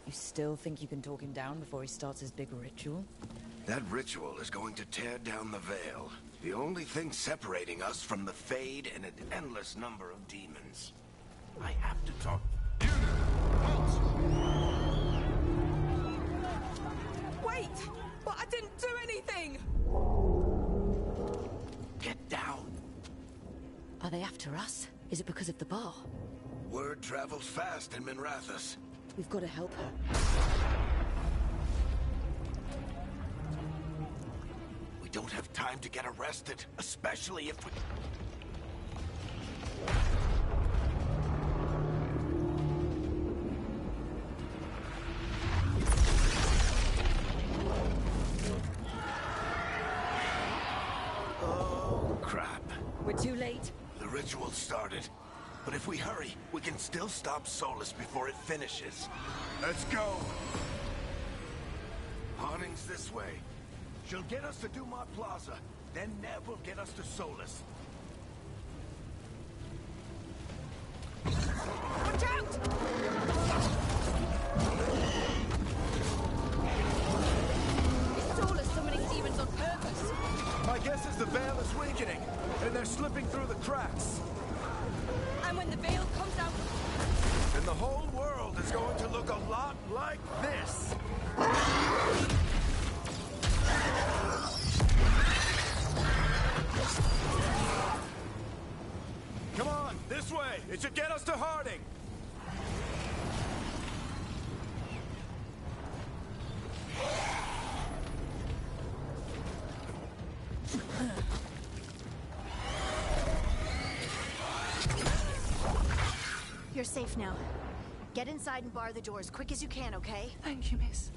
You still think you can talk him down before he starts his big ritual? That ritual is going to tear down the Veil. The only thing separating us from the Fade and an endless number of demons. I have to talk. Wait! But I didn't do anything! Get down. Are they after us? Is it because of the bar? Word travels fast in Minrathous. We've got to help her. We don't have time to get arrested, especially if we... Oh, crap. We're too late. The ritual started. But if we hurry, we can still stop Solus before it finishes. Let's go! Harding's this way. She'll get us to Dumont Plaza. Then Nev will get us to Solus. Watch out! Is Solus summoning demons on purpose? My guess is the Veil is weakening, and they're slipping through the cracks. And when the Veil comes out... And the whole world is going to look a lot like this. Come on, this way. It should get us to Harding. You're safe now. Get inside and bar the door as quick as you can, okay? Thank you, miss.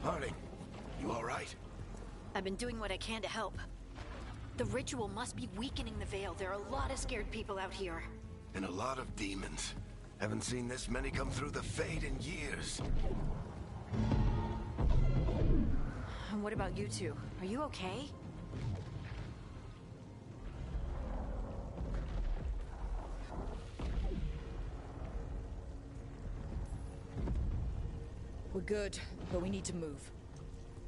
Harding, you all right? I've been doing what I can to help. The ritual must be weakening the Veil. There are a lot of scared people out here. And a lot of demons. Haven't seen this many come through the Fade in years. And what about you two? Are you okay? We're good, but we need to move.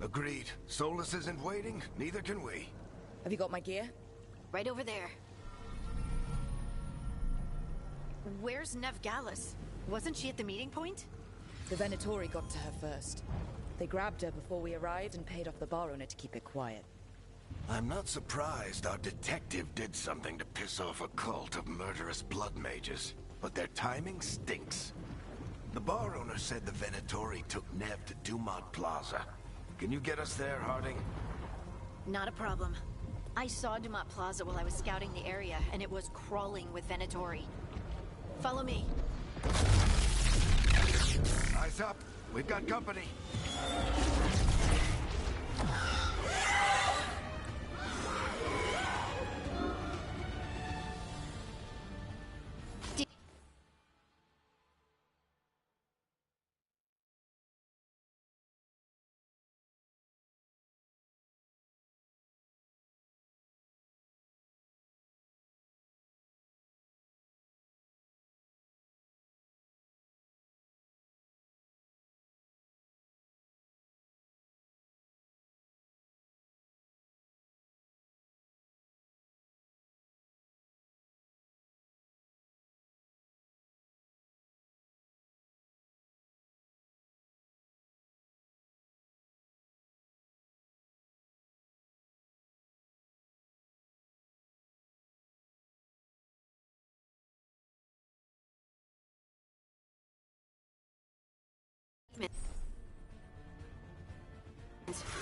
Agreed. Solus isn't waiting, neither can we. Have you got my gear? Right over there. Where's Nev Gallus? Wasn't she at the meeting point? The Venatori got to her first. They grabbed her before we arrived and paid off the bar owner to keep it quiet. I'm not surprised our detective did something to piss off a cult of murderous blood mages, but their timing stinks. The bar owner said the Venatori took Nev to Dumont Plaza. Can you get us there, Harding? Not a problem. I saw Dumont Plaza while I was scouting the area, and it was crawling with Venatori. Follow me. Eyes up. We've got company.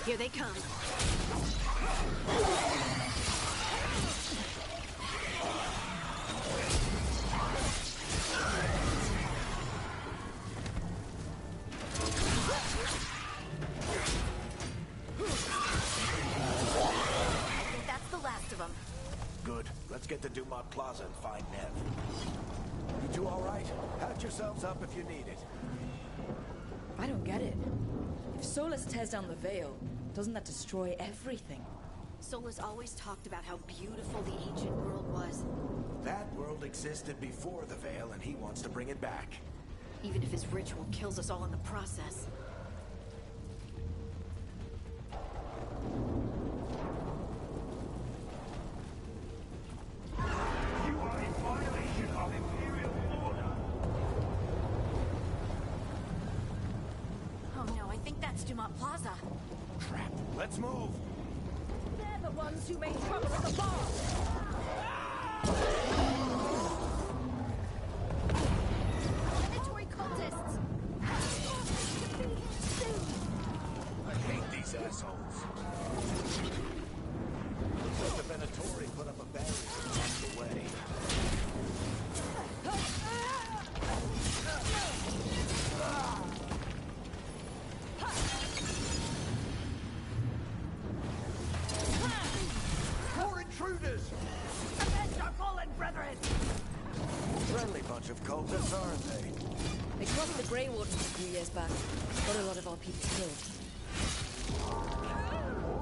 Here they come. That's the last of them. Good. Let's get to Dumont Plaza and find Nev. You two all right? Patch yourselves up if you need it. I don't get it. If Solus tears down the Veil, doesn't that destroy everything? Solus always talked about how beautiful the ancient world was. That world existed before the Veil, and he wants to bring it back. even if his ritual kills us all in the process. You are in violation of Imperial order. Oh no, I think that's Dumont Plaza. Crap. Let's move. They're the ones who made trouble at the bar. Predatory cultists! I hate these assholes. Looks like the Venatori put up a barrier along the way. More intruders! Avenge our fallen brethren! Friendly bunch of cultists, aren't they? They crossed the Grey Waters a few years back. Got a lot of our people killed.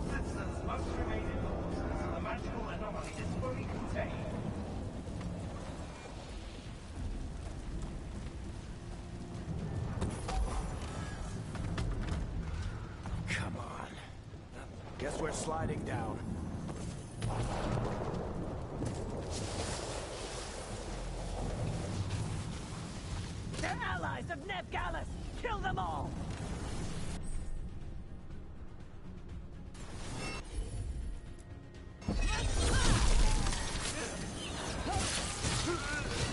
Citizens must remain indoors until the magical anomaly is fully contained. Come on. Guess we're sliding down. They're allies of Neb Gallus! Kill them all!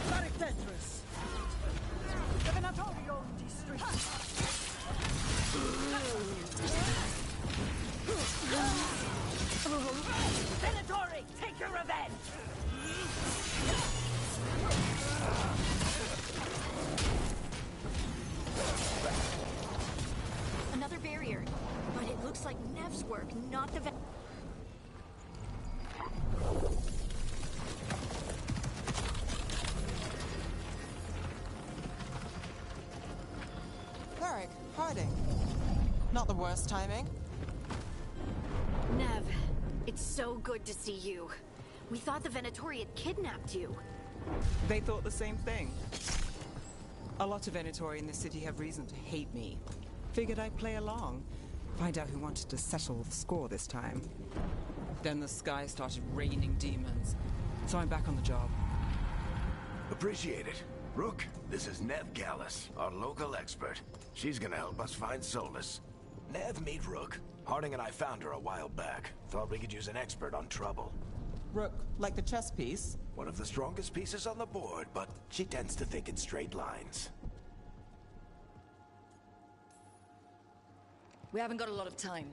Very dangerous. The Venatori own these streets. Venatori, take your revenge! Another barrier. But it looks like Nev's work, not the Varric, Harding. Not the worst timing. Nev, it's so good to see you. We thought the Venatori had kidnapped you. They thought the same thing. A lot of Venatori in this city have reason to hate me. Figured I'd play along. Find out who wanted to settle the score this time. Then the sky started raining demons. So I'm back on the job. Appreciate it. Rook, this is Nev Gallus, our local expert. She's gonna help us find Solus. Nev, meet Rook. Harding and I found her a while back. Thought we could use an expert on trouble. Rook, like the chess piece? One of the strongest pieces on the board, but she tends to think in straight lines. We haven't got a lot of time.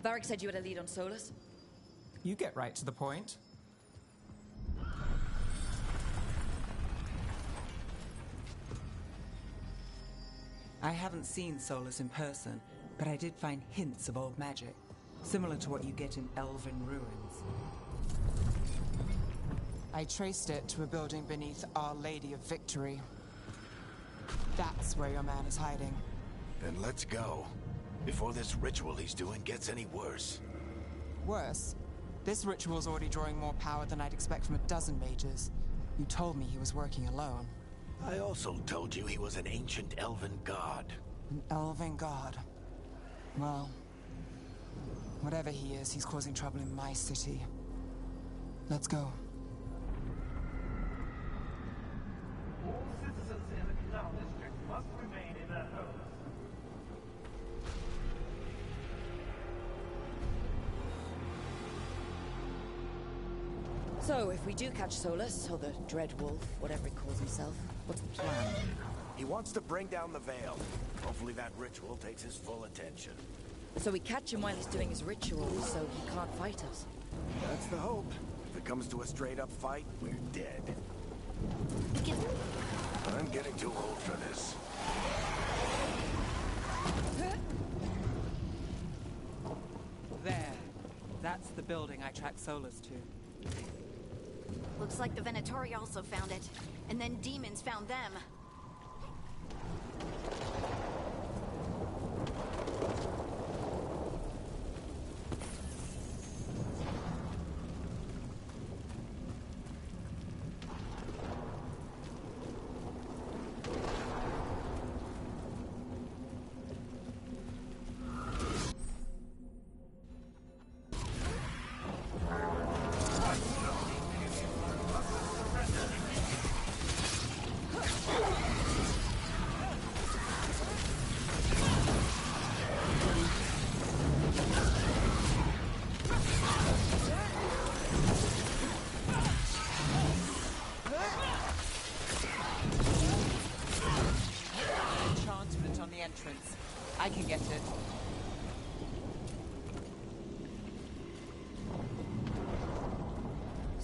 Varric said you had a lead on Solus. You get right to the point. I haven't seen Solus in person, but I did find hints of old magic, similar to what you get in elven ruins. I traced it to a building beneath Our Lady of Victory. That's where your man is hiding. Then let's go. Before this ritual he's doing gets any worse. Worse, this ritual's already drawing more power than I'd expect from a dozen mages. You told me he was working alone. I also told you he was an ancient elven god. An elven god. Well, whatever he is, he's causing trouble in my city. Let's go. All citizens in the Canal District must remain in their homes. So, if we do catch Solus, or the Dread Wolf, whatever he calls himself, what's the plan? He wants to bring down the veil. Hopefully that ritual takes his full attention. So we catch him while he's doing his ritual, so he can't fight us. That's the hope. If it comes to a straight-up fight, we're dead. I'm getting too old for this. There. That's the building I tracked Solus to. Looks like the Venatori also found it. And then demons found them.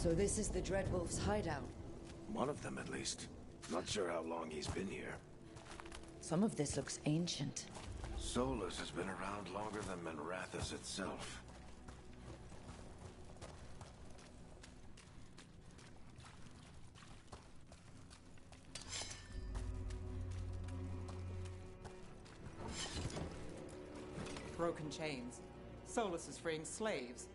So this is the Dreadwolf's hideout. One of them, at least. Not sure how long he's been here. Some of this looks ancient. Solus has been around longer than Manrathus itself. Broken chains. Solus is freeing slaves.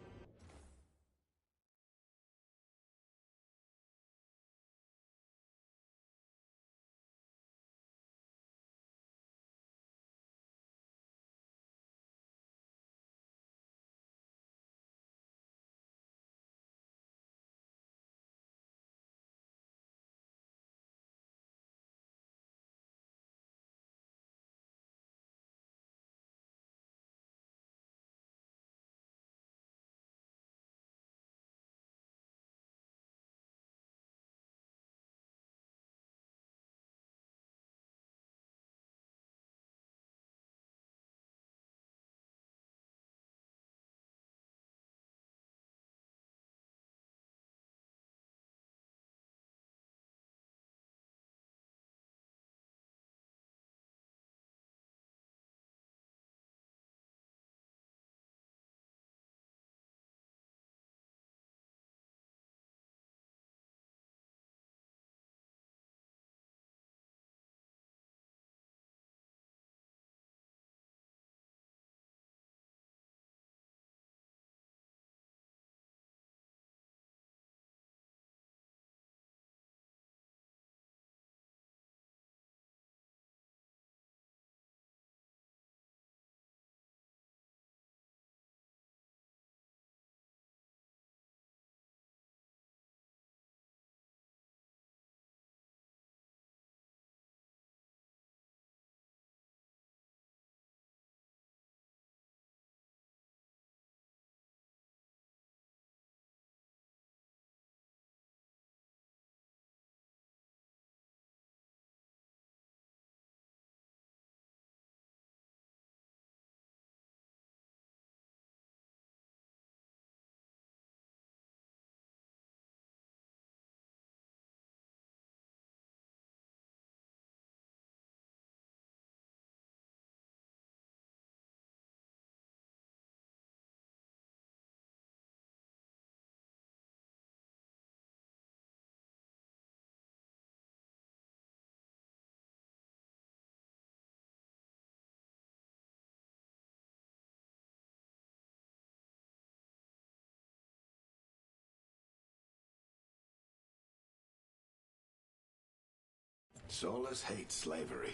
Solus hates slavery.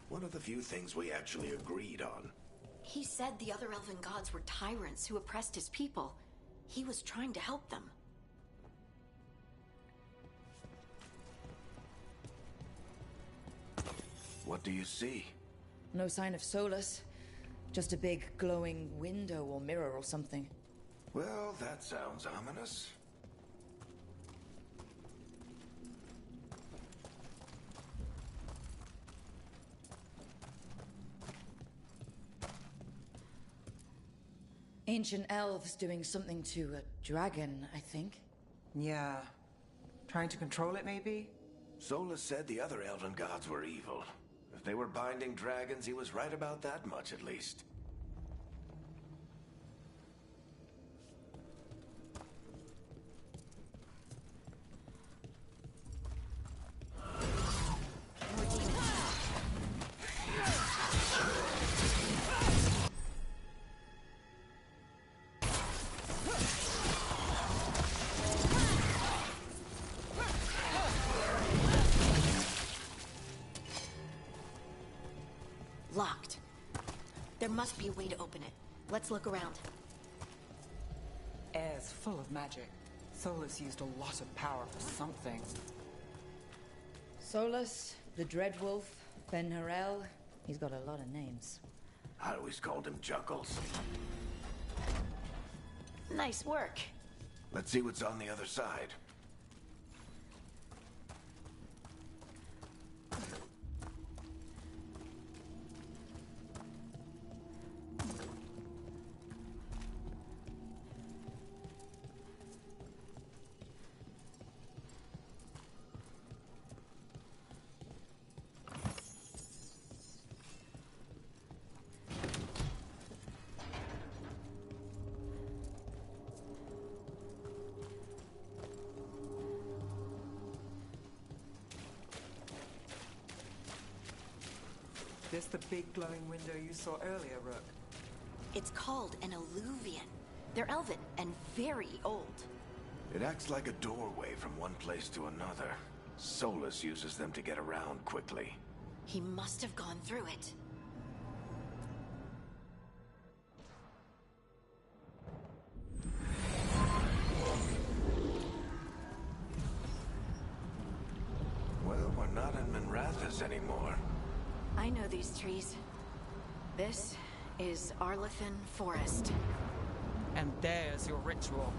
One of the few things we actually agreed on. He said the other elven gods were tyrants who oppressed his people. He was trying to help them. What do you see? No sign of Solus. Just a big glowing window or mirror or something. Well, that sounds ominous. Ancient elves doing something to a dragon, I think. Yeah. Trying to control it, maybe? Solus said the other elven gods were evil. If they were binding dragons, he was right about that much, at least. Locked. There must be a way to open it. Let's look around. Air's full of magic. Solus used a lot of power for something. Solus, the Dreadwolf, Ben-Harel. He's got a lot of names. I always called him Juggles. Nice work. Let's see what's on the other side. this the big glowing window you saw earlier, Rook? It's called an alluvian. They're elven and very old. It acts like a doorway from one place to another. Solus uses them to get around quickly. He must have gone through it. Well, we're not in Minrathous anymore. I know these trees. This is Arlethan Forest. And there's your ritual.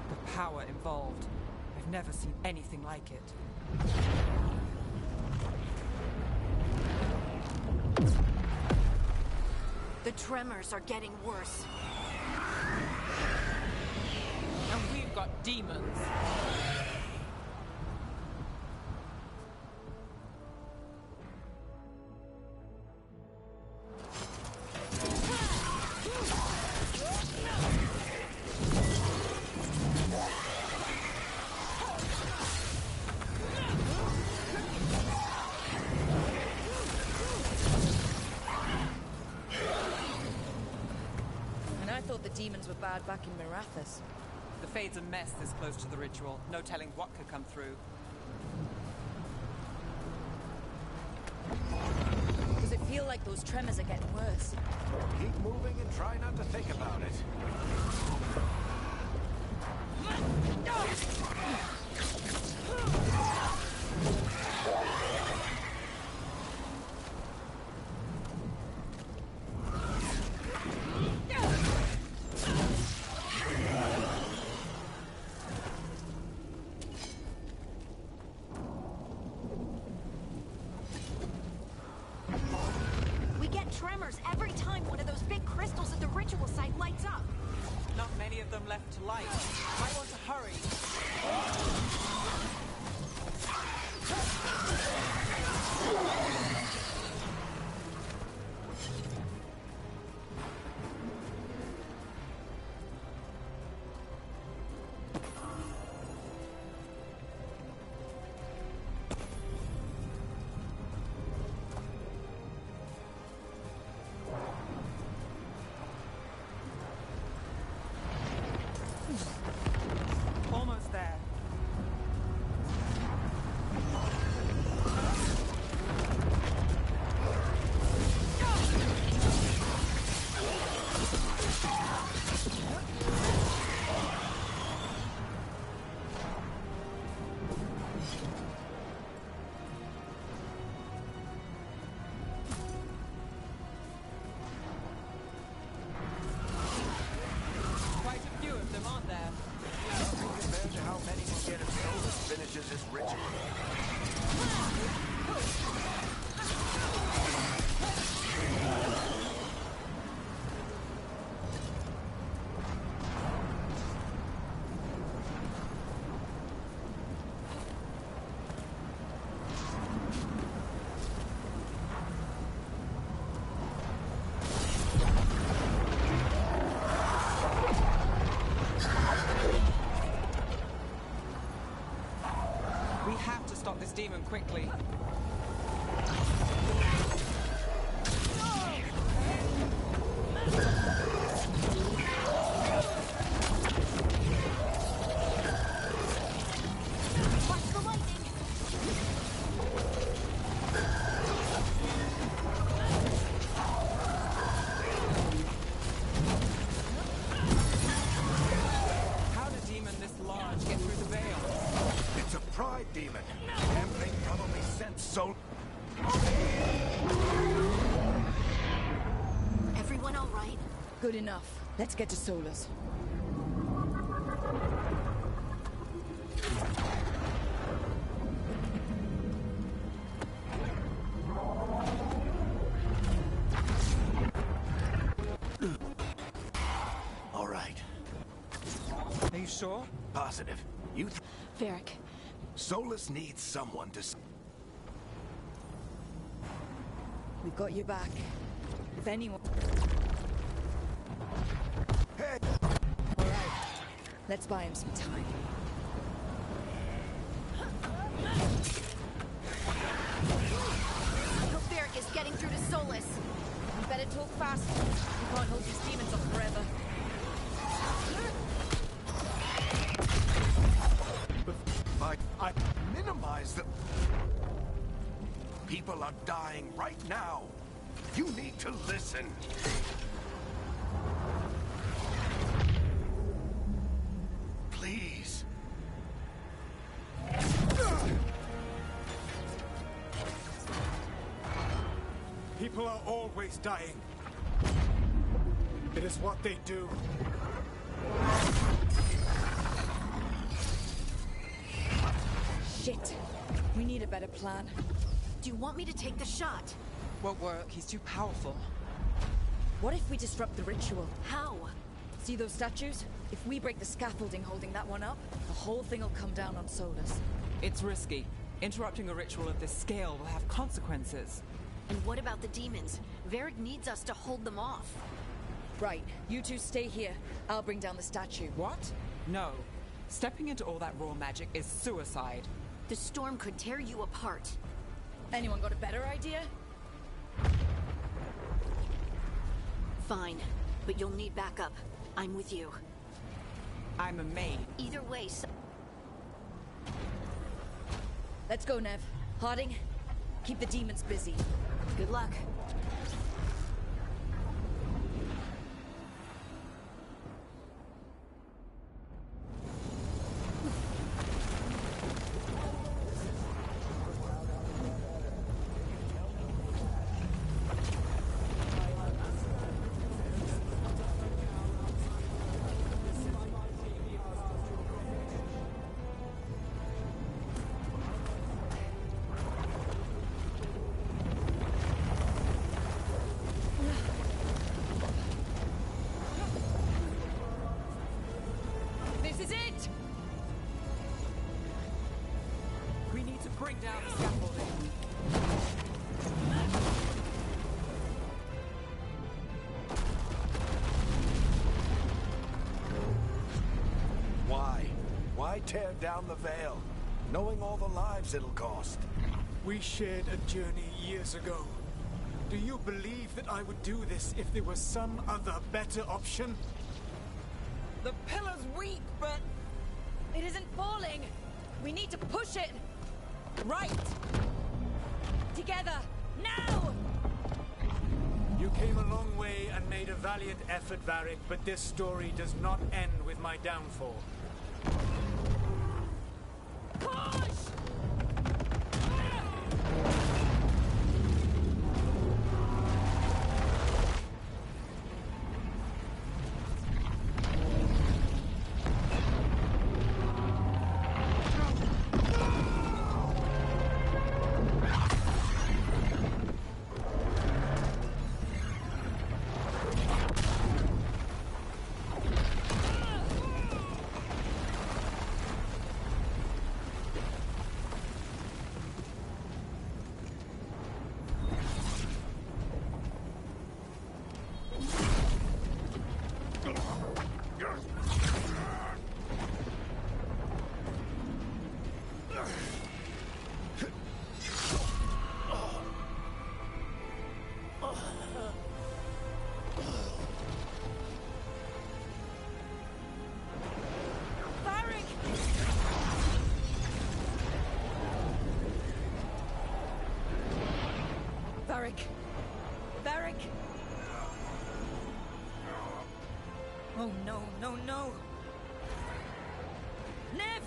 The power involved. I've never seen anything like it. The tremors are getting worse. And we've got demons. And I thought the demons were bad back in Minrathous. The Fade's a mess this close to the ritual. No telling what could come through. Does it feel like those tremors are getting worse? Keep moving and try not to think about it. We get tremors every time one of those big crystals at the ritual site lights up. Not many of them left to light. Might want to hurry. Almost there. Quite a few of them, aren't there? Compared to how many will get if Solus finishes his ritual. We have to stop this demon quickly. Watch the lightning! How did a demon this large get through the veil? It's a pride demon. Everything probably sent Sol. Everyone all right? Good enough. Let's get to Solus. All right. Are you sure? Positive. You Varric, Solus needs someone to... We've got your back. If anyone... Hey! All right. Let's buy him some time. I hope Varric is getting through to Solus. We better talk fast. We can't hold these demons off forever. I minimize the... People are dying right now. You need to listen. Please. People are always dying. It is what they do. Shit. We need a better plan. Do you want me to take the shot? Won't work. He's too powerful. What if we disrupt the ritual? How? See those statues? If we break the scaffolding holding that one up, the whole thing will come down on Solus. It's risky. Interrupting a ritual of this scale will have consequences. And what about the demons? Veilgard needs us to hold them off. Right. You two stay here. I'll bring down the statue. What? No. Stepping into all that raw magic is suicide. The storm could tear you apart. Anyone got a better idea? Fine, but you'll need backup. I'm with you. I'm a maid. Either way, Let's go, Nev. Harding, keep the demons busy. good luck. This is it! We need to bring down the scaffolding. Why? Why tear down the veil? Knowing all the lives it'll cost. We shared a journey years ago. Do you believe that I would do this if there was some other better option? The pillar's weak, but... It isn't falling! We need to push it! Right! Together! Now! You came a long way and made a valiant effort, Varric, but this story does not end with my downfall. Push! Varric! Varric! Oh no, no, no! Nev!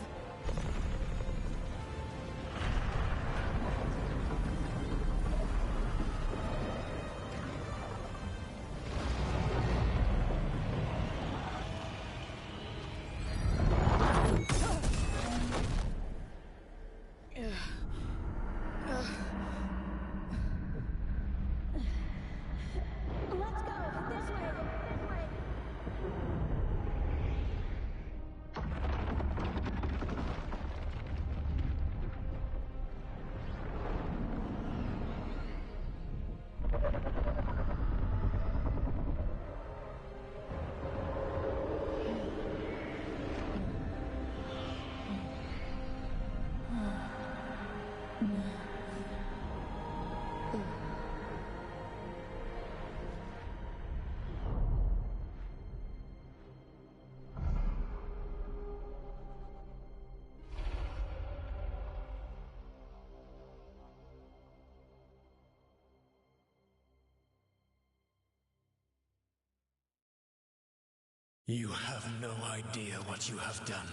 You have no idea what you have done.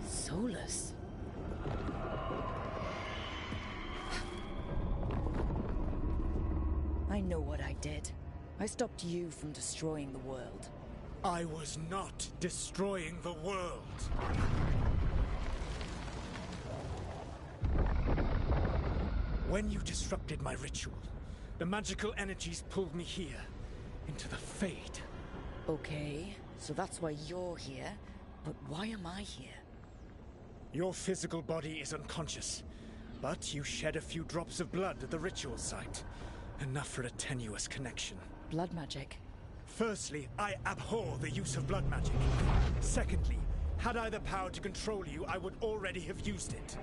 Solus? I know what I did. I stopped you from destroying the world. I was not destroying the world. When you disrupted my ritual, the magical energies pulled me here, into the Fade. Okay, so that's why you're here, but why am I here? Your physical body is unconscious, but you shed a few drops of blood at the ritual site. Enough for a tenuous connection. Blood magic? Firstly, I abhor the use of blood magic. Secondly, had I the power to control you, I would already have used it.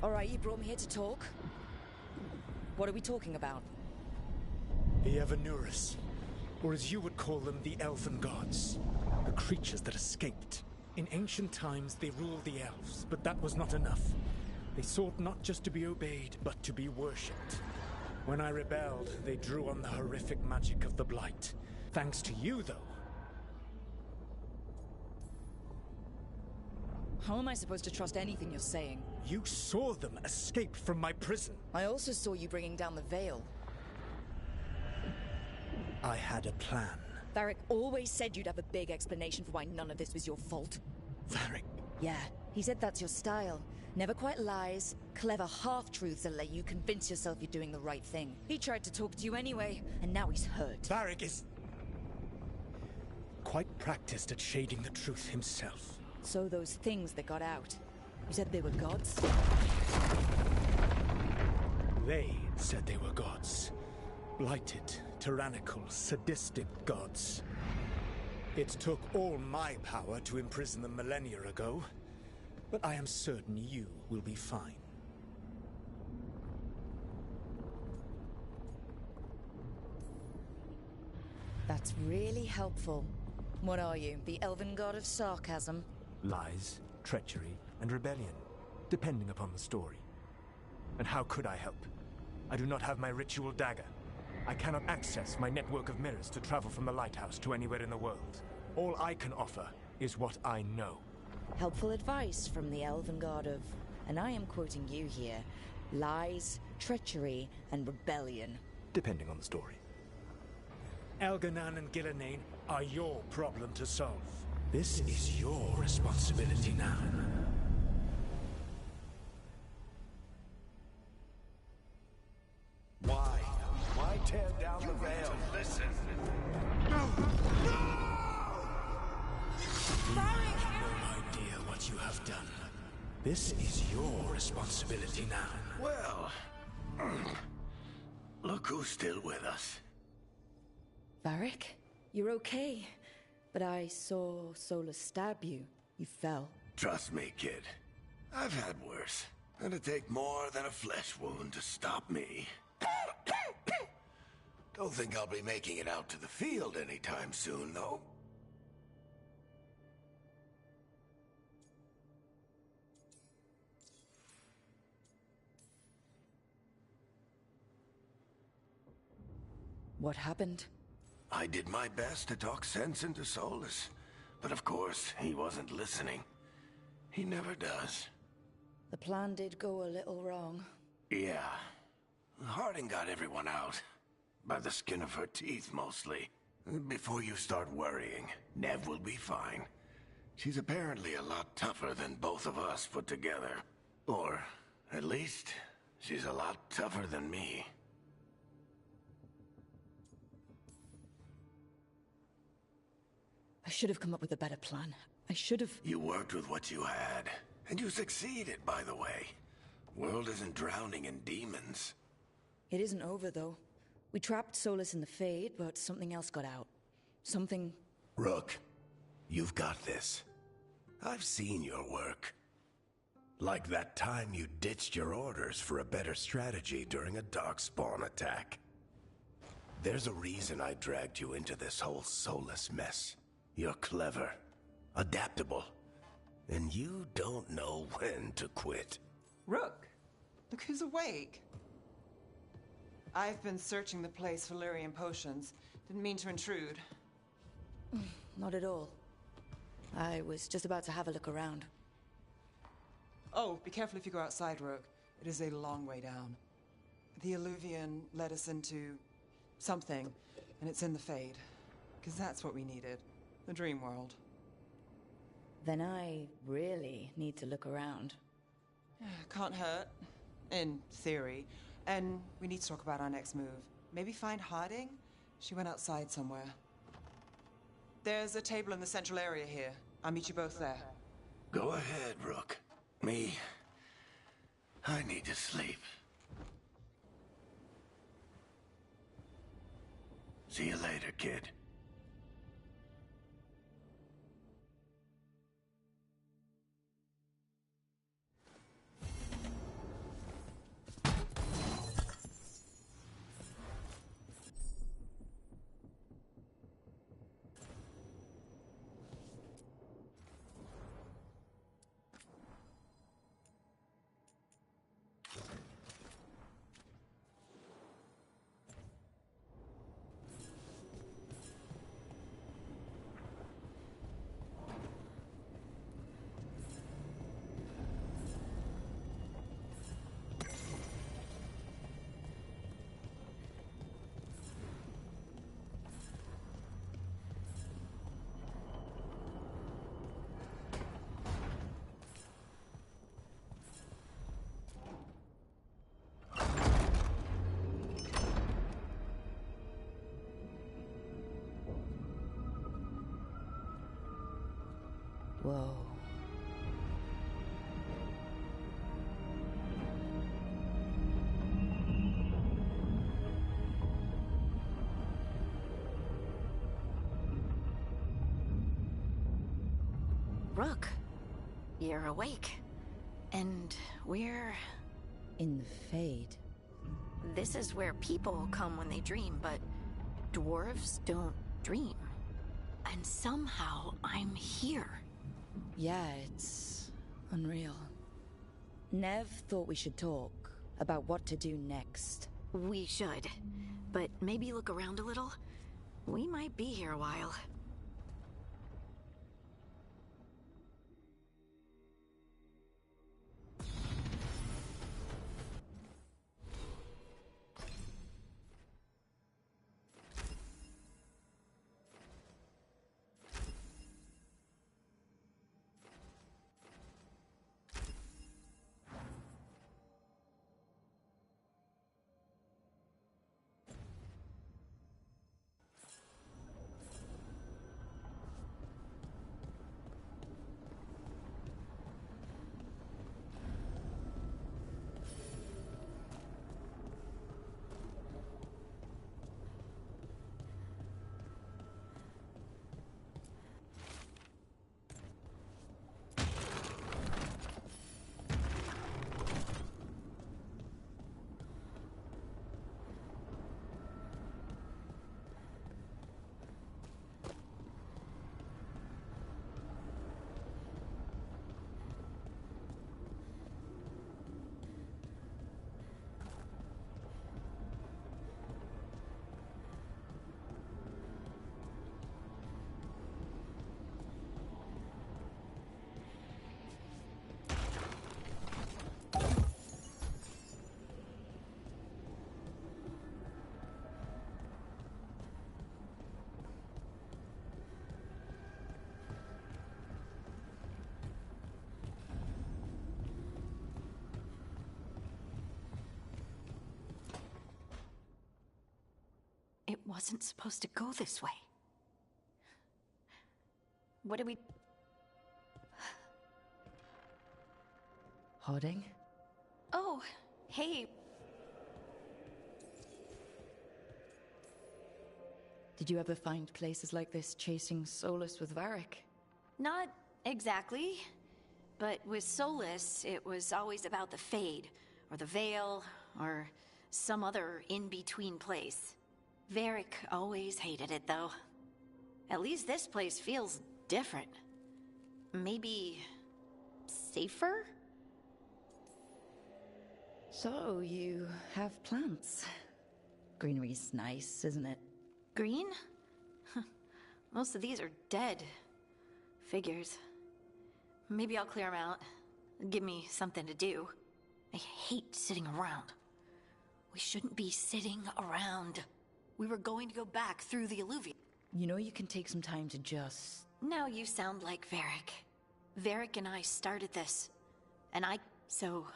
Alright, you brought me here to talk. What are we talking about? The Evanurus, or as you would call them, the Elven Gods. The creatures that escaped. In ancient times, they ruled the elves, but that was not enough. They sought not just to be obeyed, but to be worshipped. When I rebelled, they drew on the horrific magic of the Blight. Thanks to you, though. How am I supposed to trust anything you're saying? You saw them escape from my prison. I also saw you bringing down the Veil. I had a plan. Varric always said you'd have a big explanation for why none of this was your fault. Varric. Yeah, he said that's your style. Never quite lies, clever half-truths that let you convince yourself you're doing the right thing. He tried to talk to you anyway, and now he's hurt. Varric is quite practiced at shading the truth himself. So those things that got out, you said they were gods? They said they were gods. Blighted, tyrannical, sadistic gods. It took all my power to imprison them millennia ago, but I am certain you will be fine. That's really helpful. What are you, the elven god of sarcasm? Lies, treachery, and rebellion, depending upon the story. And how could I help? I do not have my ritual dagger. I cannot access my network of mirrors to travel from the lighthouse to anywhere in the world. All I can offer is what I know. Helpful advice from the elven god of, and I am quoting you here, lies, treachery, and rebellion. Depending on the story. Elganan and Gillenane are your problem to solve. This is your responsibility now. Why? Why tear down the veil? Listen. No! You have no idea what you have done. This is your responsibility now. Well, look who's still with us. Varric, you're okay. But I saw Solus stab you. You fell. Trust me, kid. I've had worse. It'd take more than a flesh wound to stop me. Don't think I'll be making it out to the field anytime soon, though. What happened? I did my best to talk sense into Solus, but of course, he wasn't listening. He never does. The plan did go a little wrong. Yeah. Harding got everyone out. By the skin of her teeth, mostly. Before you start worrying, Nev will be fine. She's apparently a lot tougher than both of us put together. Or, at least, she's a lot tougher than me. I should have come up with a better plan. I should have... You worked with what you had. And you succeeded, by the way. World isn't drowning in demons. It isn't over, though. We trapped Solus in the Fade, but something else got out. Something... Rook, you've got this. I've seen your work. Like that time you ditched your orders for a better strategy during a darkspawn attack. There's a reason I dragged you into this whole Solus mess. You're clever, adaptable, And you don't know when to quit. Rook, look who's awake. I've been searching the place for Lyrian potions. Didn't mean to intrude. Not at all. I was just about to have a look around. Oh, be careful if you go outside, Rook. It is a long way down. The Alluvian led us into something, and it's in the Fade. Because that's what we needed. The dream world. Then I really need to look around. Can't hurt. In theory. And we need to talk about our next move. Maybe find Harding? She went outside somewhere. There's a table in the central area here. I'll meet you both there. Go ahead, Rook. I need to sleep. See you later, kid. Whoa. Rook, you're awake. And we're... In the Fade. This is where people come when they dream, but dwarves don't dream. And somehow I'm here. Yeah, it's unreal. Nev thought we should talk about what to do next. We should. But maybe look around a little. We might be here a while. It wasn't supposed to go this way. What do we... Harding? Oh, hey. Did you ever find places like this chasing Solus with Varric? Not exactly. But with Solus, it was always about the Fade, or the Veil, or some other in-between place. Varric always hated it, though. At least this place feels different. Maybe safer? So, you have plants. Greenery's nice, isn't it? Green? Most of these are dead. Figures. Maybe I'll clear them out. Give me something to do. I hate sitting around. We shouldn't be sitting around. We were going to go back through the alluvium. You know you can take some time to just... Now you sound like Varric. Varric and I started this. And so...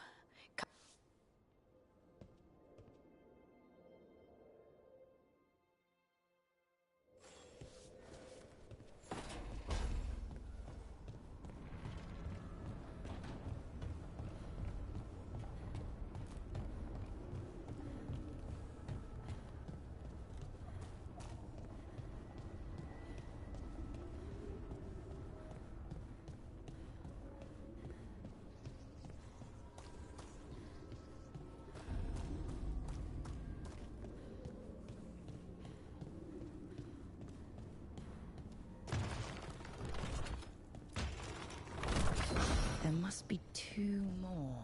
There must be 2 more.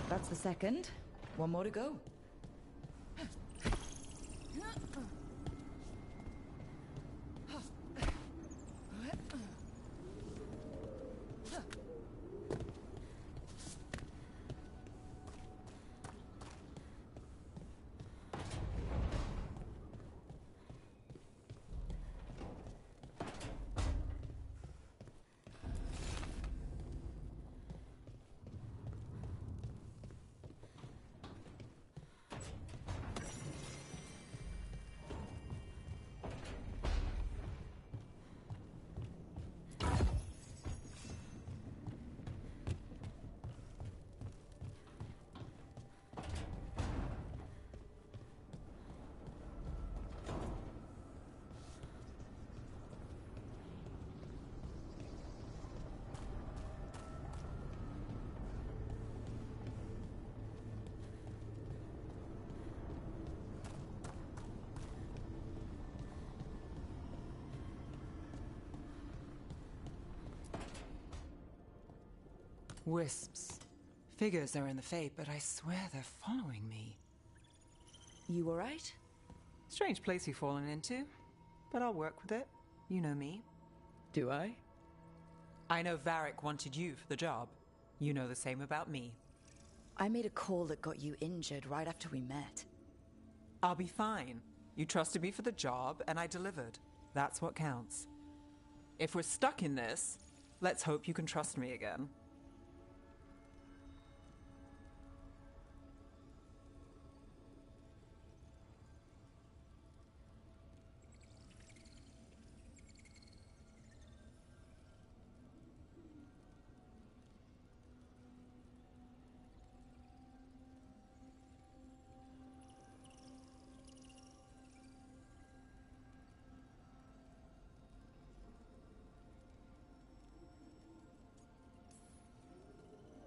That's the second. 1 more to go. Wisps. Figures are in the fate, but I swear they're following me. You alright? Strange place you've fallen into, but I'll work with it. You know me. Do I? I know Varric wanted you for the job. You know the same about me. I made a call that got you injured right after we met. I'll be fine. You trusted me for the job, and I delivered. That's what counts. If we're stuck in this, let's hope you can trust me again.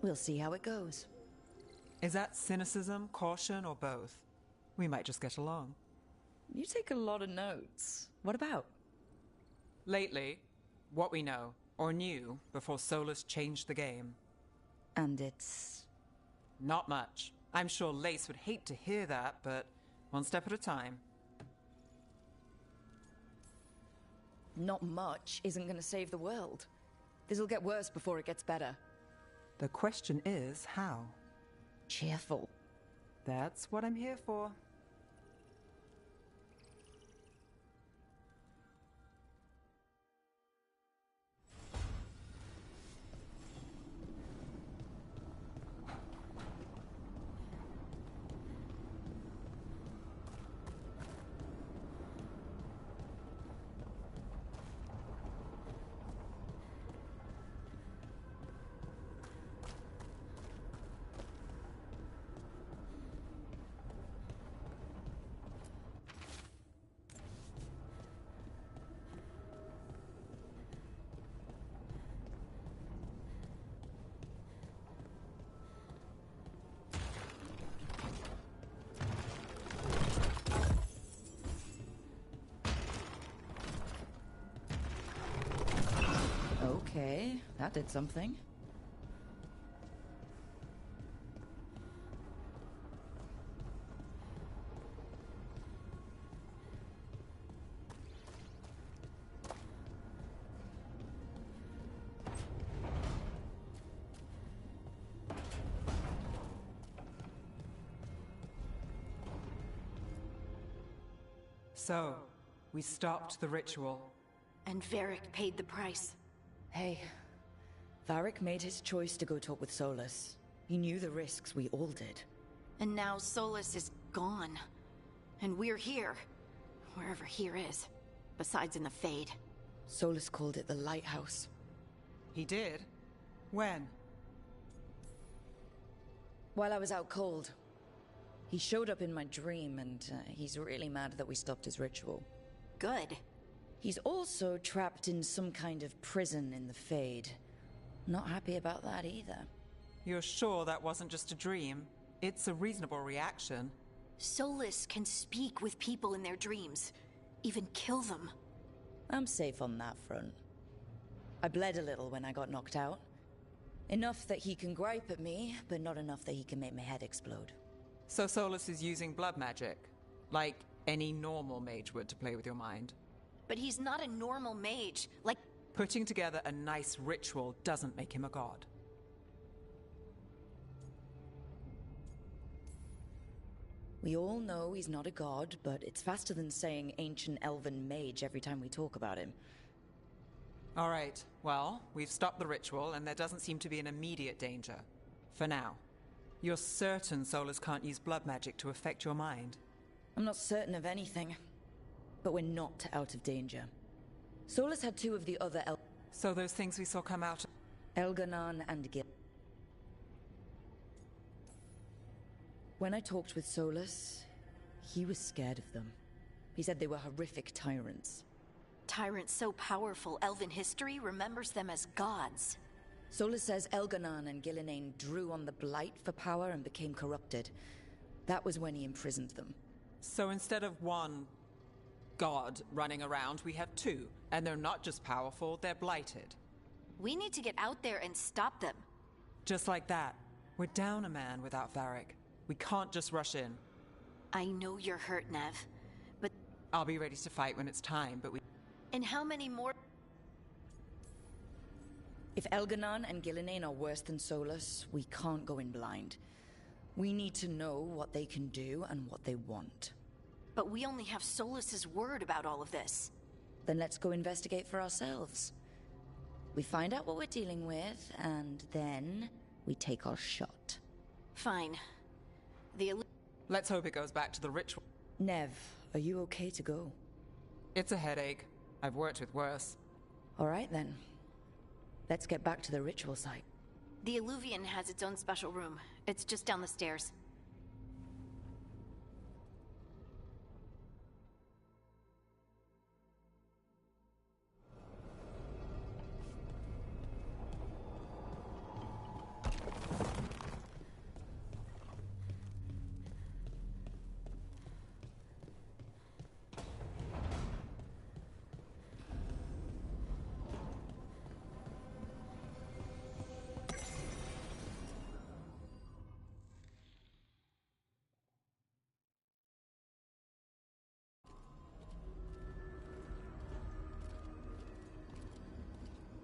We'll see how it goes. Is that cynicism, caution, or both? We might just get along. You take a lot of notes. What about? Lately, what we know, or knew, before Solus changed the game. And it's... Not much. I'm sure Lace would hate to hear that, but one step at a time. Not much isn't gonna save the world. This'll get worse before it gets better. The question is, how? Cheerful. That's what I'm here for. Okay, that did something. So, we stopped the ritual. And Varric paid the price. Hey, Varric made his choice to go talk with Solus. He knew the risks, we all did. And now Solus is gone. And we're here. Wherever here is. Besides in the Fade. Solus called it the Lighthouse. He did? When? While I was out cold. He showed up in my dream, and he's really mad that we stopped his ritual. Good. He's also trapped in some kind of prison in the Fade. Not happy about that either. You're sure that wasn't just a dream? It's a reasonable reaction. Solus can speak with people in their dreams. Even kill them. I'm safe on that front. I bled a little when I got knocked out. Enough that he can gripe at me, but not enough that he can make my head explode. So Solus is using blood magic? Like any normal mage would to play with your mind? But he's not a normal mage, like... Putting together a nice ritual doesn't make him a god. We all know he's not a god, but it's faster than saying ancient elven mage every time we talk about him. All right, well, we've stopped the ritual and there doesn't seem to be an immediate danger. For now. You're certain Solus can't use blood magic to affect your mind? I'm not certain of anything, but we're not out of danger. Solus had two of the other So those things we saw come out... Elganon and Gil. When I talked with Solus, he was scared of them. He said they were horrific tyrants. Tyrants so powerful, elven history remembers them as gods. Solus says Elganon and Gillinane drew on the Blight for power and became corrupted. That was when he imprisoned them. So instead of one god running around, we have two. And they're not just powerful, they're blighted. We need to get out there and stop them. Just like that. We're down a man without Varric. We can't just rush in. I know you're hurt, Nev, but... I'll be ready to fight when it's time, but we... And how many more... If Elganon and Gillinane are worse than Solus, we can't go in blind. We need to know what they can do and what they want. But we only have Solus's word about all of this. Then let's go investigate for ourselves. We find out what we're dealing with, and then we take our shot. Fine. Let's hope it goes back to the ritual. Nev, are you okay to go? It's a headache. I've worked with worse. All right then. Let's get back to the ritual site. The Illuvian has its own special room. It's just down the stairs.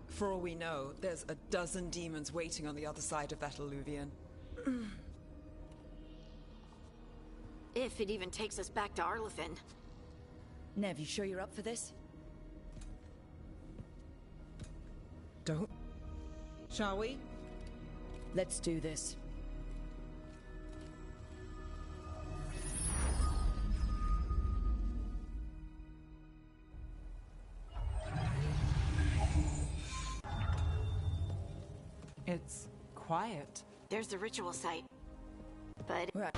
For all we know, there's a dozen demons waiting on the other side of that Illuvian. If it even takes us back to Arlefin. Nev, you sure you're up for this? Don't... Shall we? Let's do this. It's quiet. There's the ritual site. But... Right.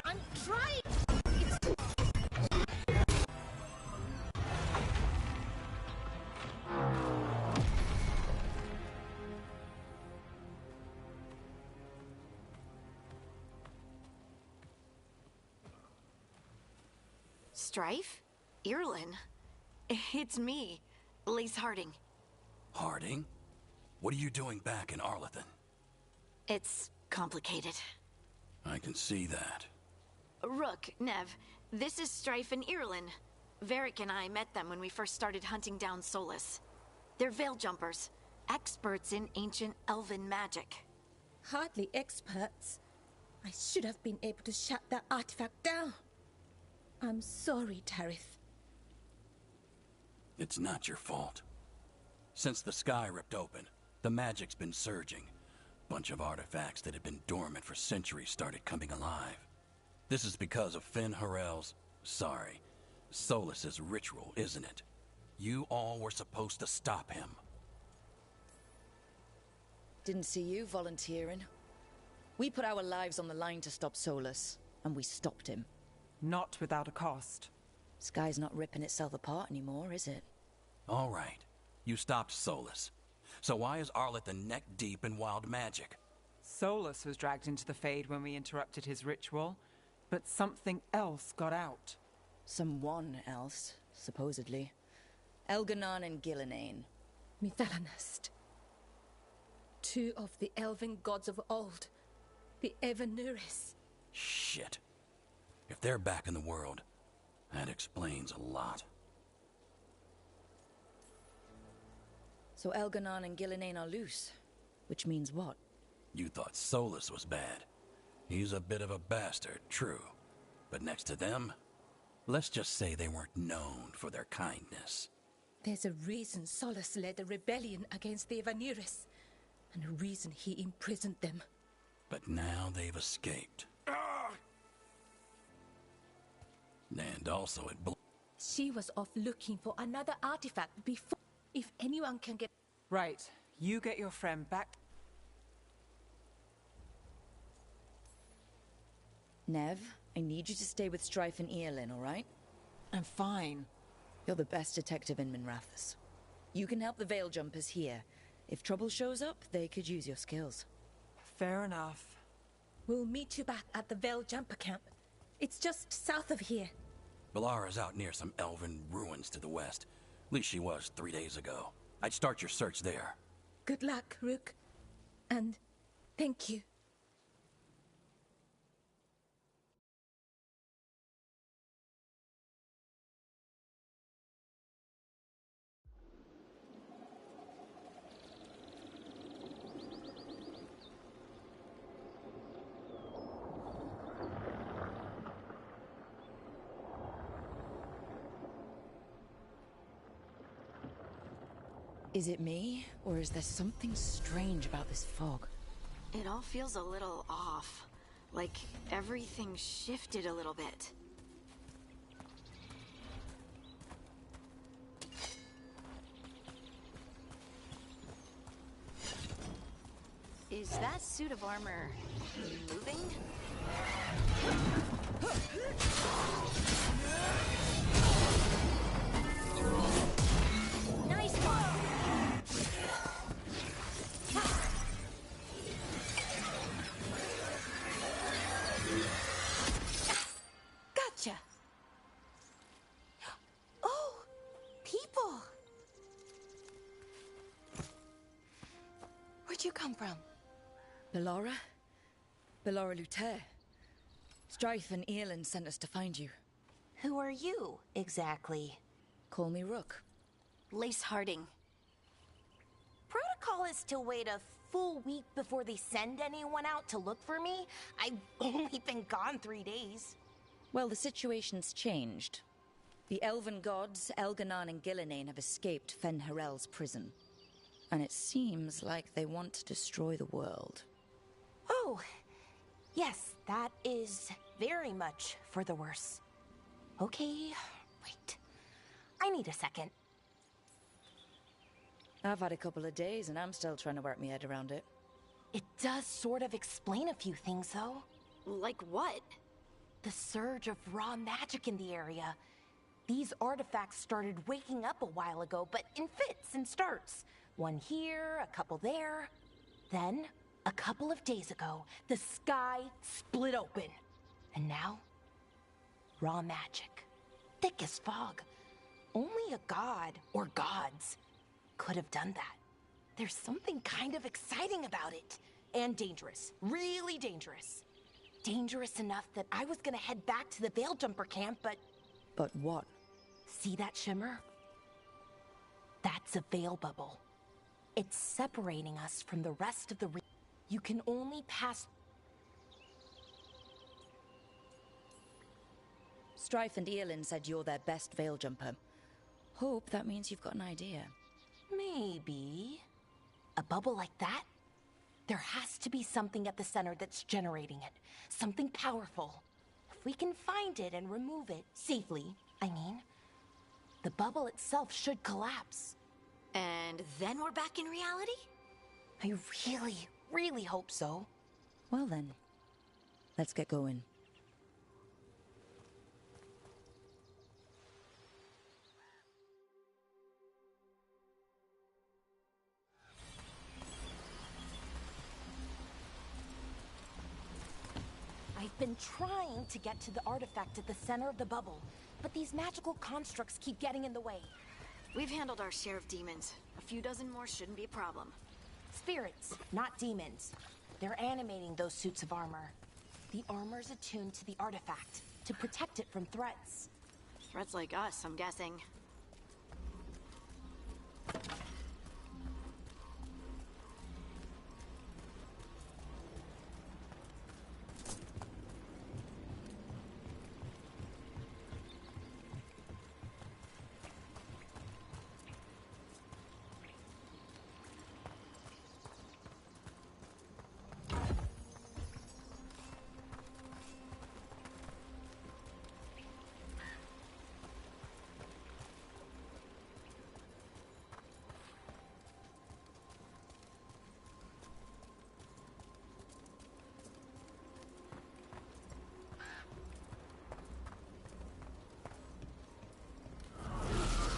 I'm trying! Strife? Irlin? It's me, Lace Harding. Harding? What are you doing back in Arlethan? It's complicated. I can see that. Rook, Nev, this is Strife and Irlin. Varric and I met them when we first started hunting down Solus. They're veil jumpers, experts in ancient elven magic. Hardly experts. I should have been able to shut that artifact down. I'm sorry, Tarith. It's not your fault. Since the sky ripped open, the magic's been surging. Bunch of artifacts that had been dormant for centuries started coming alive. This is because of Finn Harel's... Solus's ritual, isn't it? You all were supposed to stop him. Didn't see you volunteering. We put our lives on the line to stop Solus, and we stopped him. Not without a cost. Sky's not ripping itself apart anymore, is it? All right. You stopped Solus. So why is Arlethan neck deep in wild magic? Solus was dragged into the Fade when we interrupted his ritual, but something else got out. Someone else, supposedly. Elganon and Gillenane. Mithalanast. Two of the elven gods of old. The Evanuris. Shit. If they're back in the world, that explains a lot. So Elganon and Gillenane are loose. Which means what? You thought Solus was bad. He's a bit of a bastard, true. But next to them, let's just say they weren't known for their kindness. There's a reason Solus led a rebellion against the Evanuris, and a reason he imprisoned them. But now they've escaped. And also it She was off looking for another artifact before... If anyone can get... Right. You get your friend back. Nev, I need you to stay with Strife and Eolin, all right? I'm fine. You're the best detective in Minrathous. You can help the Veil Jumpers here. If trouble shows up, they could use your skills. Fair enough. We'll meet you back at the Veil Jumper camp. It's just south of here. Balara's out near some elven ruins to the west. At least she was 3 days ago. I'd start your search there. Good luck, Rook. And thank you. Is it me, or is there something strange about this fog? It all feels a little off. Like everything shifted a little bit. Is that suit of armor moving? Nice one! Gotcha! Oh, people! Where'd you come from? Balara? Balara Luther. Strife and Eolin sent us to find you. Who are you, exactly? Call me Rook. Lace Harding. Protocol is to wait a full week before they send anyone out to look for me. I've only been gone 3 days. Well, the situation's changed. The elven gods, Elganon and Gillenane, have escaped Fen'Harel's prison. And it seems like they want to destroy the world. Oh, yes, that is very much for the worse. Okay, wait. I need a second. I've had a couple of days and I'm still trying to work my head around it. It does sort of explain a few things, though. Like what? The surge of raw magic in the area. These artifacts started waking up a while ago, but in fits and starts. One here, a couple there. Then, a couple of days ago, the sky split open. And now, raw magic. thick as fog. Only a god, or gods, could have done that. There's something kind of exciting about it. And dangerous. Really dangerous. Dangerous enough that I was gonna head back to the Veil Jumper camp, but... But what? See that shimmer? That's a veil bubble. It's separating us from the rest of the You can only pass... Strife and Eolin said you're their best veil jumper. Hope that means you've got an idea. Maybe. A bubble like that? There has to be something at the center that's generating it. Something powerful. If we can find it and remove it safely, I mean, the bubble itself should collapse. And then we're back in reality? I really, really hope so. Well then, let's get going. I've been trying to get to the artifact at the center of the bubble, but these magical constructs keep getting in the way. We've handled our share of demons. A few dozen more shouldn't be a problem. Spirits, not demons. They're animating those suits of armor. The armor's attuned to the artifact, to protect it from threats. Threats like us, I'm guessing.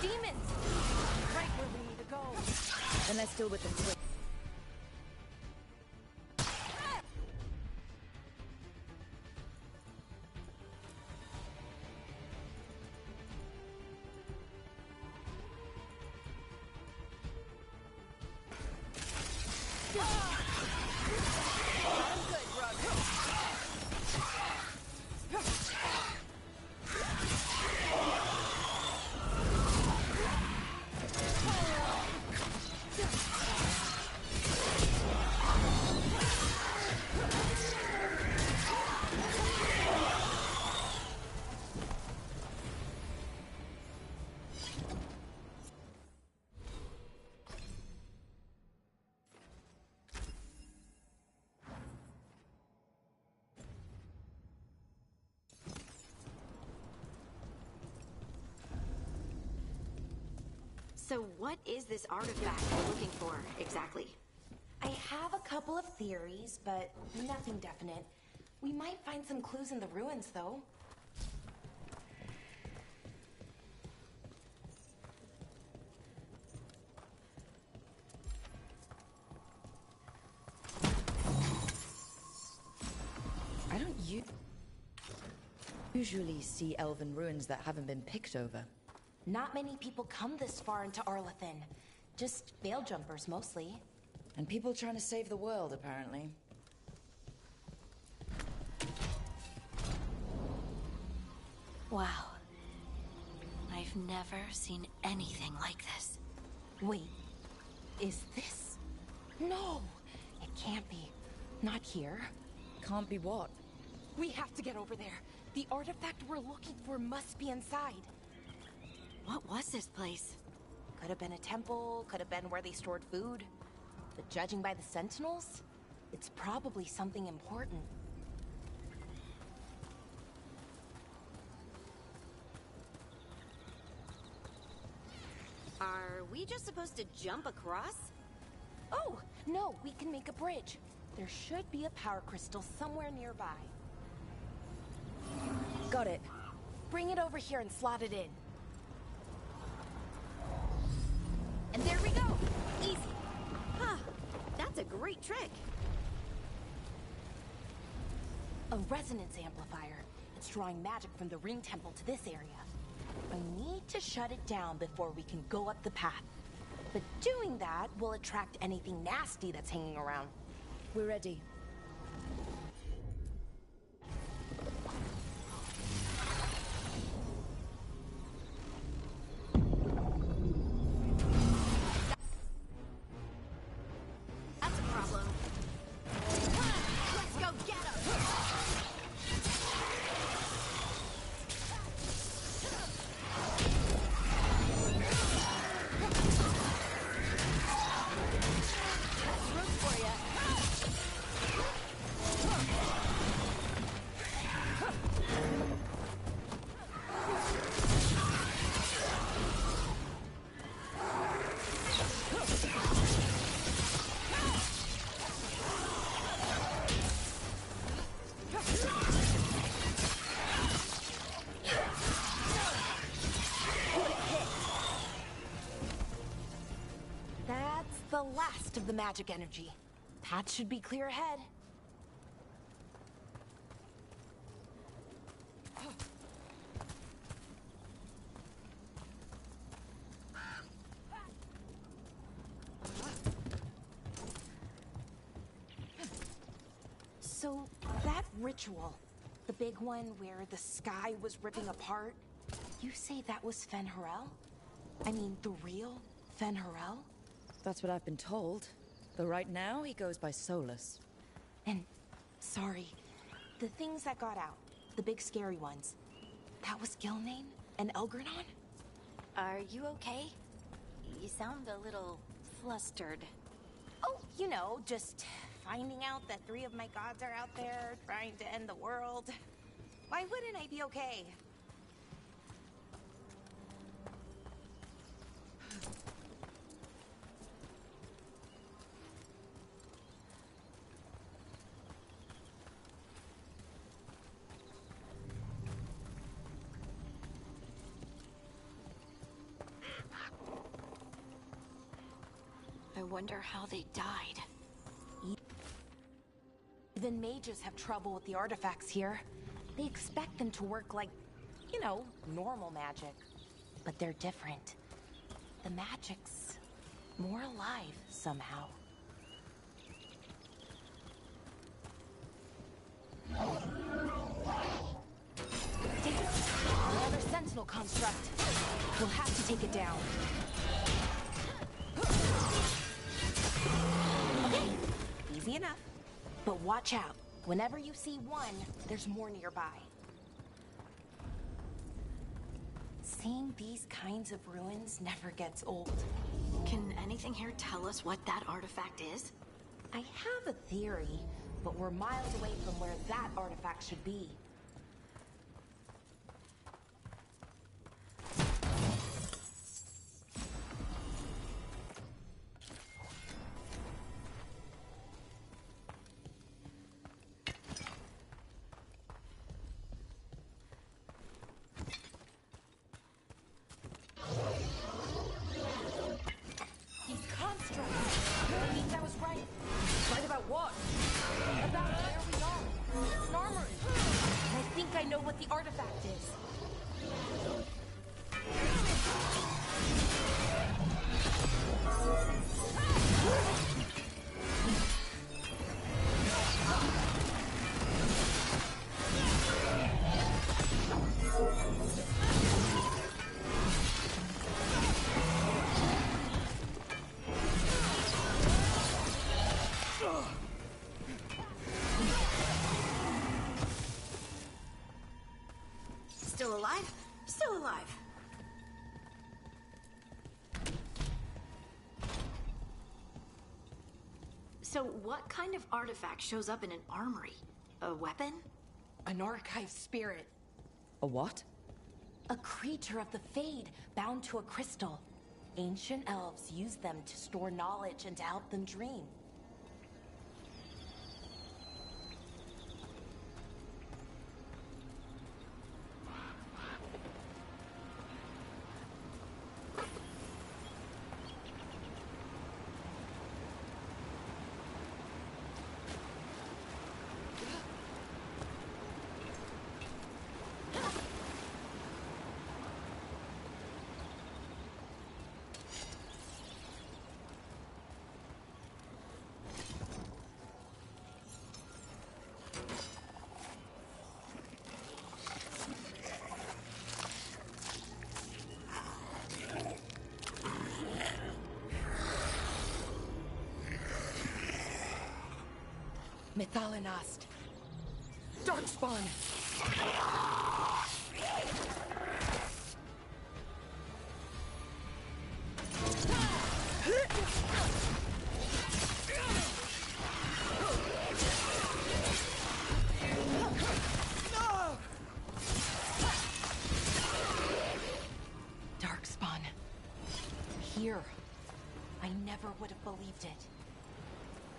Demons! Right where we need to go. And let's deal with them quick. So what is this artifact we're looking for, exactly? I have a couple of theories, but nothing definite. We might find some clues in the ruins, though. I don't usually see elven ruins that haven't been picked over. Not many people come this far into Arlathan. Just veil jumpers, mostly. And people trying to save the world, apparently. Wow. I've never seen anything like this. Wait, is this? No, it can't be. Not here. Can't be what? We have to get over there. The artifact we're looking for must be inside. What was this place? Could have been a temple, could have been where they stored food. But judging by the sentinels, it's probably something important. Are we just supposed to jump across? Oh, no, we can make a bridge. There should be a power crystal somewhere nearby. Got it. Bring it over here and slot it in. And there we go! Easy! Huh, that's a great trick. A resonance amplifier. It's drawing magic from the ring temple to this area. I need to shut it down before we can go up the path. But doing that will attract anything nasty that's hanging around. We're ready. That's a problem. Let's go get him! Room for ya. That's the last of the magic energy. Path should be clear ahead. So, that ritual, the big one where the sky was ripping apart, you say that was Fen'Harel? I mean, the real Fen'Harel? That's what I've been told. Though right now, he goes by Solus. And, sorry, the things that got out, the big scary ones, that was Gilnane and Elgranon? Are you okay? You sound a little flustered. Oh, you know, just finding out that 3 of my gods are out there trying to end the world. Why wouldn't I be okay? I wonder how they died. Even mages have trouble with the artifacts here. They expect them to work like, you know, normal magic. But they're different. The magic's more alive somehow. Damn! Another sentinel construct. We'll have to take it down. Okay, easy enough. But watch out. Whenever you see one, there's more nearby. Seeing these kinds of ruins never gets old. Can anything here tell us what that artifact is? I have a theory, but we're miles away from where that artifact should be. I know what the artifact is. Still alive? Still alive. So what kind of artifact shows up in an armory? A weapon? An archive spirit. A what? A creature of the Fade, bound to a crystal. Ancient elves use them to store knowledge and to help them dream. Mythalinast. Darkspawn! Darkspawn. Here. I never would have believed it.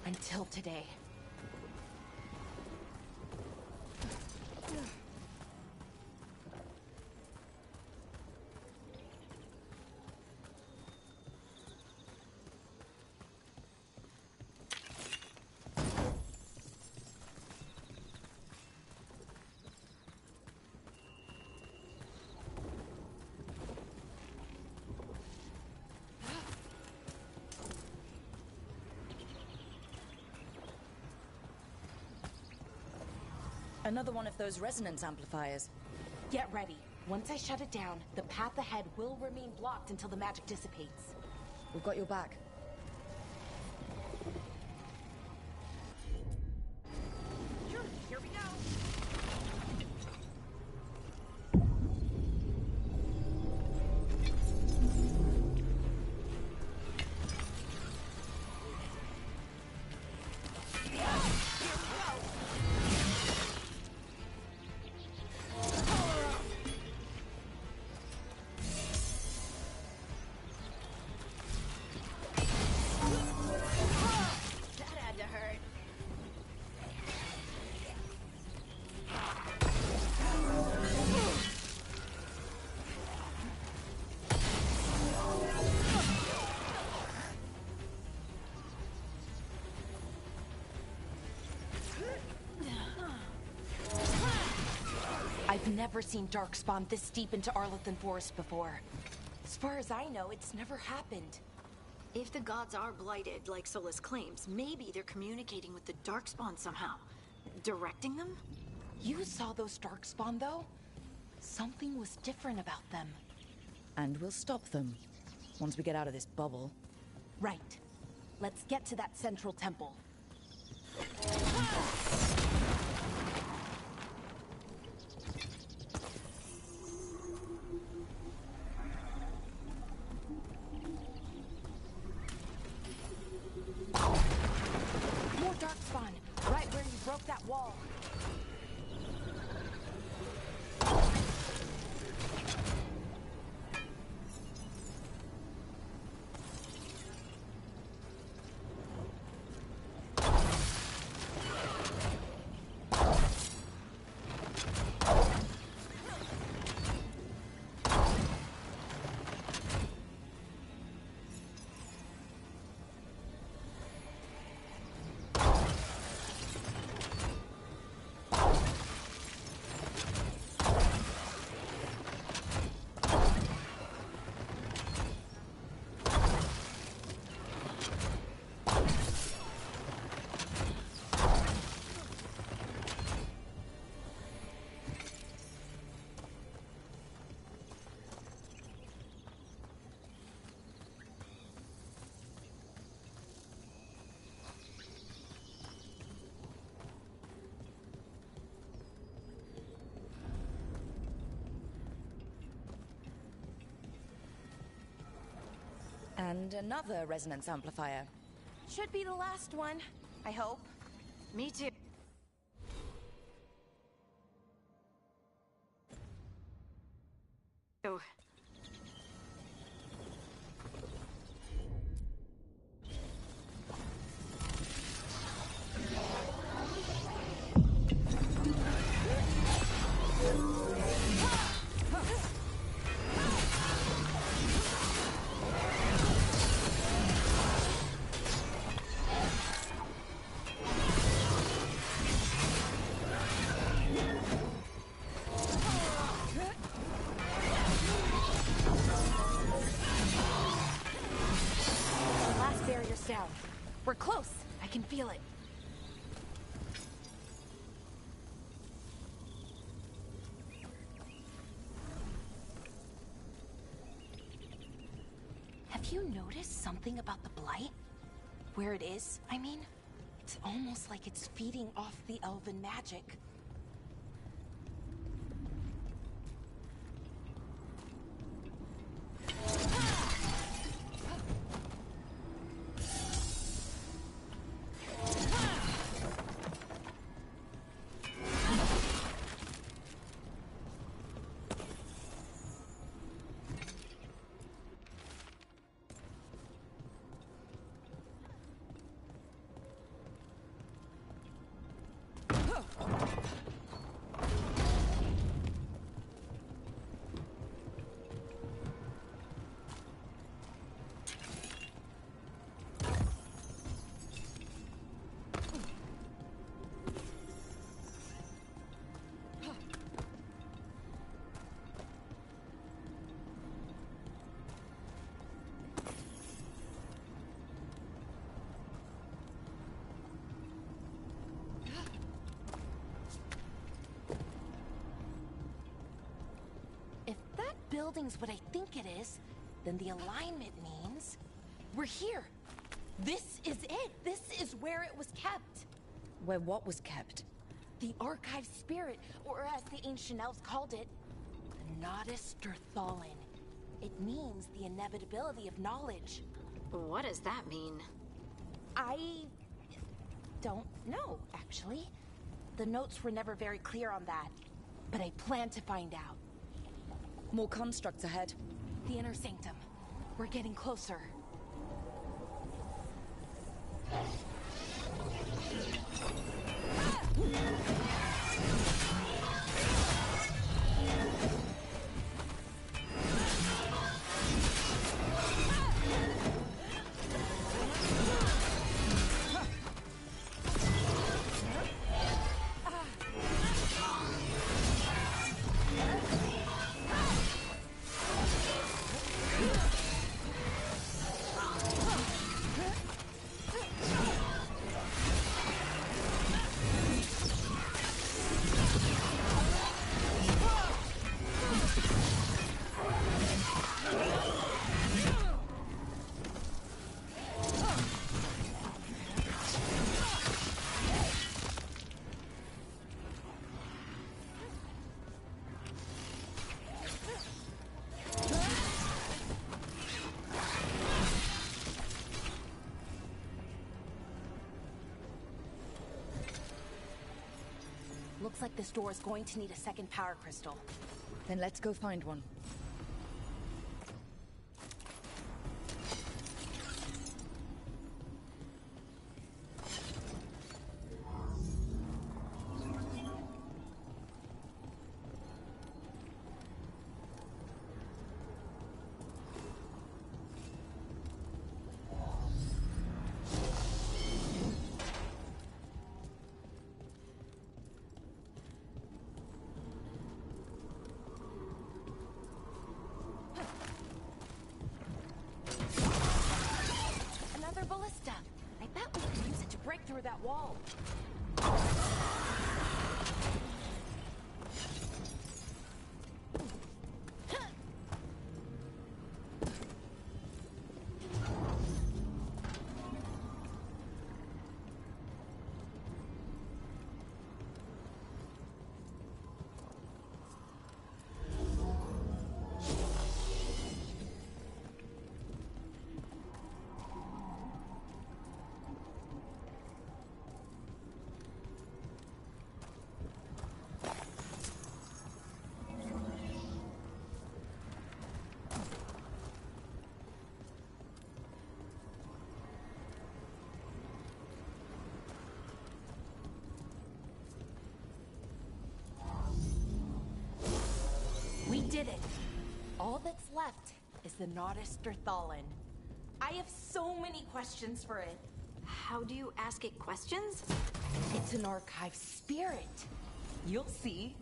Until today. Another one of those resonance amplifiers. Get ready. Once I shut it down, the path ahead will remain blocked until the magic dissipates. We've got your back. Here we go. I've never seen Darkspawn this deep into Arlathan Forest before. As far as I know, it's never happened. If the gods are blighted, like Solus claims, maybe they're communicating with the Darkspawn somehow. Directing them? You saw those Darkspawn, though? Something was different about them. And we'll stop them. Once we get out of this bubble. Right. Let's get to that central temple. More Darkspawn, right where you broke that wall. And another resonance amplifier. Should be the last one, I hope. Me too. Oh. Down. We're close. I can feel it. Have you noticed something about the Blight? Where it is, I mean? It's almost like it's feeding off the elven magic. If that building's what I think it is, then the alignment means we're here. This is it. This is where it was kept. Where what was kept? The archive spirit, or as the ancient elves called it, the Nodus Derthalin. It means the inevitability of knowledge. What does that mean? I don't know, actually. The notes were never very clear on that, but I plan to find out. More constructs ahead. The inner sanctum. We're getting closer. Looks like this door is going to need a second power crystal. Then let's go find one. Another ballista. I bet we could use it to break through that wall. We did it. All that's left is the Nodus Derthalin. I have so many questions for it. How do you ask it questions? It's an archive spirit. You'll see.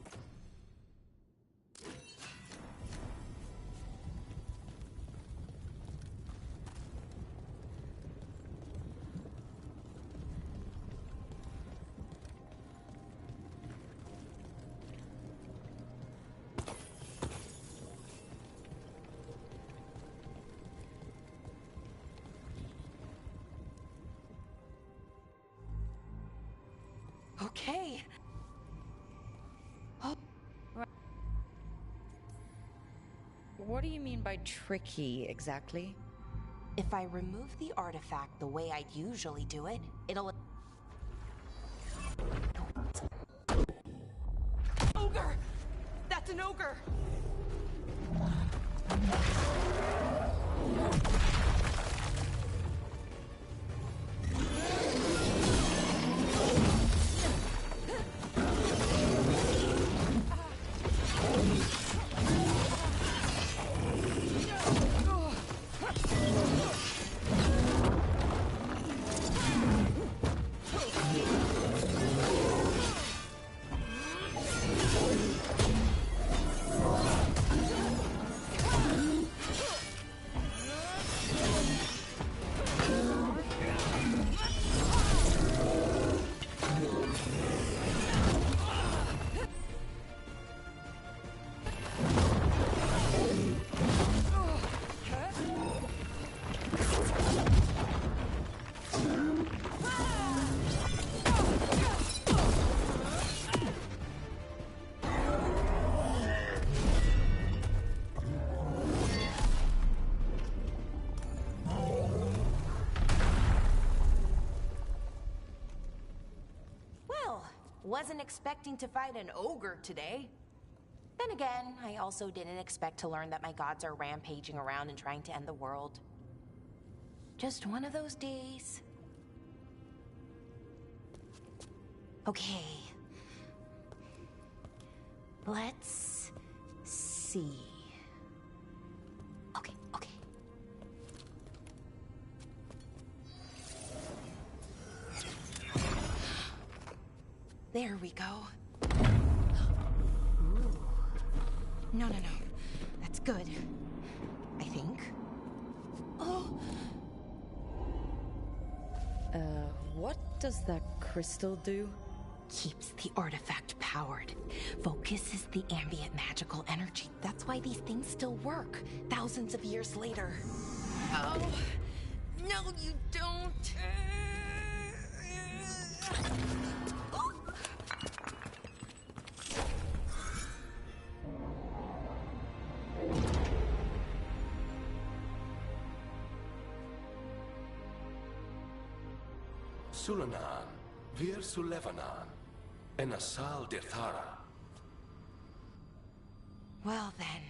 Okay. Oh. What do you mean by tricky, exactly? If I remove the artifact the way I'd usually do it, it'll... Ogre! That's an ogre! Wasn't expecting to fight an ogre today. Then again, I also didn't expect to learn that my gods are rampaging around and trying to end the world. Just one of those days. Okay. Let's see. Okay. There we go. Ooh. No. That's good. I think. Oh! What does that crystal do? Keeps the artifact powered. Focuses the ambient magical energy. That's why these things still work, thousands of years later. Oh! No, you don't! Sulanan, Vir Sulevanan, and Asal Dirthara. Well then.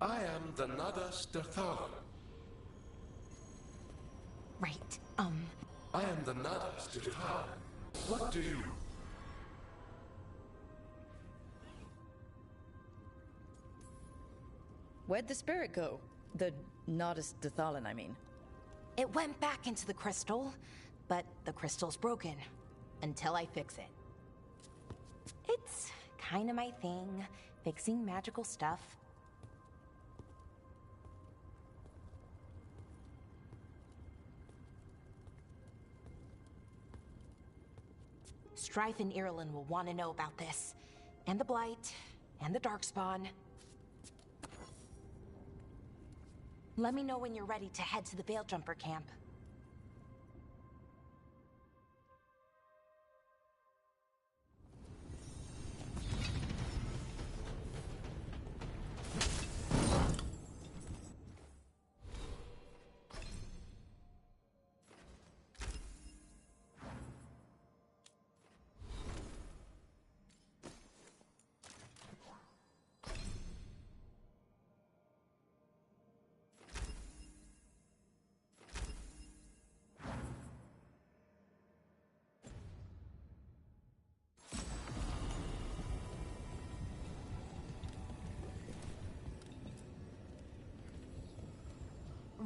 I am the Nadas Dirthara. Right, I am the Nadas Dirthara. What do you... Where'd the spirit go? The Nodus Dathalan, I mean. It went back into the crystal, but the crystal's broken. Until I fix it. It's kinda my thing, fixing magical stuff. Strife and Irulan will want to know about this. And the Blight, and the Darkspawn. Let me know when you're ready to head to the Veil-Jumper camp.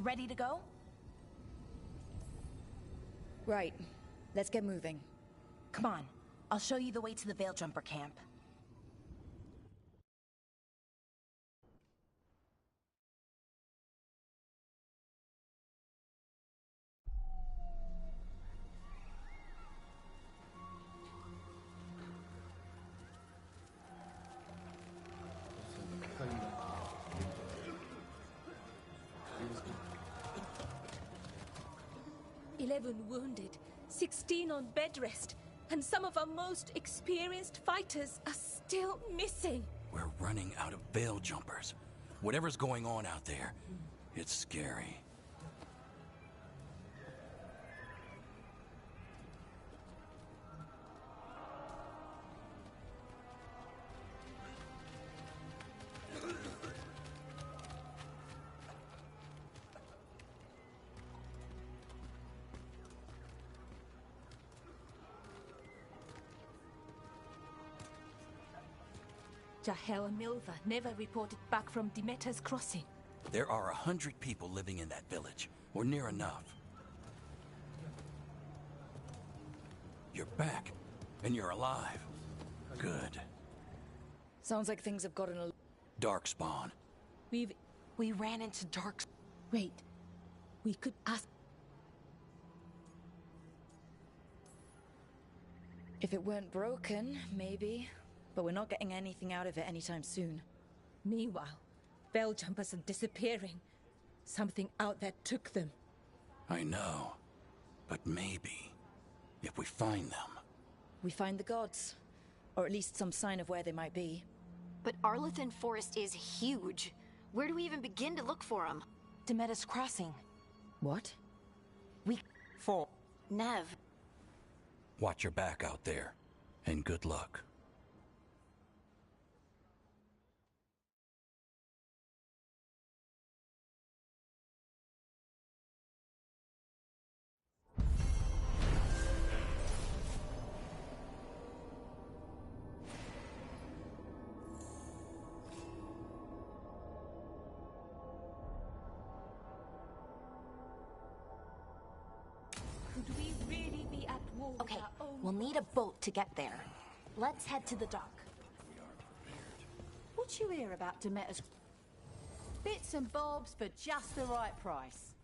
Ready to go? Right. Let's get moving. Come on. I'll show you the way to the Veil-Jumper camp. "11 wounded, 16 on bed rest. And some of our most experienced fighters are still missing. We're running out of veil jumpers. Whatever's going on out there, it's scary. Jahel and Milva never reported back from Demeter's crossing. There are 100 people living in that village, or near enough. You're back, and you're alive. Good. Sounds like things have gotten a... Darkspawn. We ran into Dark... Wait. We could ask... If it weren't broken, maybe. But we're not getting anything out of it anytime soon. Meanwhile, veil jumpers are disappearing. Something out there took them. I know. But maybe, if we find them... We find the gods. Or at least some sign of where they might be. But Arlethan Forest is huge. Where do we even begin to look for them? Demeter's crossing. What? Nev. Watch your back out there, and good luck. Could we really be at war with Okay, our own... we'll need a boat to get there. Let's head to the dock. What you hear about Demeter's... Bits and bobs for just the right price.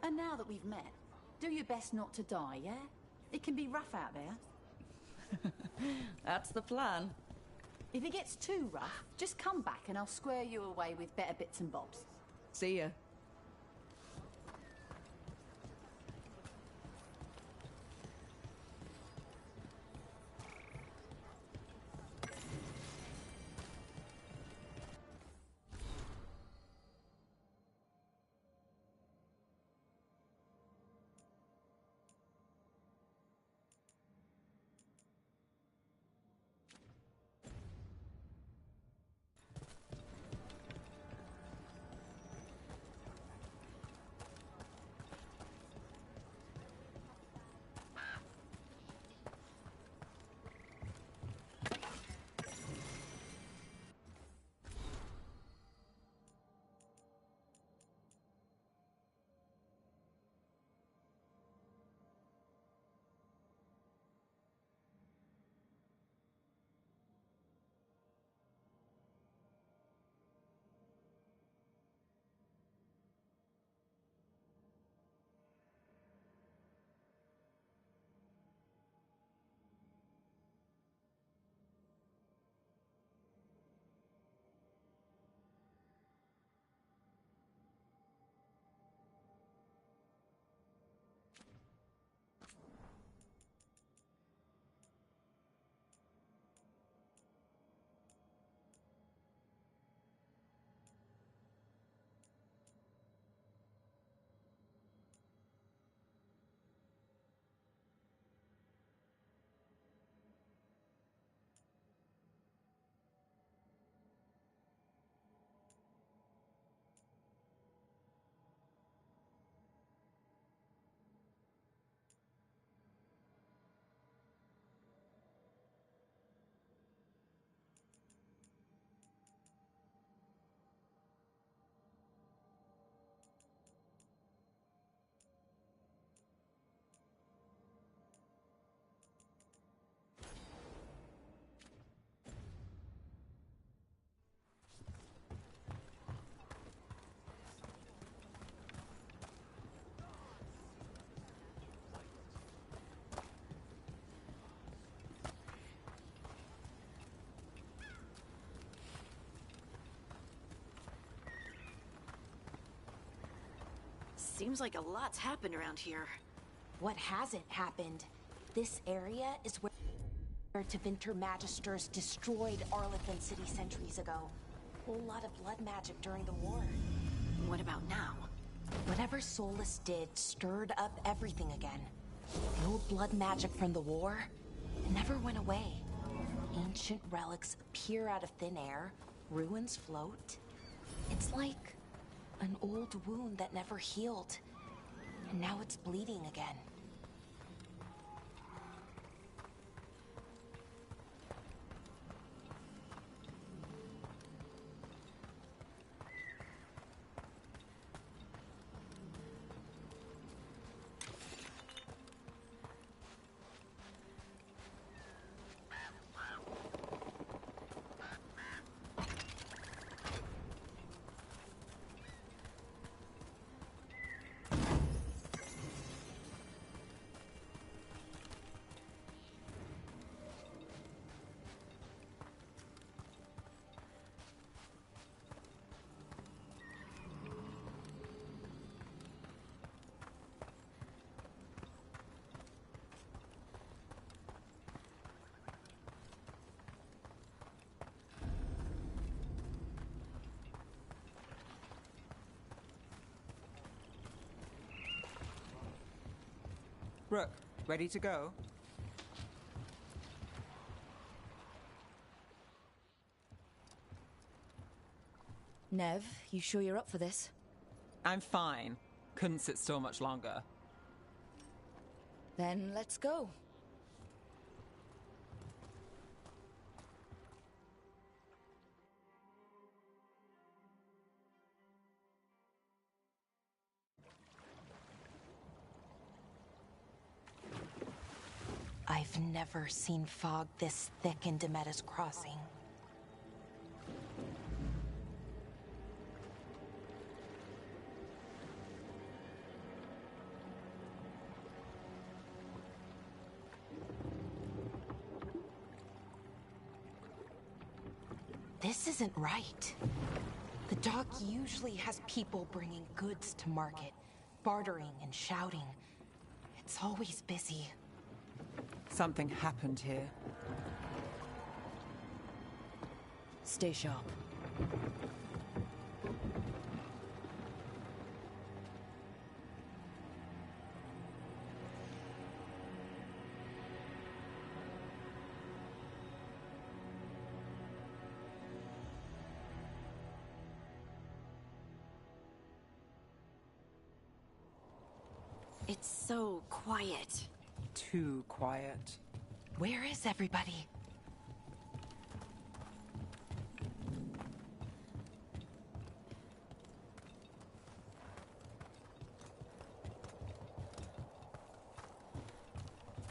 And now that we've met, do your best not to die, yeah? It can be rough out there. That's the plan. If it gets too rough, just come back and I'll square you away with better bits and bobs. See ya. Seems like a lot's happened around here. What hasn't happened? This area is where Tevinter Magisters destroyed Arlathan City centuries ago. Whole lot of blood magic during the war. What about now? Whatever Solus did stirred up everything again. The old blood magic from the war, it never went away. Ancient relics appear out of thin air, ruins float. It's like an old wound that never healed, and now it's bleeding again. Rook, ready to go? Nev, you sure you're up for this? I'm fine. Couldn't sit still much longer. Then let's go. I've never seen fog this thick in Demetta's Crossing. This isn't right. The dock usually has people bringing goods to market, bartering and shouting. It's always busy. Something happened here. Stay sharp. It's so quiet. Too quiet. Where is everybody?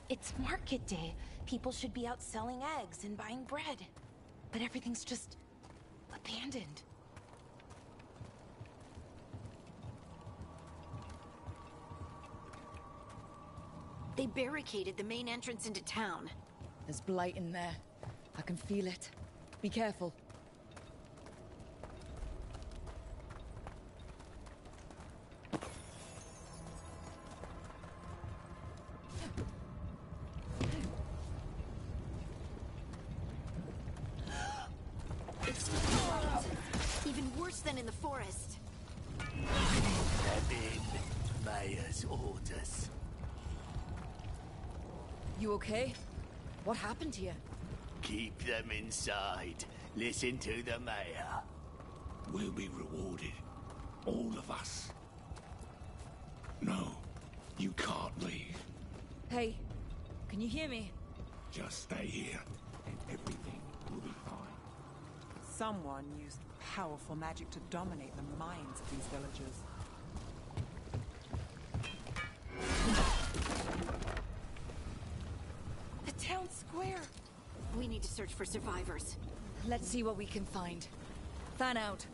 It's market day. People should be out selling eggs and buying bread. But everything's just abandoned. They barricaded the main entrance into town. There's blight in there. I can feel it. Be careful. It's cold. Even worse than in the forest. Step in, Mayor's orders. You okay? What happened here? Keep them inside. Listen to the Mayor. We'll be rewarded. All of us. No, you can't leave. Hey, can you hear me? Just stay here, and everything will be fine. Someone used powerful magic to dominate the minds of these villagers. The town square! We need to search for survivors. Let's see what we can find. Fan out.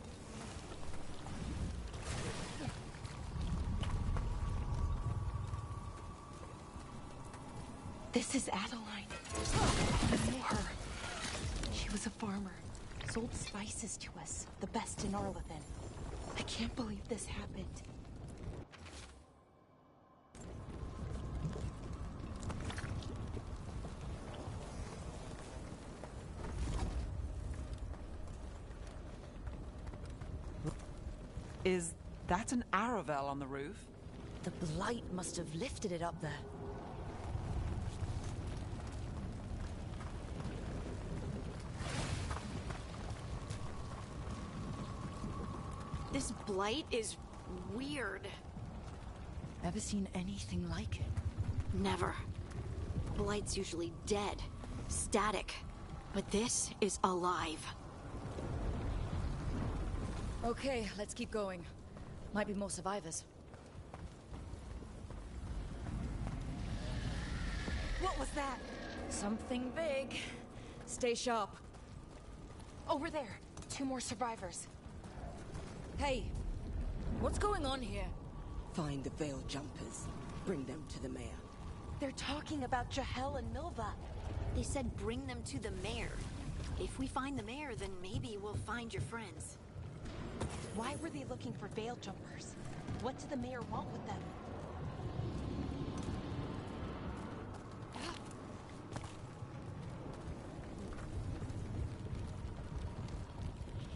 This is Adeline. I know her. She was a farmer. Sold spices to us, the best in Arlathan. I can't believe this happened. Is that an Aravel on the roof? The blight must have lifted it up there. This blight is weird. Ever seen anything like it? Never. Blight's usually dead, static. But this is alive. Okay, let's keep going. Might be more survivors. What was that? Something big. Stay sharp. Over there. 2 more survivors. Hey, what's going on here? Find the Veil Jumpers. Bring them to the mayor. They're talking about Jahel and Milva. They said bring them to the mayor. If we find the mayor, then maybe we'll find your friends. Why were they looking for Veil Jumpers? What did the mayor want with them?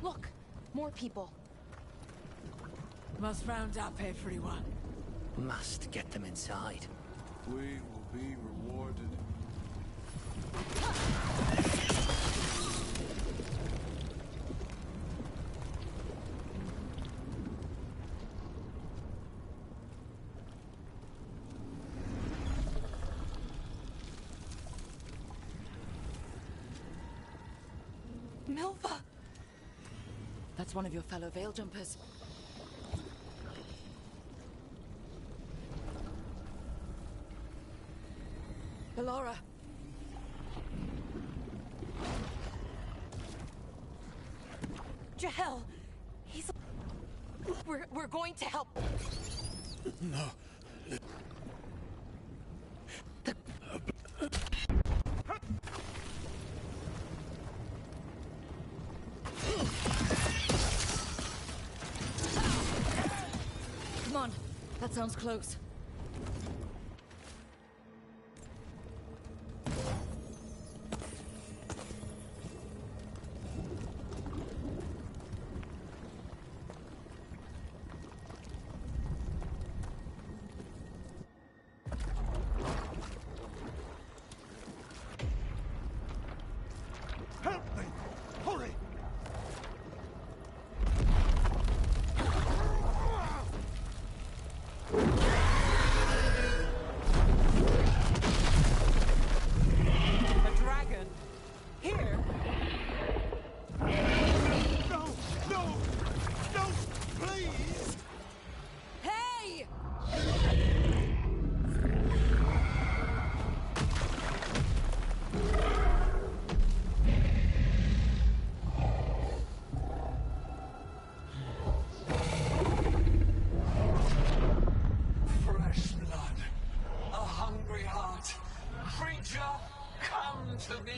Look, more people. Must round up everyone. Must get them inside. We will be rewarded. Milva! That's one of your fellow Veil Jumpers. Ballora. Jahel! He's... We're going to help. No. Come on, that sounds close. Help me! Hurry! A dragon? Here? No! No! No! Please! Hey! Fresh blood. A hungry heart. Creature, come to me.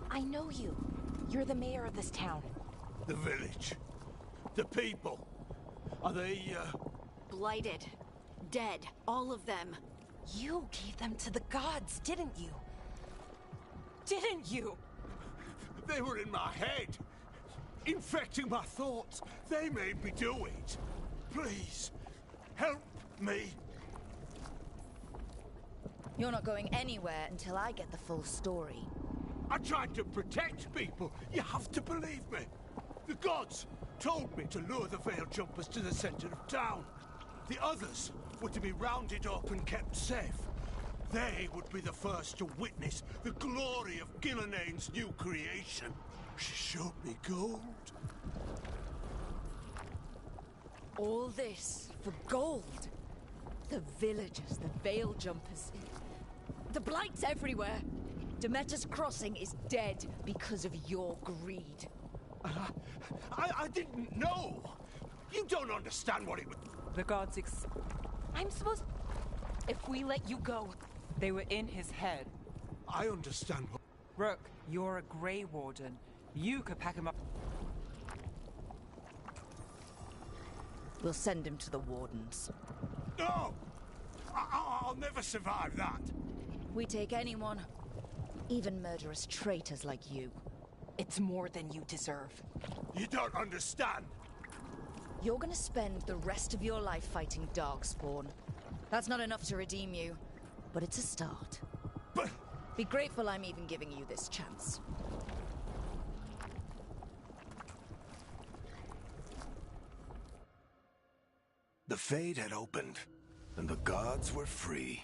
I know you. You're the mayor of this town. The village. The people. Are they, Blighted. Dead. All of them. You gave them to the gods, didn't you? Didn't you? They were in my head. Infecting my thoughts. They made me do it. Please, help me. You're not going anywhere until I get the full story. I tried to protect people. You have to believe me. The gods told me to lure the Veil Jumpers to the center of town. The others were to be rounded up and kept safe. They would be the first to witness the glory of Gilnenane's new creation. She showed me gold. All this for gold. The villagers, the Veil Jumpers. The blight's everywhere. Demeter's Crossing is dead because of your greed. I didn't know. You don't understand what it would... The gods I'm supposed... If we let you go... They were in his head. I understand what... Rook, you're a Grey Warden. You could pack him up... We'll send him to the Wardens. No! I'll never survive that. We take anyone, even murderous traitors like you. It's more than you deserve. You don't understand. You're gonna spend the rest of your life fighting Darkspawn. That's not enough to redeem you, but it's a start. But... Be grateful I'm even giving you this chance. The Fade had opened, and the gods were free.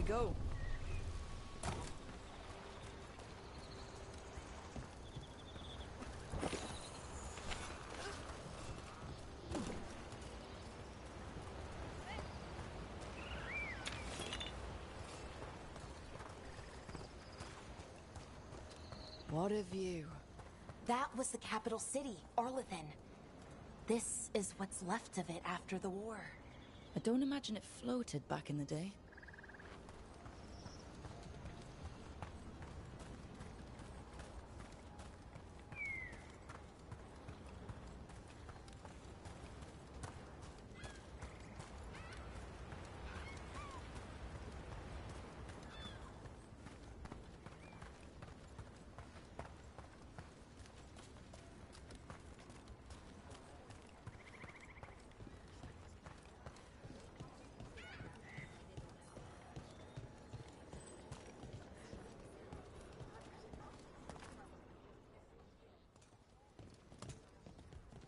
Go. What a view. That was the capital city, Arlathan. This is what's left of it after the war. I don't imagine it floated back in the day.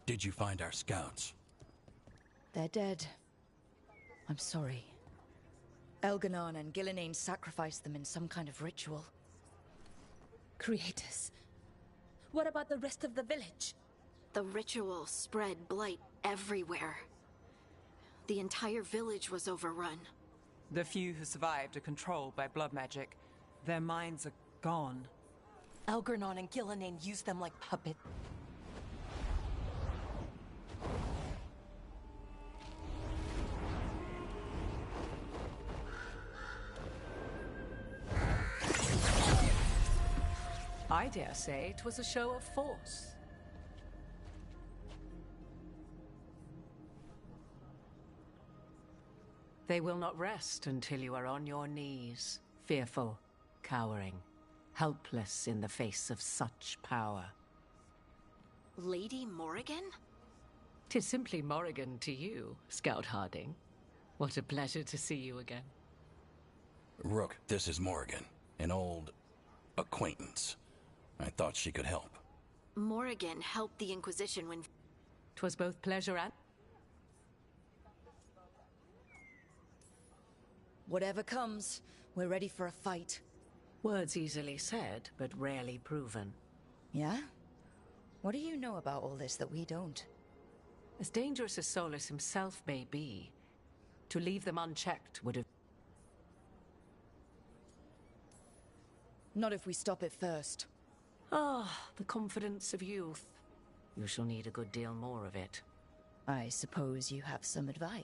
Did you find our scouts? They're dead. I'm sorry. Elganon and Gillenane sacrificed them in some kind of ritual. Creators. What about the rest of the village? The ritual spread blight everywhere. The entire village was overrun. The few who survived are controlled by blood magic. Their minds are gone. Elgarnon and Gillenane used them like puppets. I dare say it was a show of force. They will not rest until you are on your knees, fearful, cowering, helpless in the face of such power. Lady Morrigan? 'Tis simply Morrigan to you, Scout Harding. What a pleasure to see you again. Rook, this is Morrigan, an old acquaintance. I thought she could help. Morrigan helped the Inquisition when... 'Twas both pleasure and... Whatever comes, we're ready for a fight. Words easily said, but rarely proven. Yeah? What do you know about all this that we don't? As dangerous as Solus himself may be, to leave them unchecked would have... Not if we stop it first. Ah, the confidence of youth. You shall need a good deal more of it. I suppose you have some advice.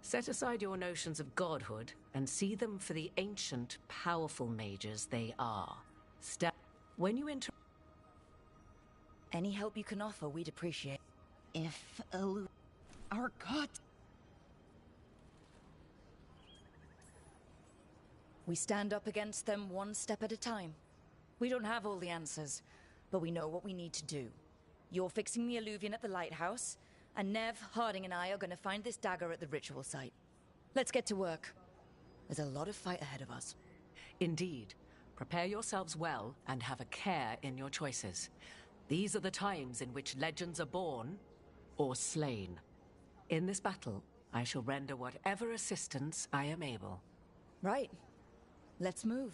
Set aside your notions of godhood and see them for the ancient, powerful mages they are. When you enter... Any help you can offer, we'd appreciate. If our god... We stand up against them one step at a time. We don't have all the answers, but we know what we need to do. You're fixing the Alluvian at the lighthouse, and Nev, Harding and I are going to find this dagger at the ritual site. Let's get to work. There's a lot of fight ahead of us. Indeed. Prepare yourselves well and have a care in your choices. These are the times in which legends are born or slain. In this battle, I shall render whatever assistance I am able. Right. Let's move.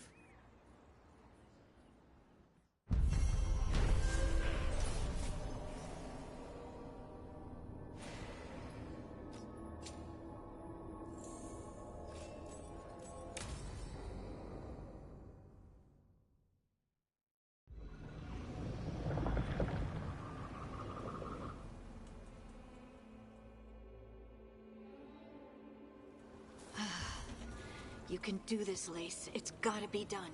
You can do this, Lace. It's gotta be done.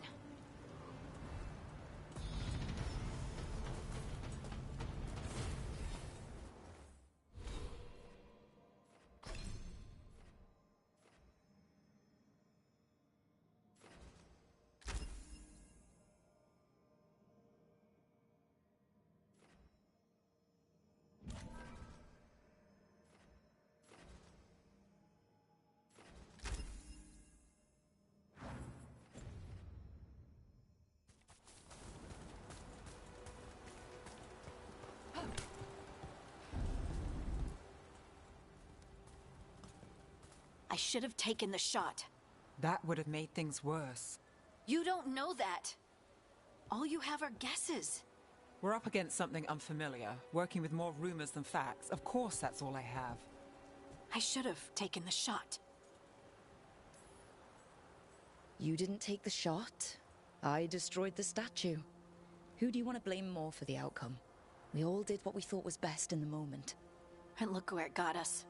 I should have taken the shot. That would have made things worse. You don't know that. All you have are guesses. We're up against something unfamiliar, working with more rumors than facts. Of course that's all I have. I should have taken the shot. You didn't take the shot. I destroyed the statue. Who do you want to blame more for the outcome? We all did what we thought was best in the moment. And look where it got us.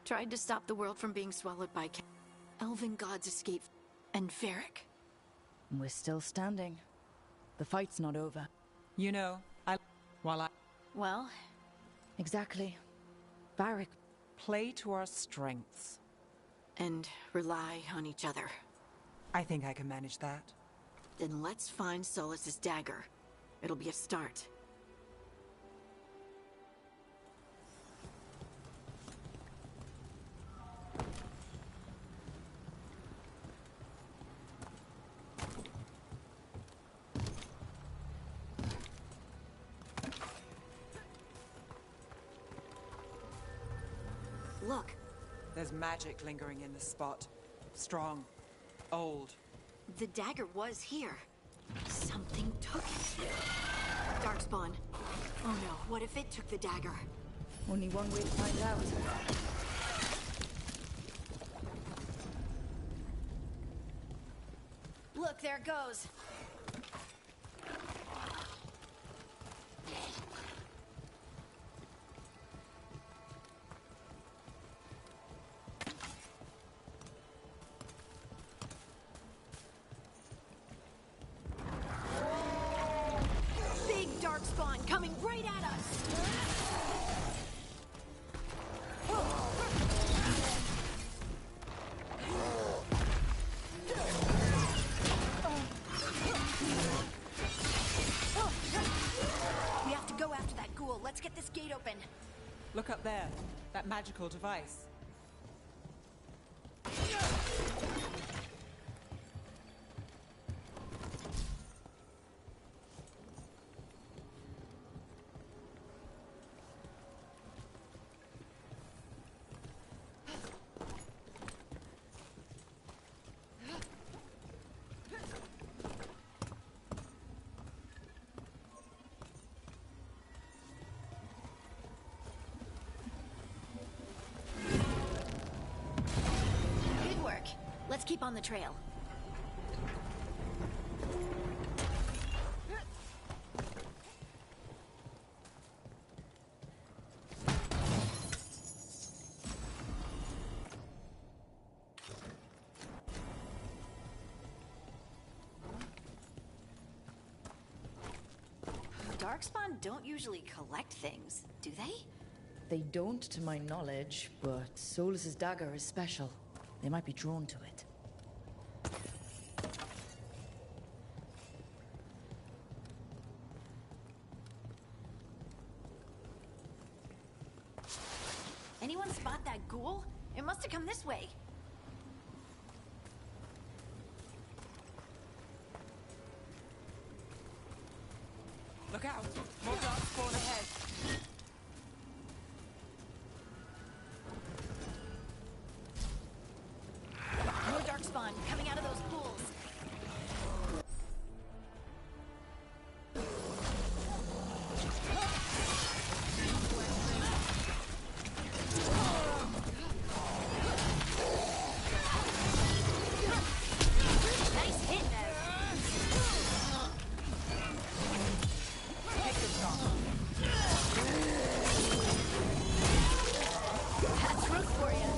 Tried to stop the world from being swallowed by elven gods escaped, and Varric. We're still standing. The fight's not over. You know, Well? Exactly. Varric. Play to our strengths. And rely on each other. I think I can manage that. Then let's find Solus's dagger. It'll be a start. Look. There's magic lingering in this spot. Strong. Old. The dagger was here. Something took it. Darkspawn. Oh no, what if it took the dagger? Only one way to find out. Look, there it goes. Big Darkspawn coming right at us. We have to go after that ghoul. Let's get this gate open. Look up there. That magical device. keep on the trail. Darkspawn don't usually collect things, do they? They don't, to my knowledge, but Solus's dagger is special. They might be drawn to it. Anyone spot that ghoul? It must have come this way. Look out! More darkspawn ahead! More darkspawn coming out of those pools. Nice hit, Nev. That's root for you.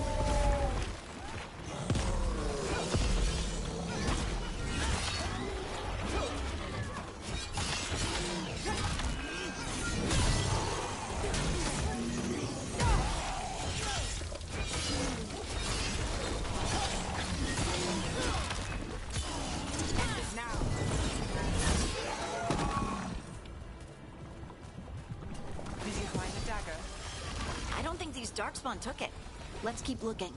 Did you find the dagger? I don't think these darkspawn took it. Let's keep looking.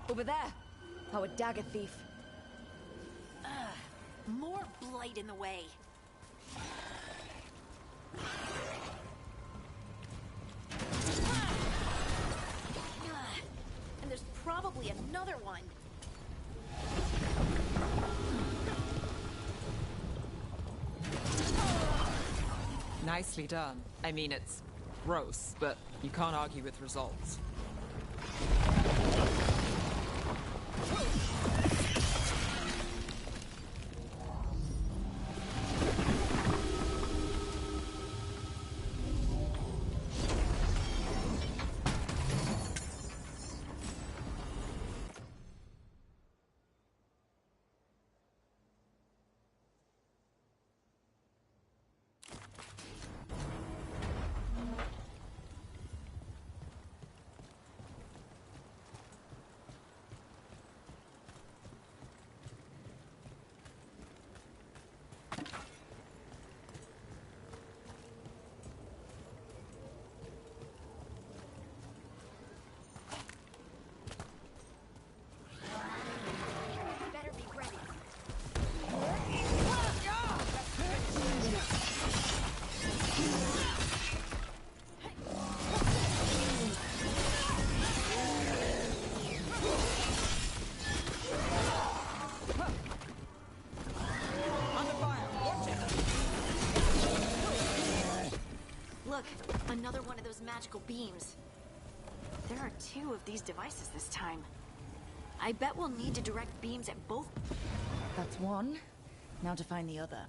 Over there. Our dagger thief. More blight in the way. And there's probably another one. Nicely done. I mean, it's gross, but you can't argue with results. Look, another one of those magical beams. There are 2 of these devices this time. I bet we'll need to direct beams at both. That's one. Now to find the other.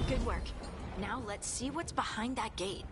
Good work. Now let's see what's behind that gate.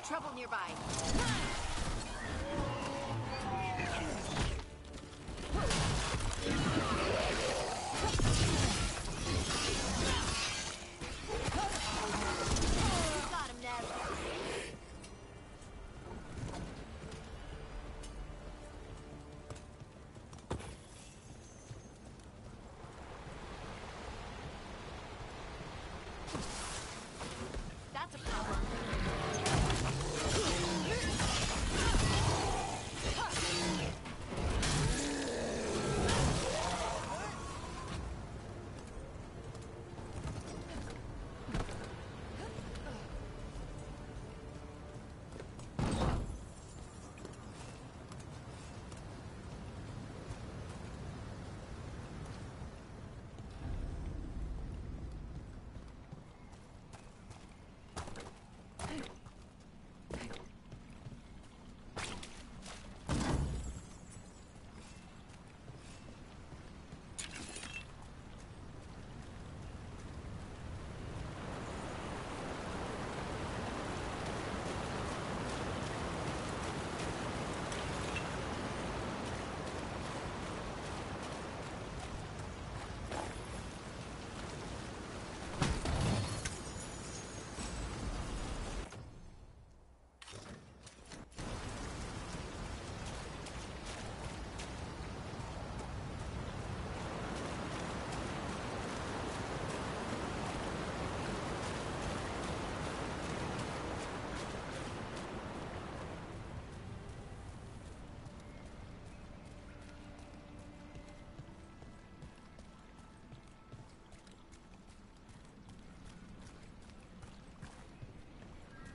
Trouble nearby. Got him, Nev. That's a problem.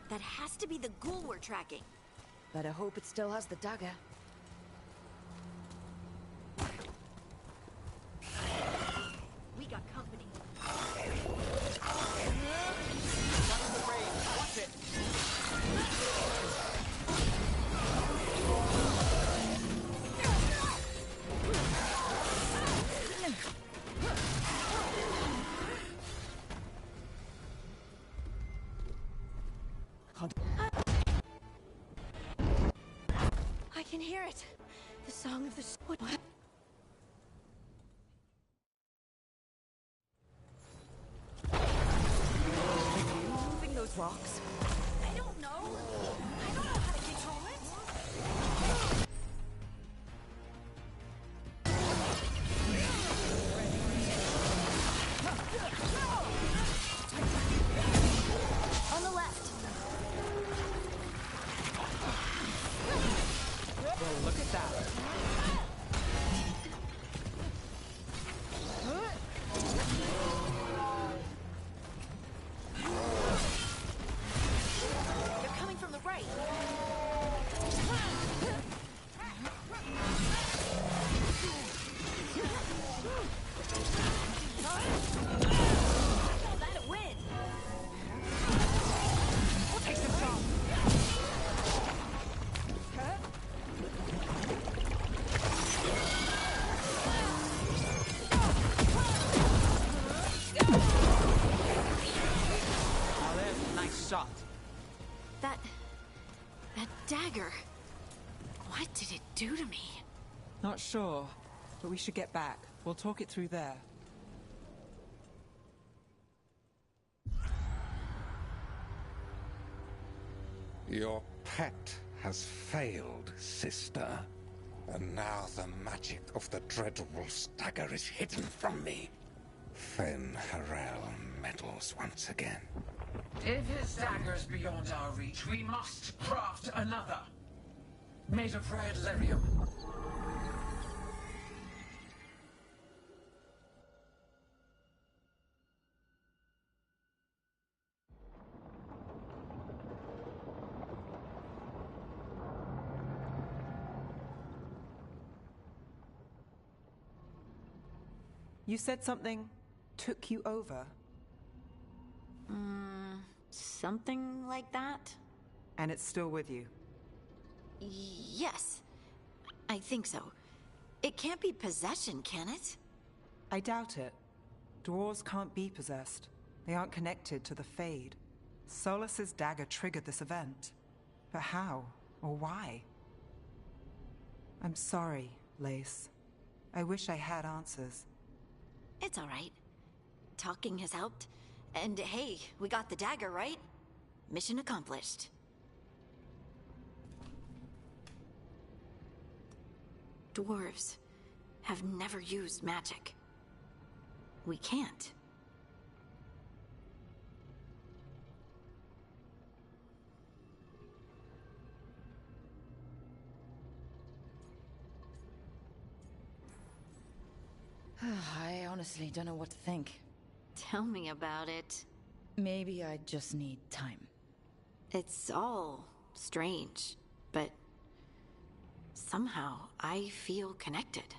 That has to be the ghoul we're tracking. Better hope it still has the dagger. We got company. Watch it! I can hear it. The song of the sword. Moving those rocks. I don't know. I don't know how to control it. On the left. Well, look at that. They're coming from the right. Call that a win. We'll take some shots. Oh, there's a nice shot. That dagger. What did it do to me? Not sure, but we should get back. We'll talk it through there. Your pet has failed, sister. And now the magic of the Dreadwolf's dagger is hidden from me. Fen Harel meddles once again. If his dagger's beyond our reach, we must craft another. Made of red lyrium. You said something took you over. Something like that? And it's still with you. Yes. I think so. It can't be possession, can it? I doubt it. Dwarves can't be possessed. They aren't connected to the Fade. Solus's dagger triggered this event. But how? Or why? I'm sorry, Lace. I wish I had answers. It's all right. Talking has helped. And hey, we got the dagger, right? Mission accomplished. Dwarves have never used magic. We can't. I honestly don't know what to think. Tell me about it. Maybe I just need time. It's all strange, but somehow I feel connected.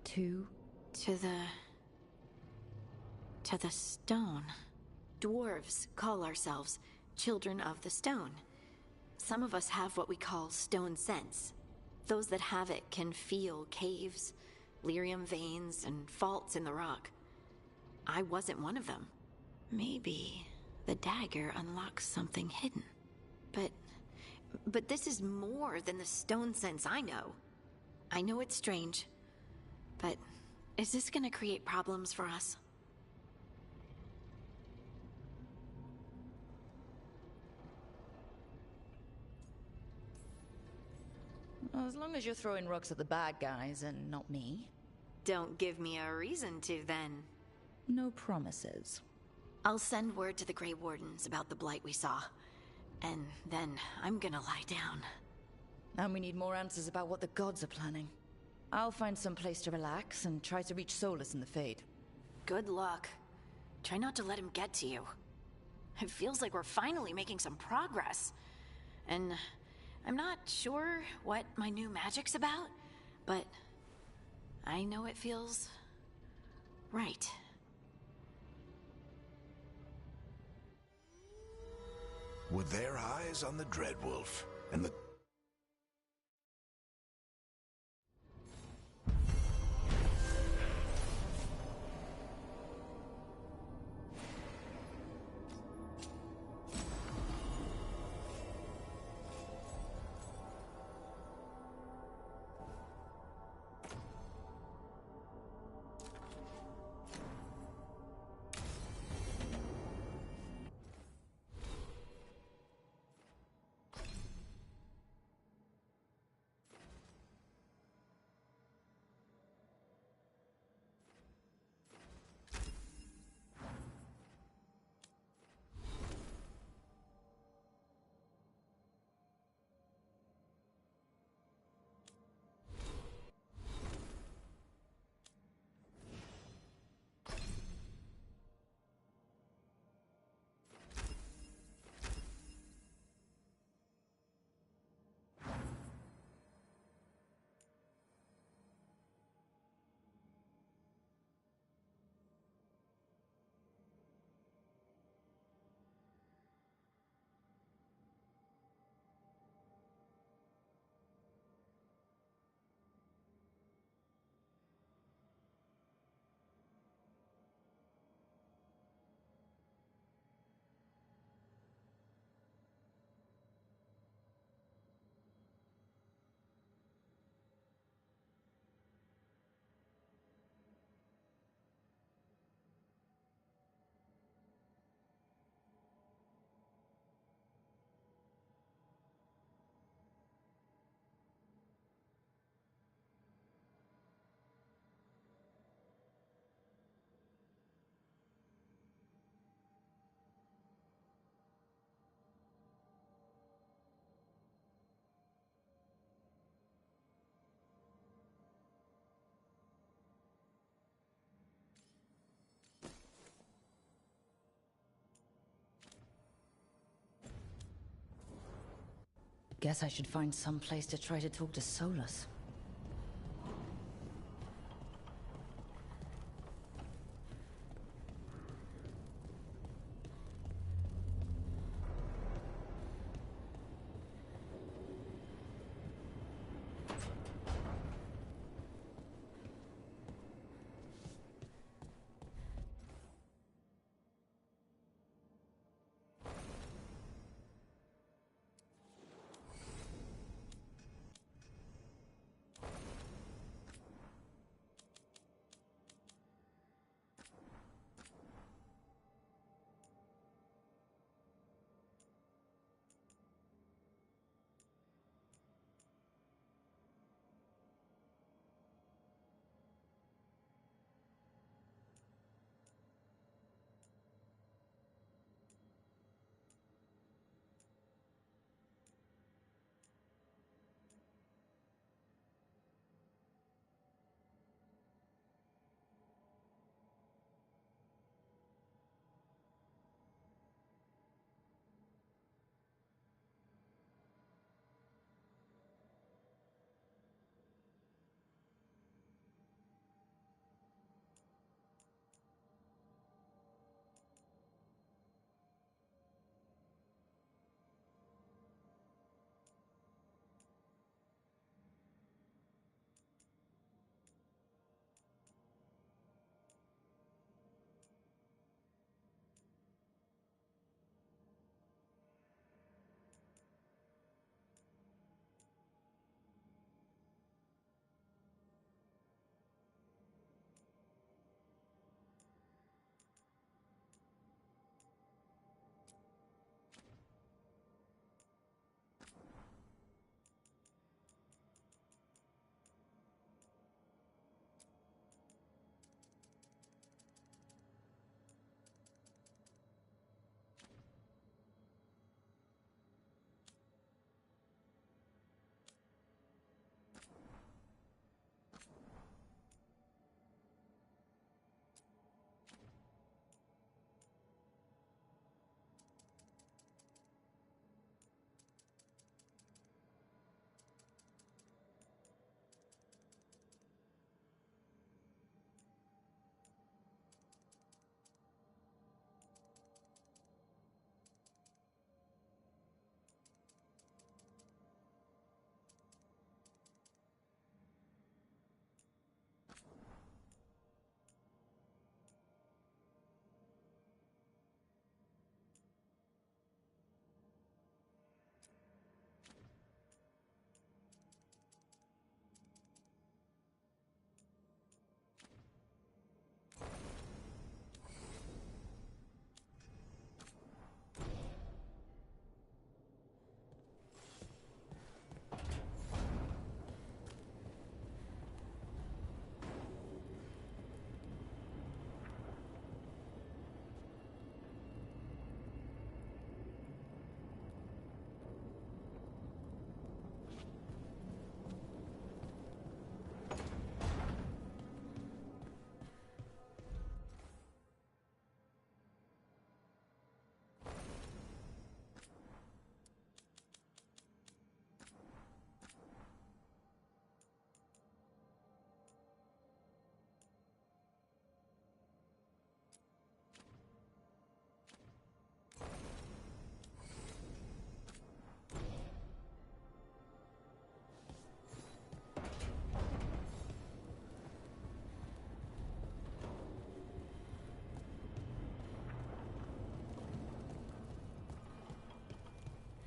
To the stone. Dwarves call ourselves children of the stone. Some of us have what we call stone sense. Those that have it can feel caves, lyrium veins, and faults in the rock. I wasn't one of them. Maybe the dagger unlocks something hidden. But this is more than the stone sense I know. I know it's strange, but is this gonna create problems for us? Well, as long as you're throwing rocks at the bad guys and not me. Don't give me a reason to, then. No promises. I'll send word to the Grey Wardens about the blight we saw. And then I'm gonna lie down. And we need more answers about what the gods are planning. I'll find some place to relax and try to reach Solus in the Fade. Good luck. Try not to let him get to you. It feels like we're finally making some progress. And I'm not sure what my new magic's about, but I know it feels right. With their eyes on the Dreadwolf and the... Guess I should find some place to try to talk to Solus.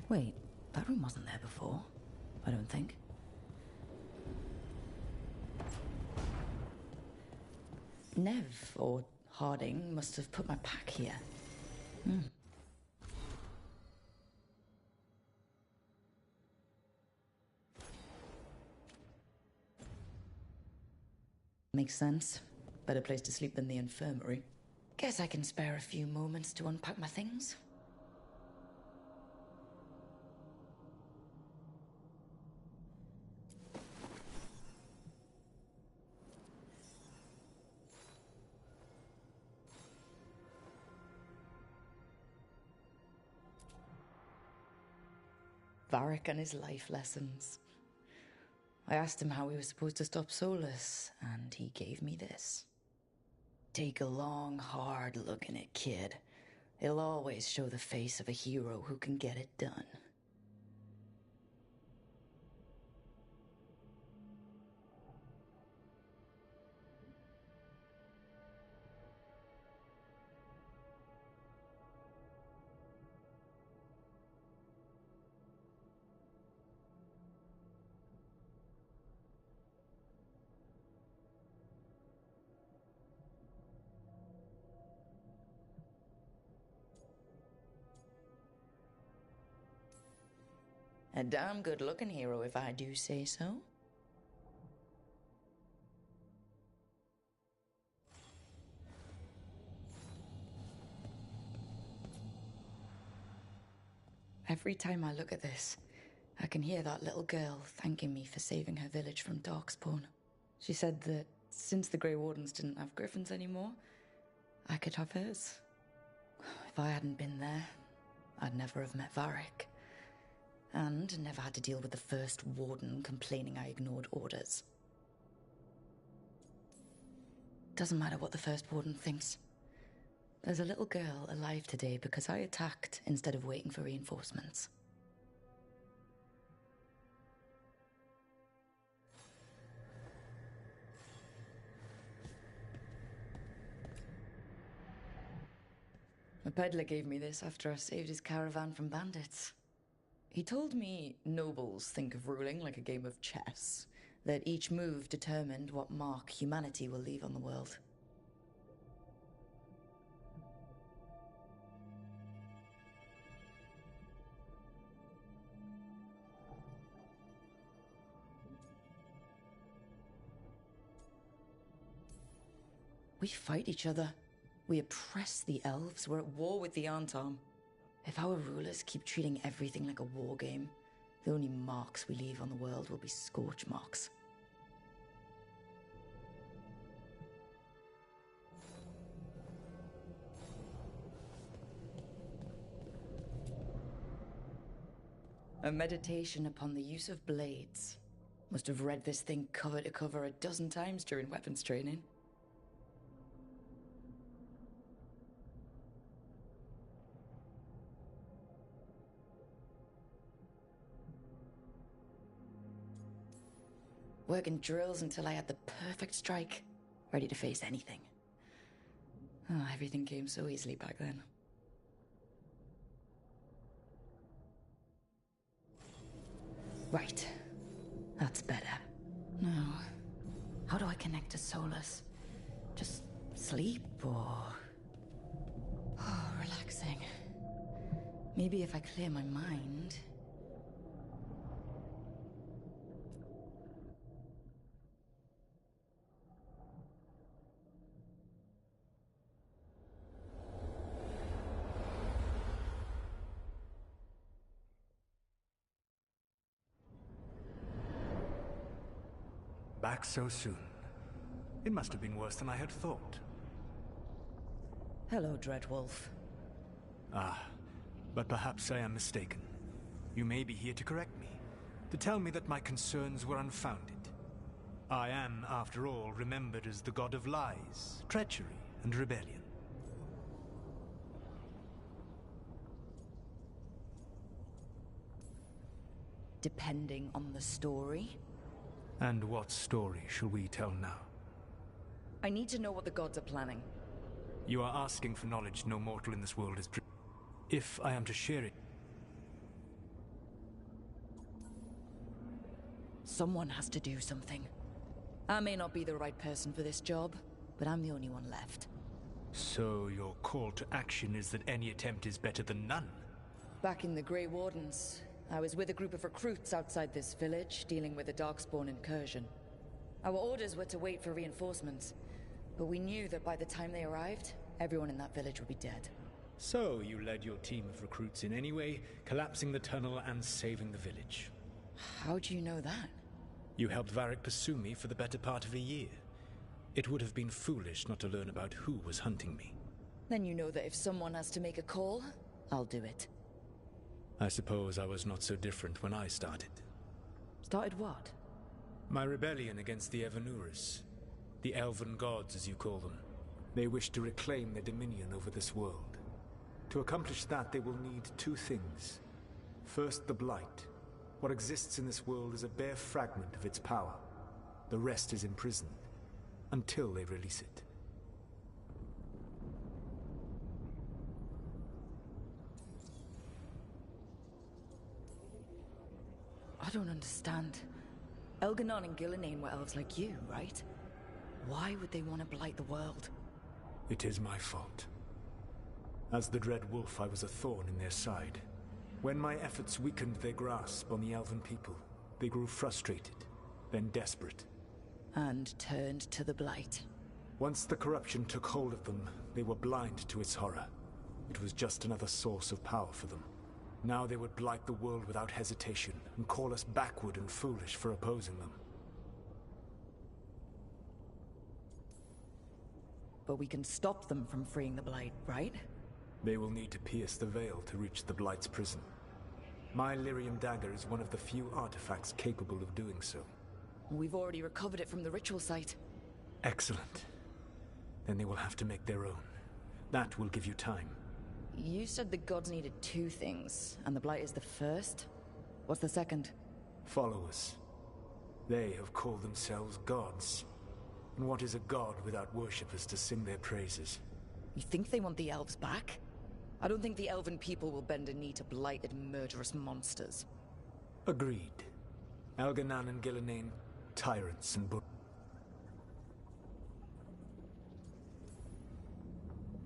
Wait, that room wasn't there before. I don't think. Nev, or Harding, must have put my pack here. Makes sense. Better place to sleep than the infirmary. Guess I can spare a few moments to unpack my things. Varric and his life lessons. I asked him how we were supposed to stop Solus, and he gave me this. Take a long, hard look in it, kid. It'll always show the face of a hero who can get it done. A damn good-looking hero, if I do say so. Every time I look at this, I can hear that little girl thanking me for saving her village from Darkspawn. She said that since the Grey Wardens didn't have griffins anymore, I could have hers. If I hadn't been there, I'd never have met Varric. And never had to deal with the first warden complaining I ignored orders. Doesn't matter what the first warden thinks. There's a little girl alive today because I attacked instead of waiting for reinforcements. A peddler gave me this after I saved his caravan from bandits. He told me nobles think of ruling like a game of chess, that each move determined what mark humanity will leave on the world. We fight each other. We oppress the elves. We're at war with the Antarm. If our rulers keep treating everything like a war game, the only marks we leave on the world will be scorch marks. A meditation upon the use of blades. Must have read this thing cover to cover a dozen times during weapons training. Working drills until I had the perfect strike, ready to face anything. Oh, everything came so easily back then. Right. That's better. Now, how do I connect to Solus? Just sleep or... Oh, relaxing. Maybe if I clear my mind... Back so soon. It must have been worse than I had thought. Hello, Dreadwolf. Ah, but perhaps I am mistaken. You may be here to correct me, to tell me that my concerns were unfounded. I am, after all, remembered as the god of lies, treachery, and rebellion. Depending on the story. And what story shall we tell now? I need to know what the gods are planning. You are asking for knowledge no mortal in this world is if I am to share it... Someone has to do something. I may not be the right person for this job, but I'm the only one left. So your call to action is that any attempt is better than none? Back in the Grey Wardens, I was with a group of recruits outside this village, dealing with a Darkspawn incursion. Our orders were to wait for reinforcements, but we knew that by the time they arrived, everyone in that village would be dead. So you led your team of recruits in any way, collapsing the tunnel and saving the village. How do you know that? You helped Varric pursue me for the better part of a year. It would have been foolish not to learn about who was hunting me. Then you know that if someone has to make a call, I'll do it. I suppose I was not so different when I started. Started what? My rebellion against the Evanuris. The Elven Gods, as you call them. They wish to reclaim their dominion over this world. To accomplish that, they will need two things. First, the Blight. What exists in this world is a bare fragment of its power. The rest is imprisoned, until they release it. I don't understand. Elganon and Gillenane were elves like you, right? Why would they want to blight the world? It is my fault. As the Dread Wolf, I was a thorn in their side. When my efforts weakened their grasp on the Elven people, they grew frustrated, then desperate. And turned to the Blight. Once the corruption took hold of them, they were blind to its horror. It was just another source of power for them. Now they would blight the world without hesitation, and call us backward and foolish for opposing them. But we can stop them from freeing the Blight, right? They will need to pierce the veil to reach the Blight's prison. My Lyrium dagger is one of the few artifacts capable of doing so. We've already recovered it from the ritual site. Excellent. Then they will have to make their own. That will give you time. You said the gods needed two things, and the Blight is the first? What's the second? Followers. They have called themselves gods. And what is a god without worshippers to sing their praises? You think they want the elves back? I don't think the elven people will bend a knee to blighted, murderous monsters. Agreed. Elganon and Gillenane, tyrants and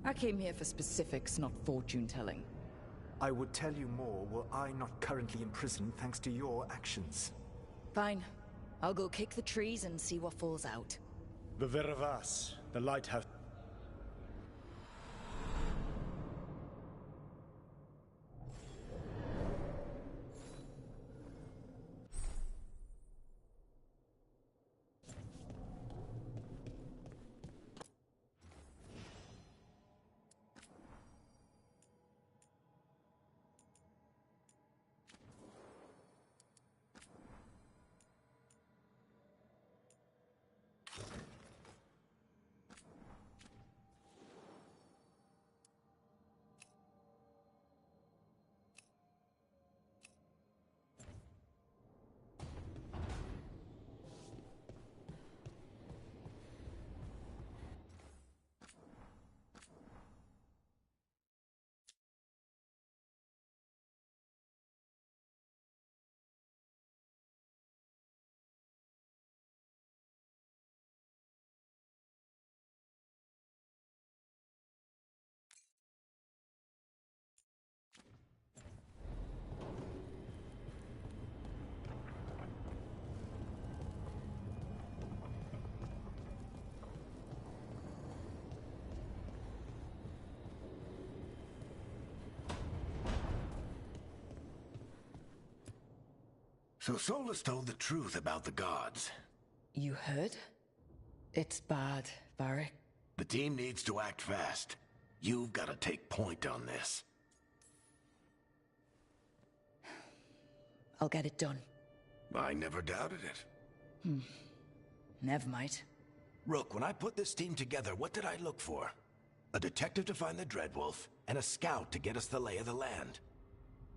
I came here for specifics, not fortune-telling. I would tell you more were I not currently imprisoned thanks to your actions. Fine. I'll go kick the trees and see what falls out. The Veravas, the lighthouse. So Solus told the truth about the gods. You heard? It's bad, Varric. The team needs to act fast. You've got to take point on this. I'll get it done. I never doubted it. Never mind. Rook, when I put this team together, what did I look for? A detective to find the Dreadwolf, and a scout to get us the lay of the land.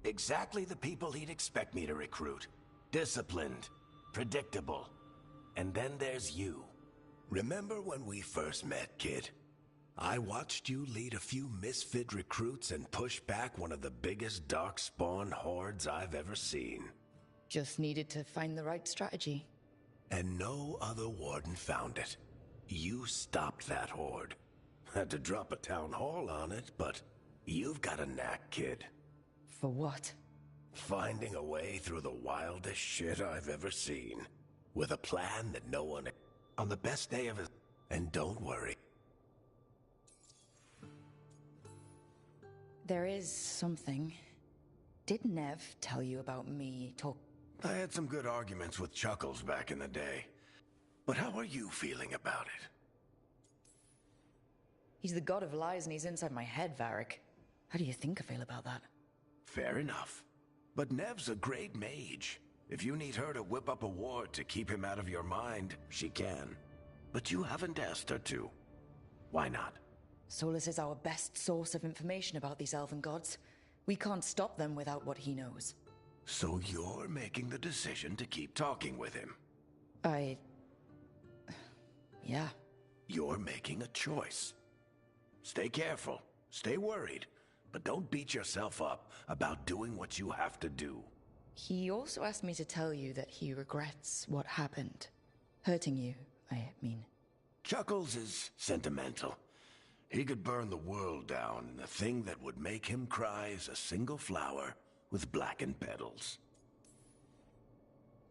Exactly the people he'd expect me to recruit. Disciplined, predictable. And then there's you. Remember when we first met, kid? I watched you lead a few misfit recruits and push back one of the biggest darkspawn hordes I've ever seen. Just needed to find the right strategy. And no other warden found it. You stopped that horde. Had to drop a town hall on it, but you've got a knack, kid. For what? Finding a way through the wildest shit I've ever seen. With a plan that no one... On the best day of his... And don't worry. There is something. Did Nev tell you about me I had some good arguments with Chuckles back in the day. But how are you feeling about it? He's the god of lies and he's inside my head, Varric. How do you think I feel about that? Fair enough. But Nev's a great mage. If you need her to whip up a ward to keep him out of your mind, she can. But you haven't asked her to. Why not? Solus is our best source of information about these elven gods. We can't stop them without what he knows. So you're making the decision to keep talking with him? Yeah. You're making a choice. Stay careful, stay worried, but don't beat yourself up about doing what you have to do. He also asked me to tell you that he regrets what happened. Hurting you, I mean. Chuckles is sentimental. He could burn the world down, and the thing that would make him cry is a single flower with blackened petals.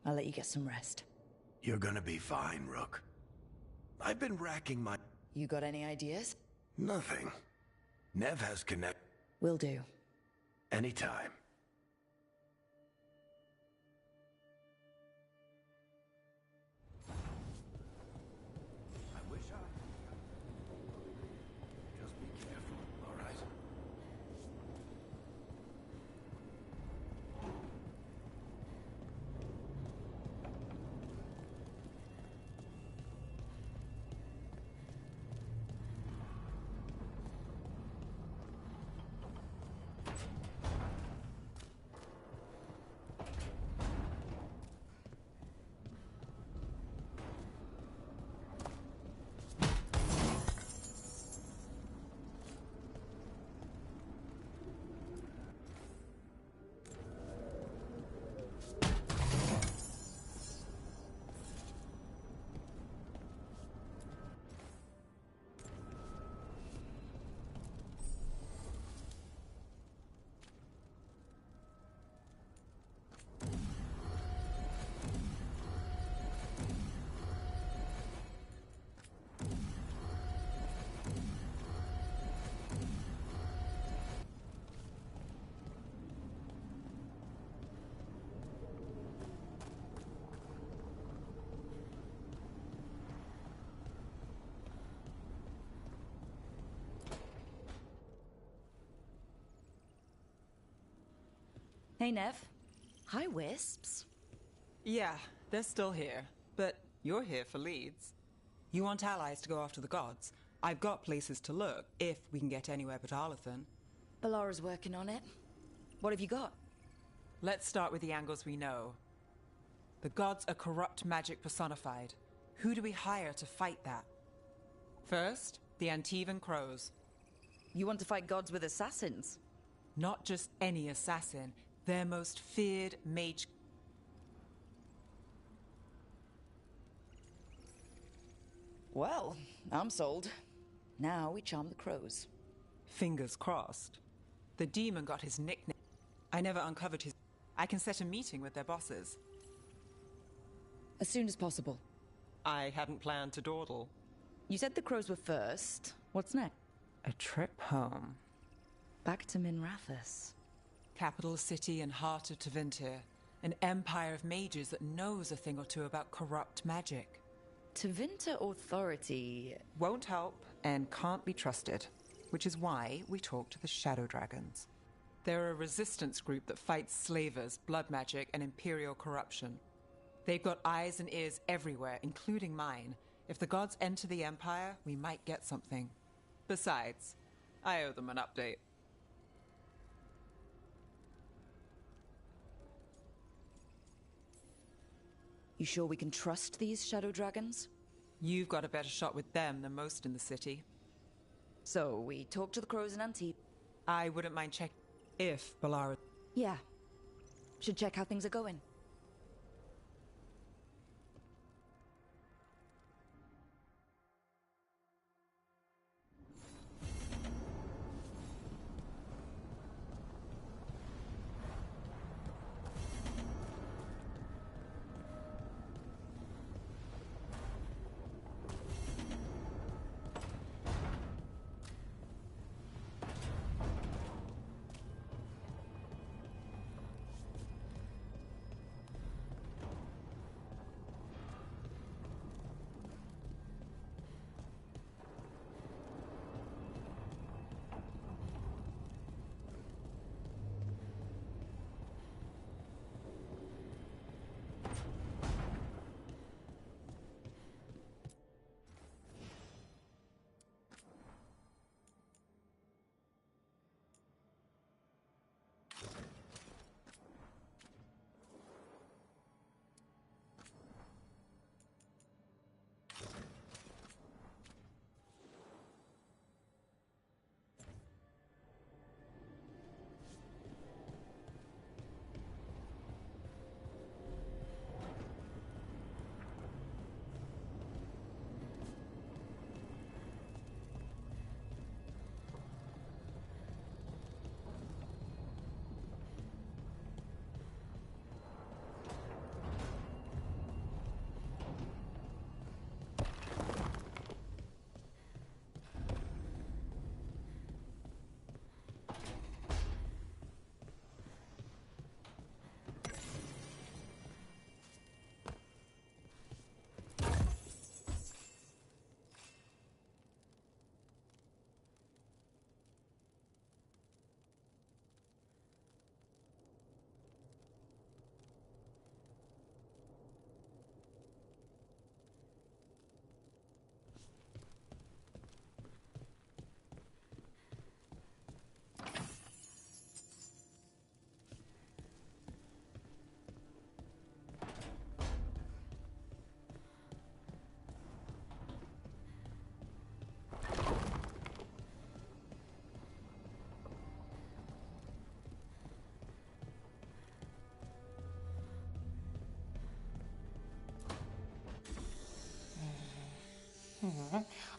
I'll let you get some rest. You're gonna be fine, Rook. I've been racking my... You got any ideas? Nothing. Nev has connect... Will do. Anytime. I wish I... Just be careful, all right? Hey, Nev. Hi, Wisps. Yeah, they're still here. But you're here for leads. You want allies to go after the gods? I've got places to look, if we can get anywhere but Arlathan. Balara's working on it. What have you got? Let's start with the angles we know. The gods are corrupt magic personified. Who do we hire to fight that? First, the Antivan Crows. You want to fight gods with assassins? Not just any assassin. Their most feared mage... Well, I'm sold. Now we charm the crows. Fingers crossed. The demon got his nickname. I never uncovered his... I can set a meeting with their bosses. As soon as possible. I hadn't planned to dawdle. You said the crows were first. What's next? A trip home. Back to Minrathous. Capital city and heart of Tevinter. An empire of mages that knows a thing or two about corrupt magic. Tevinter authority... Won't help and can't be trusted. Which is why we talk to the Shadow Dragons. They're a resistance group that fights slavers, blood magic, and imperial corruption. They've got eyes and ears everywhere, including mine. If the gods enter the Empire, we might get something. Besides, I owe them an update. You sure we can trust these Shadow Dragons? You've got a better shot with them than most in the city. So, we talk to the crows in Antibes. I wouldn't mind checking if Balara... Yeah. Should check how things are going.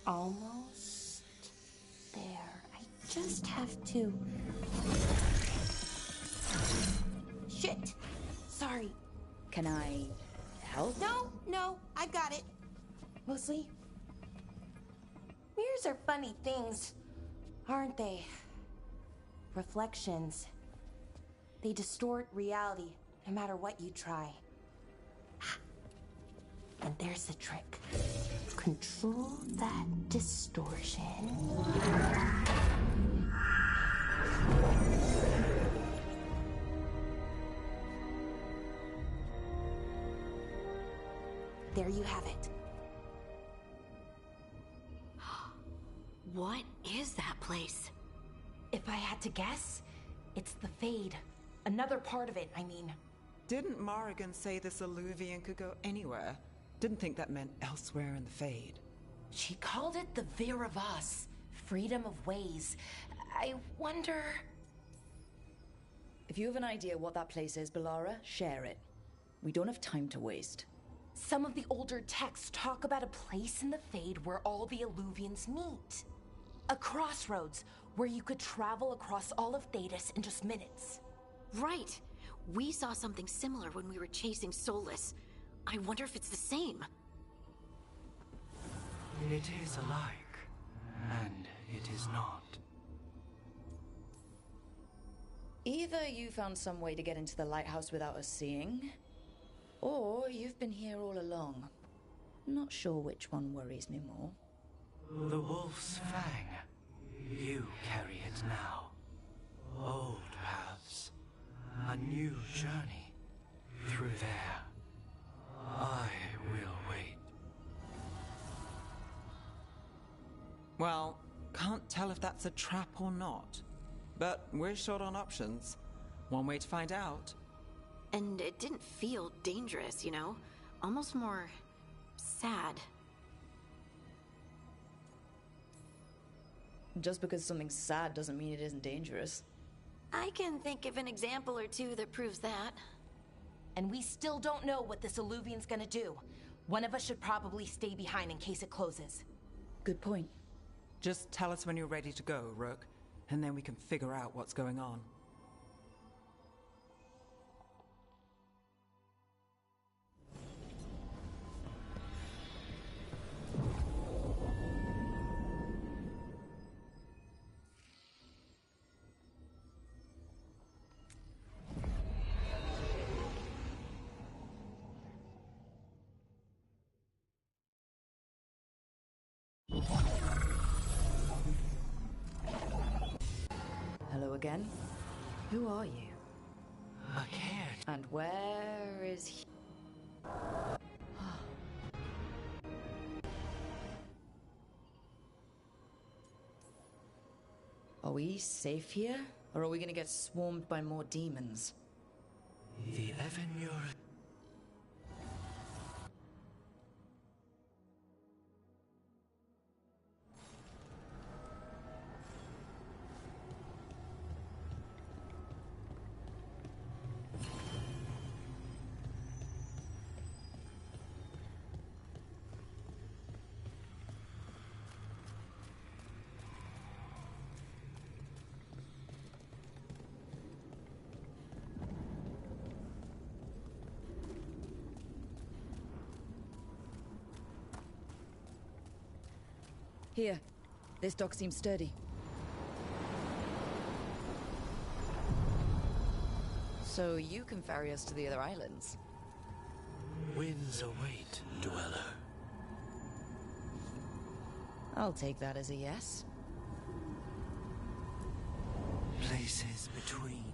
Almost there. I just have to... Shit! Sorry. Can I help? No, I got it. Mostly, mirrors are funny things, aren't they? Reflections. They distort reality, no matter what you try. And there's the trick. Control that distortion. There you have it. What is that place? If I had to guess, it's the Fade. Another part of it, I mean. Didn't Morrigan say this Illuvian could go anywhere? Didn't think that meant elsewhere in the Fade. She called it the Viravas, freedom of ways. I wonder... If you have an idea what that place is, Bellara, share it. We don't have time to waste. Some of the older texts talk about a place in the Fade where all the Illuvians meet. A crossroads where you could travel across all of Thedas in just minutes. Right. We saw something similar when we were chasing Solus. I wonder if it's the same. It is alike, and it is not. Either you found some way to get into the lighthouse without us seeing, or you've been here all along. Not sure which one worries me more. The Wolf's Fang. You carry it now. Old paths. A new journey. Through there. I will wait. Well, can't tell if that's a trap or not. But we're short on options. One way to find out. And it didn't feel dangerous, you know? Almost more... sad. Just because something's sad doesn't mean it isn't dangerous. I can think of an example or two that proves that. And we still don't know what this Illuvian's gonna do. One of us should probably stay behind in case it closes. Good point. Just tell us when you're ready to go, Rook, and then we can figure out what's going on. Hello again. Who are you? A kid. And where is he? Are we safe here? Or are we gonna get swarmed by more demons? The Evanure. Here. This dock seems sturdy. So you can ferry us to the other islands? Winds await, dweller. I'll take that as a yes. Places between.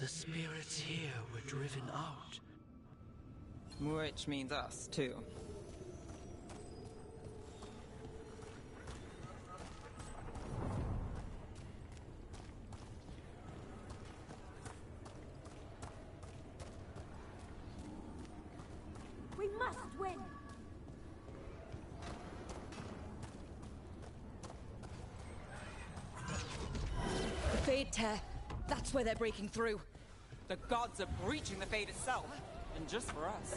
The spirits here were driven out. Which means us, too. We must win! Fade tear. That's where they're breaking through. The gods are breaching the Fade itself, and just for us.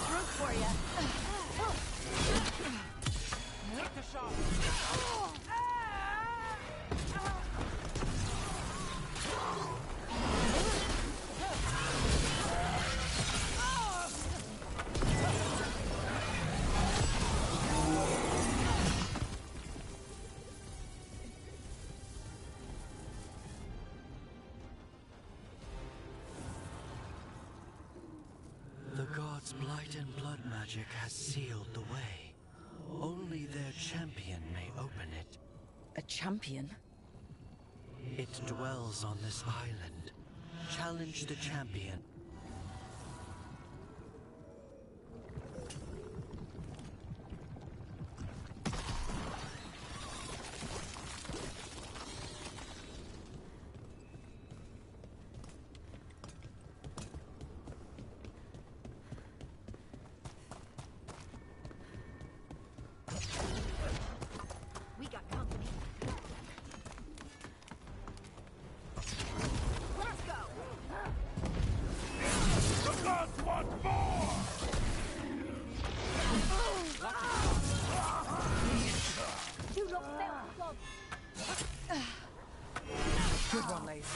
Through for ya. Take the shot. The gods' blight and blood magic has sealed the way. Only their champion may open it. A champion? It dwells on this island. Challenge the champion. We got company. Let's go. The gods want more! You look fail, Good one, Lace.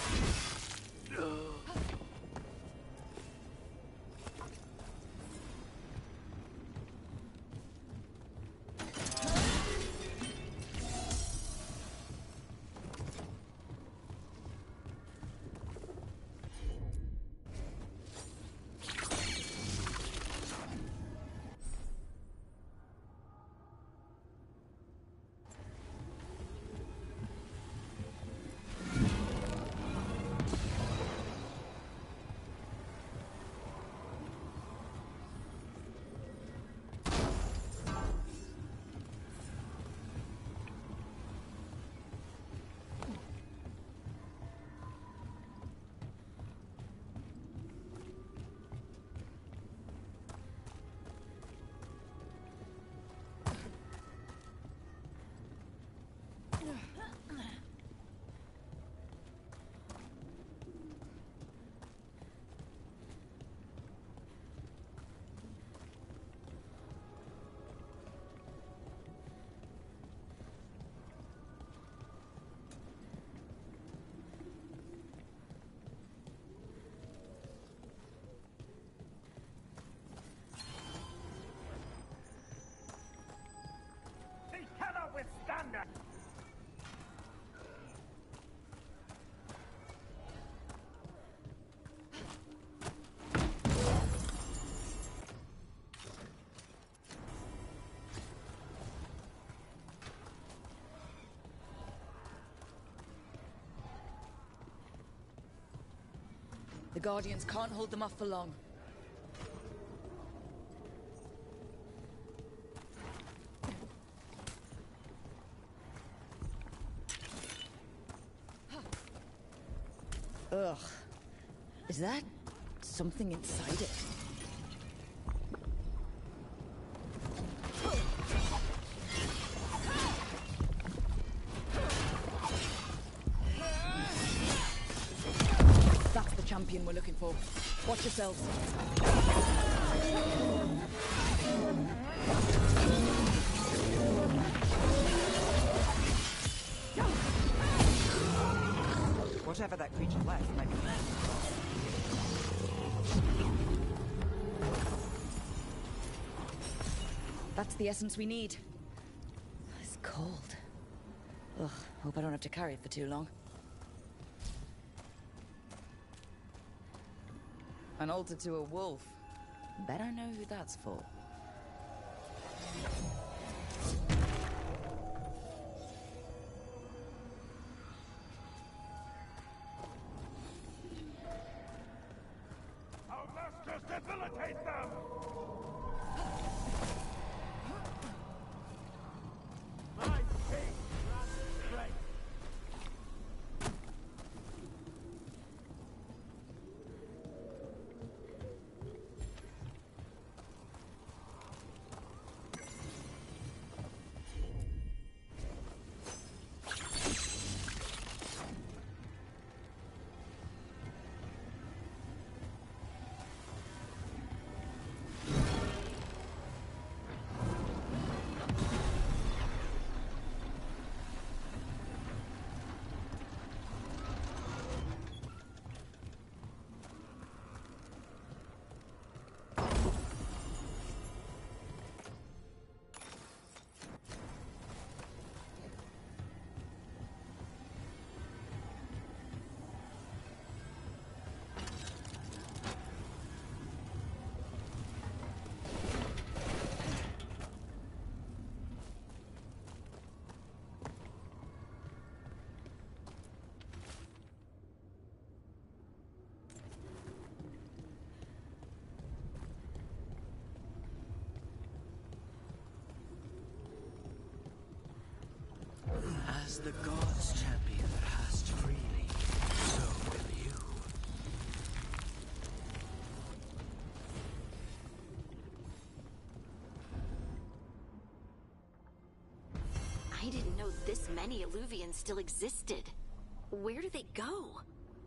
He cannot withstand it! The Guardians can't hold them off for long. Ugh. Is that something inside it? That's the champion we're looking for. Watch yourselves. Whatever that creature left might be left. That's the essence we need. It's cold. Ugh, hope I don't have to carry it for too long. An altar to a wolf. Bet I know who that's for. Our masters debilitate them! My king grants strength! As the gods' champion passed freely, so will you. I didn't know this many Illuvians still existed. Where do they go?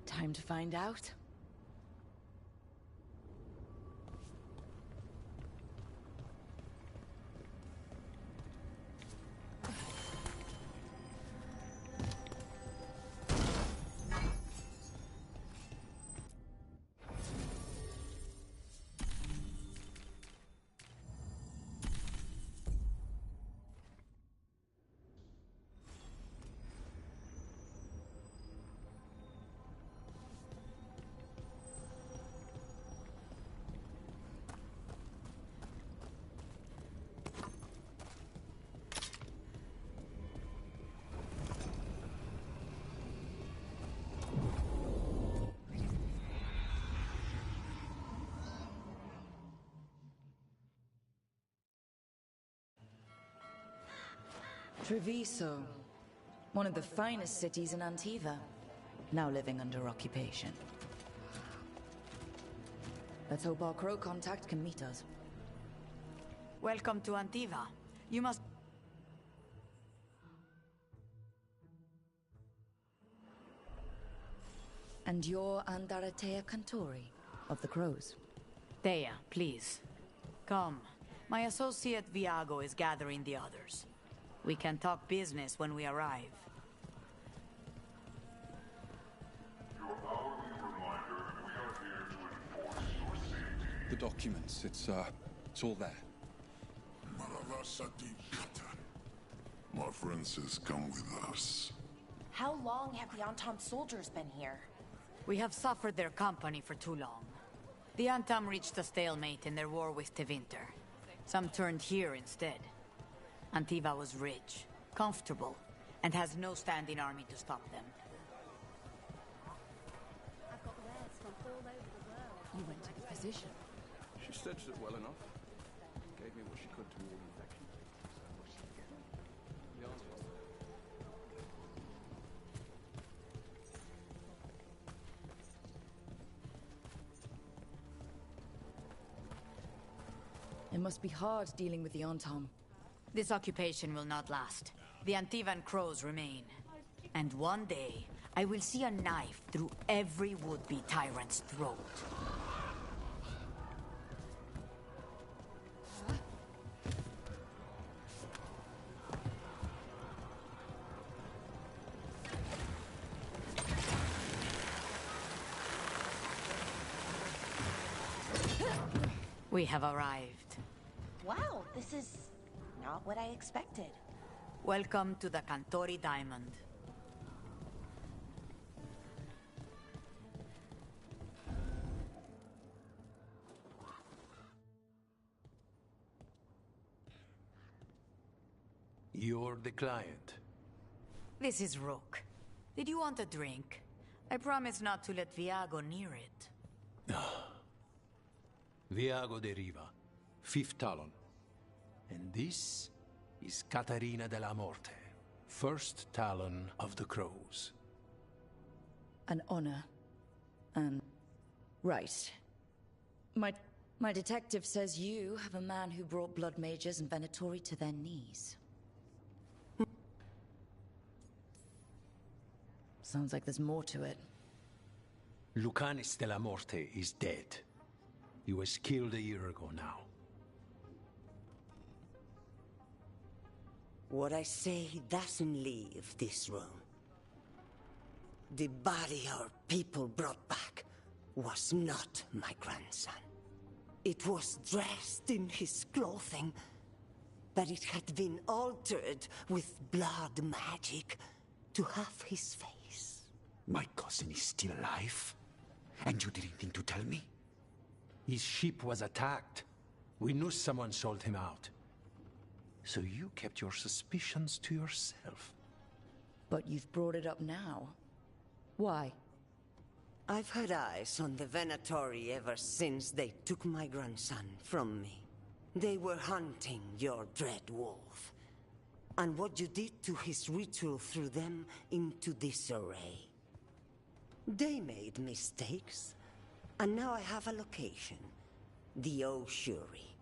Time to find out. Treviso, one of the finest cities in Antiva, now living under occupation. Let's hope our crow contact can meet us. Welcome to Antiva. You must... And you're Andaratea Cantori, of the Crows. Thea, please. Come. My associate Viago is gathering the others. We can talk business when we arrive. The documents, it's all there. My friend says come with us. How long have the Antam soldiers been here? We have suffered their company for too long. The Antam reached a stalemate in their war with Tevinter. Some turned here instead. Antiva was rich, comfortable, and has no standing army to stop them. I've got wares from all over the world. You went to the physician. She stitched it well enough. Gave me what she could to ward infection. So what she get? The answer was It must be hard dealing with the Antam. This occupation will not last. The Antivan crows remain. And one day, I will see a knife through every would-be tyrant's throat. We have arrived. Wow, this is not what I expected. Welcome to the Cantori Diamond. You're the client. This is Rook. Did you want a drink? I promise not to let Viago near it. Viago de Riva, 5th Talon. And this is Catarina della Morte, 1st Talon of the Crows. An honor. Right. My detective says you have a man who brought blood mages and Venatori to their knees. Sounds like there's more to it. Lucanis della Morte is dead. He was killed a year ago now. What I say doesn't leave this room. The body our people brought back was not my grandson. It was dressed in his clothing, but it had been altered with blood magic to have his face. My cousin is still alive? And you didn't think to tell me? His ship was attacked. We knew someone sold him out. So you kept your suspicions to yourself. But you've brought it up now. Why? I've had eyes on the Venatori ever since they took my grandson from me. They were hunting your dread wolf. and what you did to his ritual threw them into disarray. They made mistakes, and now I have a location. The Oshuri,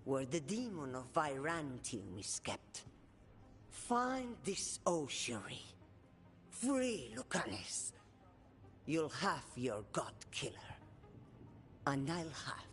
where the demon of Virantium is kept. Find this Oshuri. Free Lucanis. You'll have your god killer. And I'll have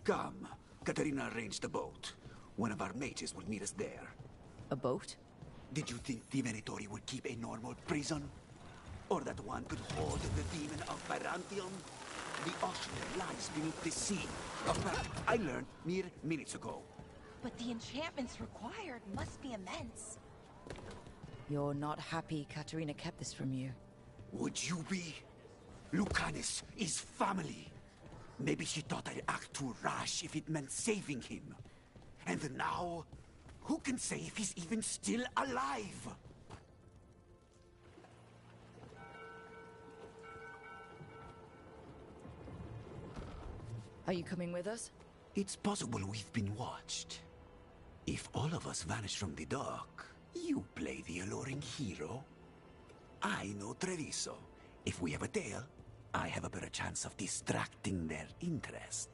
Come. Katarina arranged a boat. One of our mages will meet us there. A boat? Did you think the Venatori would keep a normal prison? Or that one could hold the demon of Byzantium? The ocean lies beneath the sea. A fact I learned mere minutes ago. But the enchantments required must be immense. You're not happy Katarina kept this from you. Would you be? Lucanus is family. Maybe she thought I'd act too rash if it meant saving him. And now, who can say if he's even still alive? Are you coming with us? It's possible we've been watched. If all of us vanish from the dock, you play the alluring hero. I know Treviso. If we have a tail, I have a better chance of distracting their interest.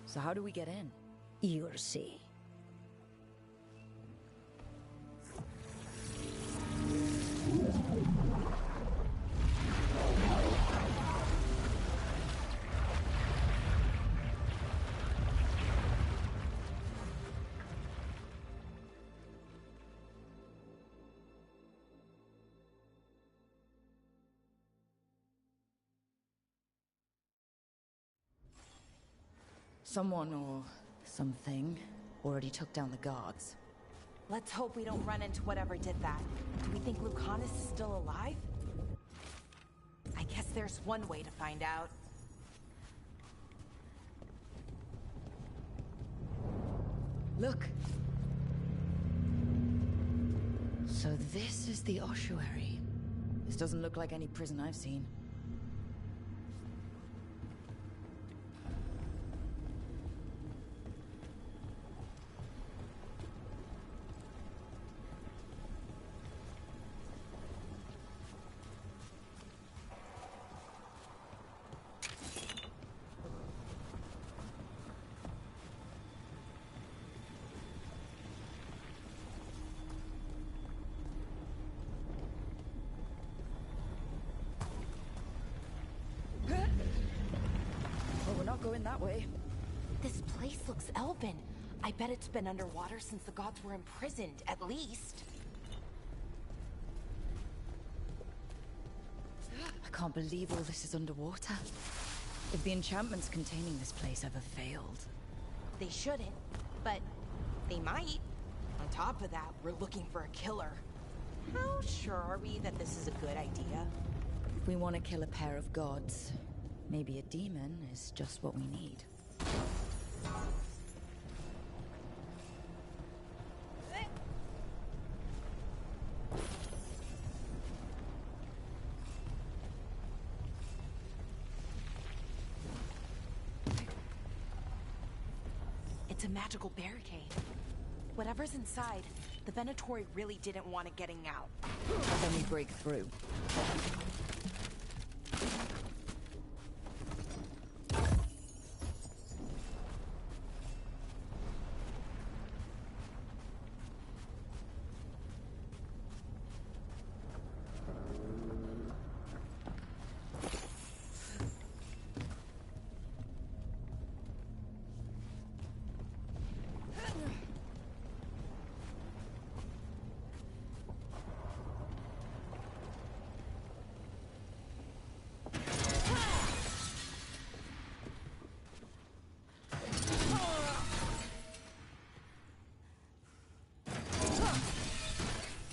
So how do we get in? You'll see. Someone or something already took down the guards. Let's hope we don't run into whatever did that. Do we think Lucanus is still alive? I guess there's one way to find out. Look! So this is the ossuary. This doesn't look like any prison I've seen. Going that way. This place looks elven. I bet it's been underwater since the gods were imprisoned, at least. I can't believe all this is underwater. If the enchantments containing this place ever failed. They shouldn't, but they might. On top of that, we're looking for a killer. How sure are we that this is a good idea? If we want to kill a pair of gods, maybe a demon is just what we need. It's a magical barricade. Whatever's inside, the Venatori really didn't want it getting out. Then we break through.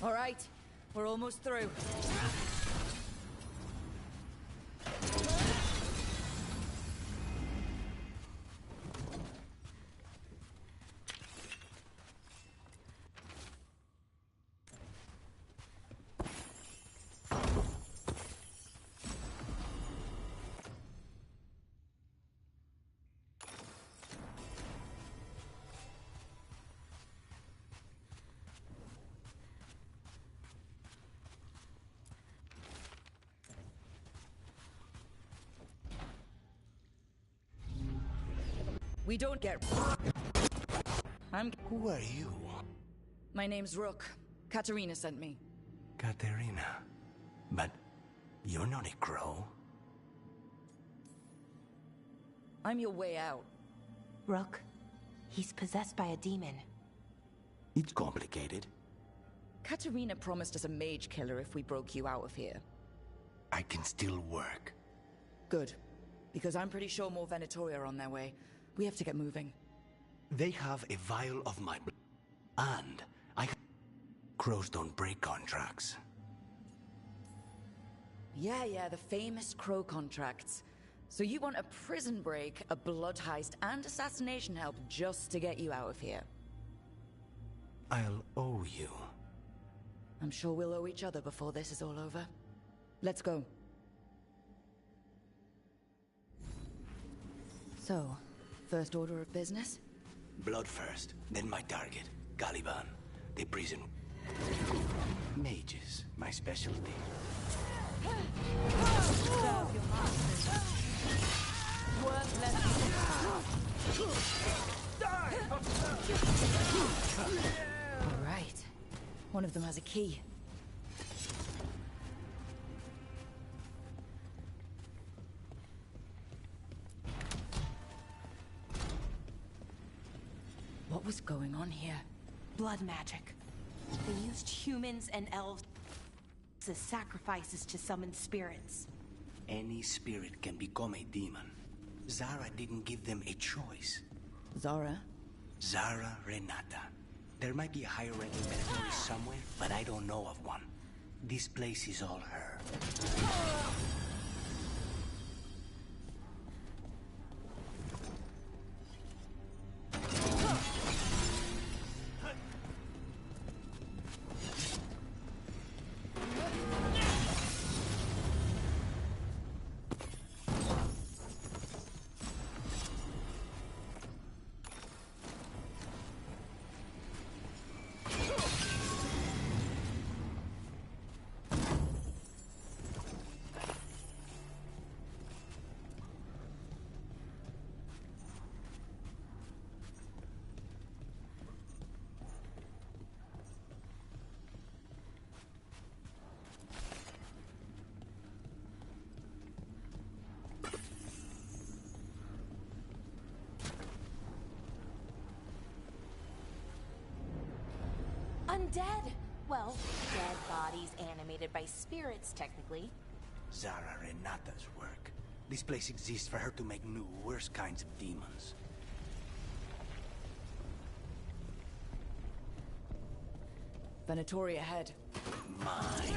All right, we're almost through. We don't get... Who are you? My name's Rook. Katerina sent me. Katerina. But you're not a crow. I'm your way out. Rook, he's possessed by a demon. It's complicated. Katerina promised us a mage killer if we broke you out of here. I can still work. Good. Because I'm pretty sure more Venatori are on their way. We have to get moving. They have a vial of my blood. And crows don't break contracts. Yeah, the famous crow contracts. So you want a prison break, a blood heist, and assassination help just to get you out of here? I'll owe you. I'm sure we'll owe each other before this is all over. Let's go. So, first order of business? Blood first, then my target, Caliban, the prison. Mages, my specialty. All right. One of them has a key. What was going on here? Blood magic. They used humans and elves as sacrifices to summon spirits. Any spirit can become a demon. Zara didn't give them a choice. Zara? Zara Renata. There might be a higher-ranking Venatori somewhere, but I don't know of one. This place is all her. Undead! Well, dead bodies animated by spirits, technically. Zara Renata's work. This place exists for her to make new, worse kinds of demons. Venatori ahead. Mine.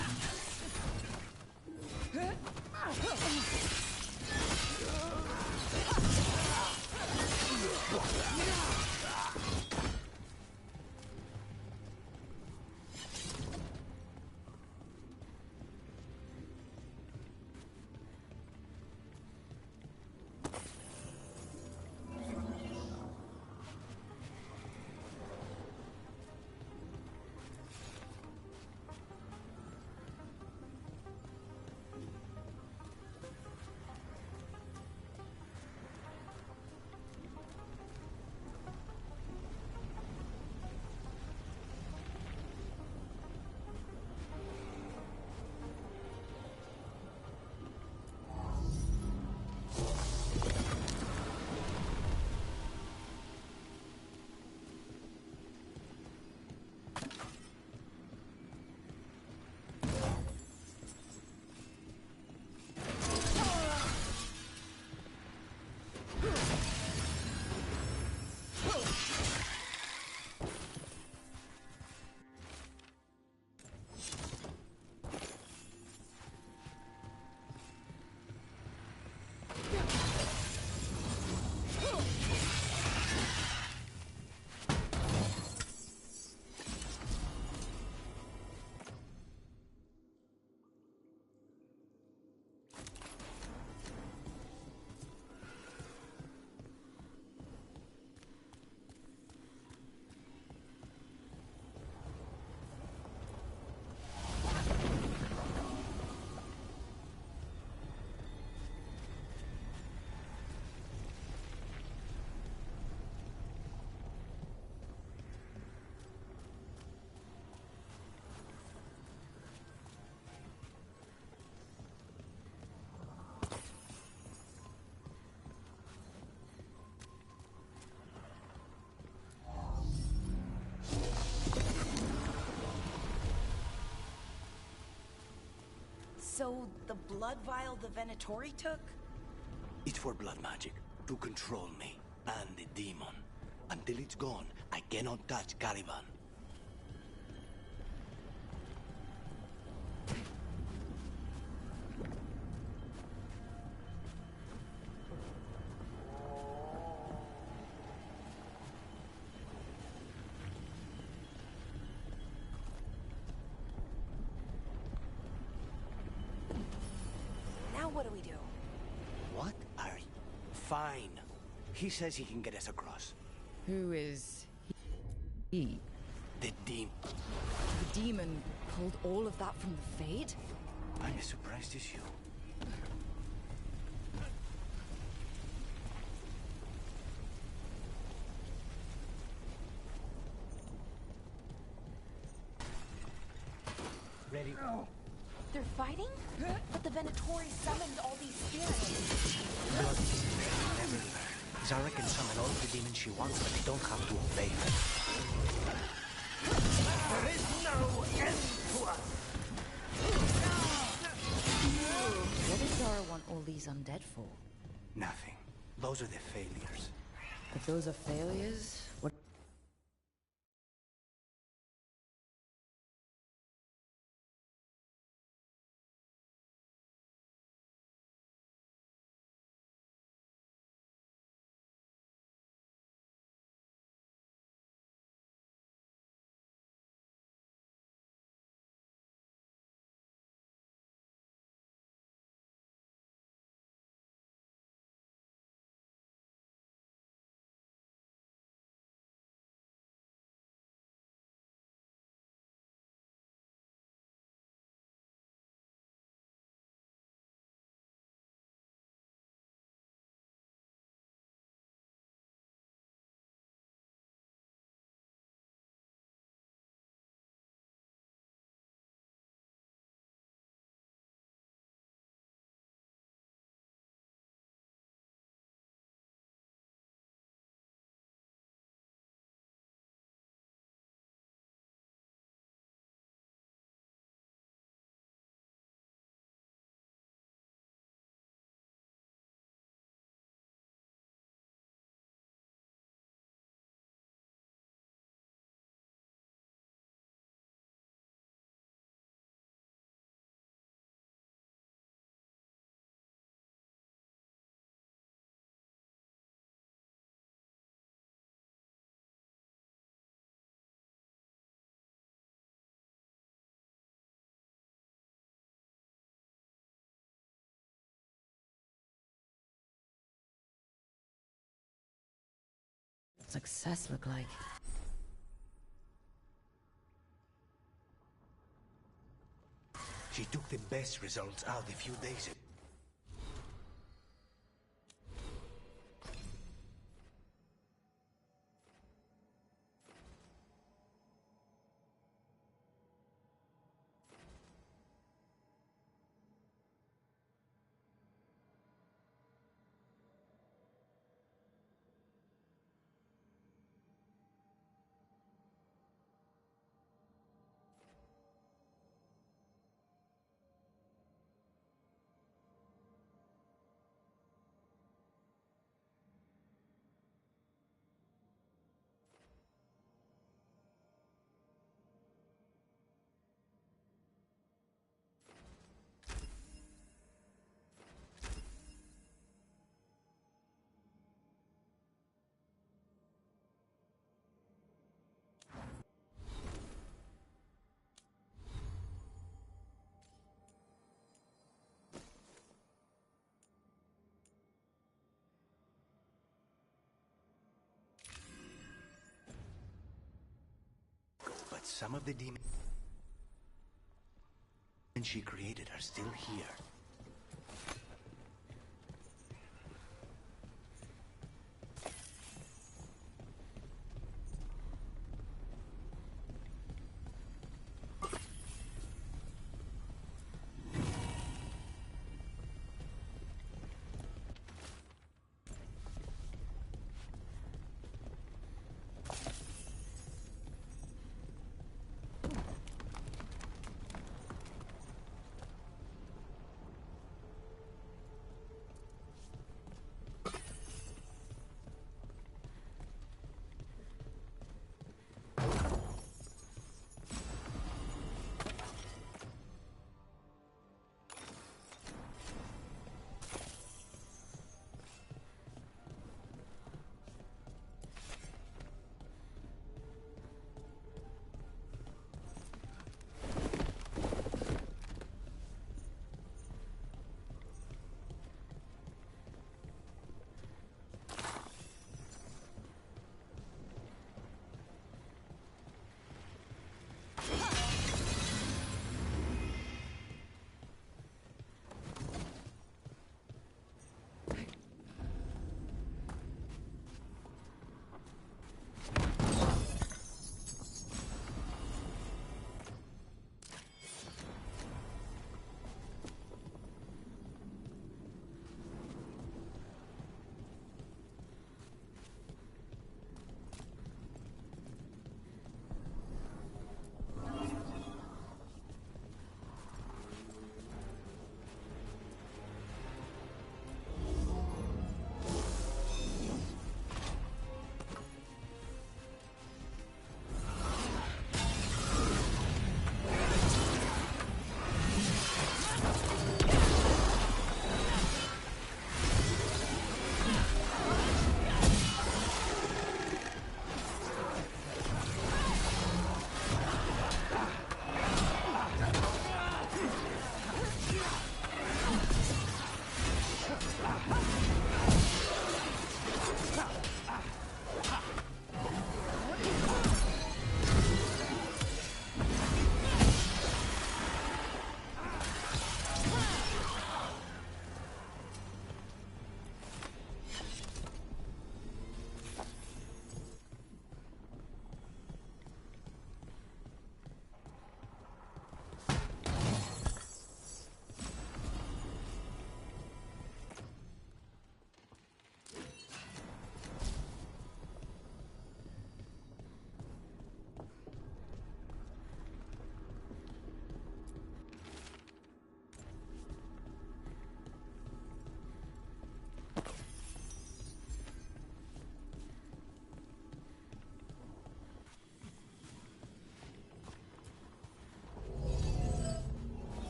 So, the blood vial the Venatori took? It's for blood magic, to control me, and the demon. Until it's gone, I cannot touch Caliban. Now what do we do? What are you? Fine. He says he can get us across. Who is he? The demon. The demon pulled all of that from the Fade? I'm as surprised as you. Ready? Oh. They're fighting? But the Venatori summoned all these spirits. Blood is everywhere. Zara can summon all the demons she wants, but they don't have to obey her. There is no end to us! What does Zara want all these undead for? Nothing. Those are the failures. If those are failures, what? Success look like? She took the best results out a few days ago. But some of the demons she created are still here.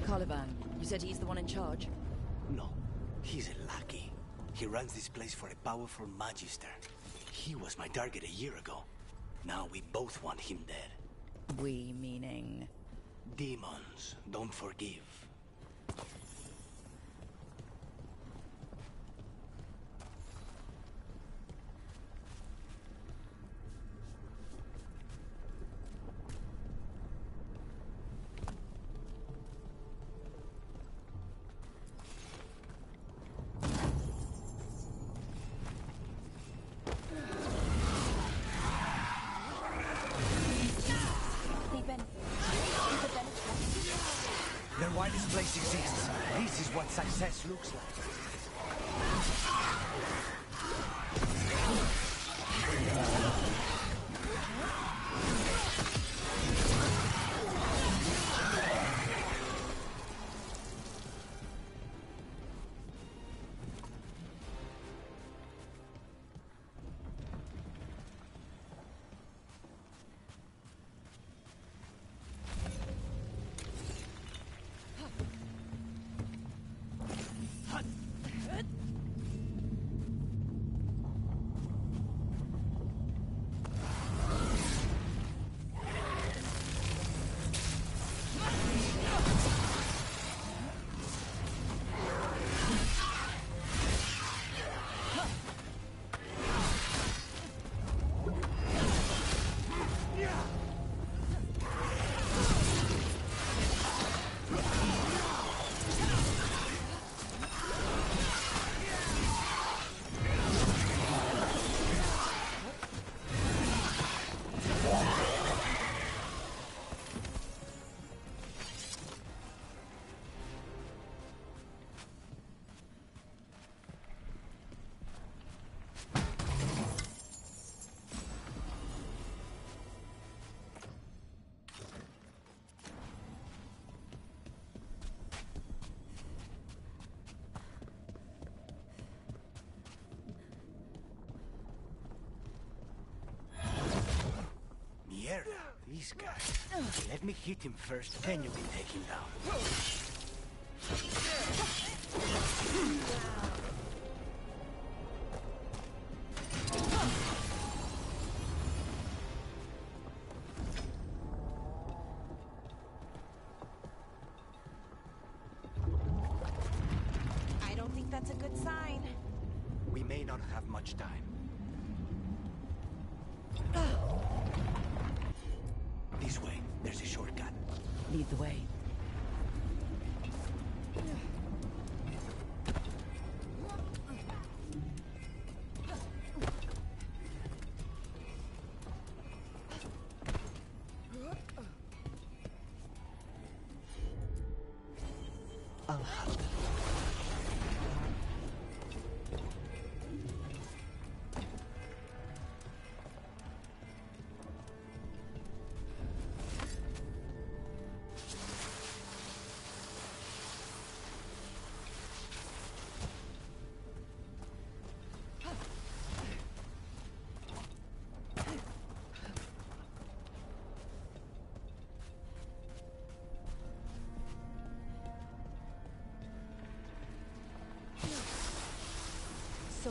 Caliban, you said he's the one in charge? No, he's a lackey. He runs this place for a powerful magister. He was my target a year ago. Now we both want him dead. We meaning? Demons don't forgive. Then why this place exists? This is what success looks like. This guy. Let me hit him first, then you can take him down. I don't think that's a good sign. We may not have much time. This way. There's a shortcut. Lead the way. I'll help.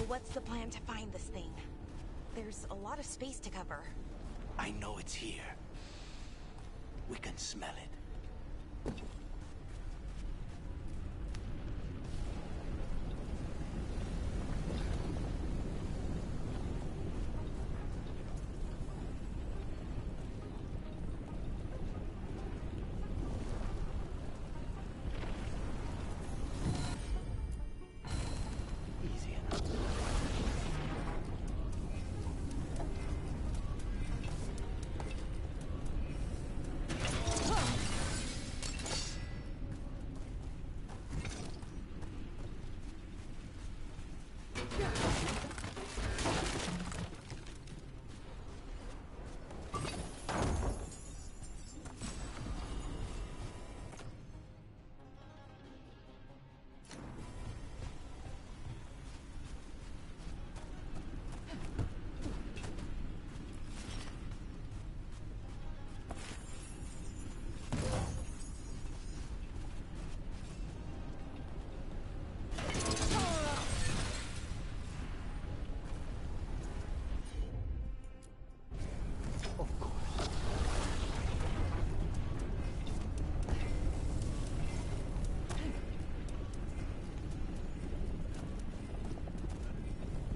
what's the plan to find this thing? There's a lot of space to cover. I know it's here. We can smell it.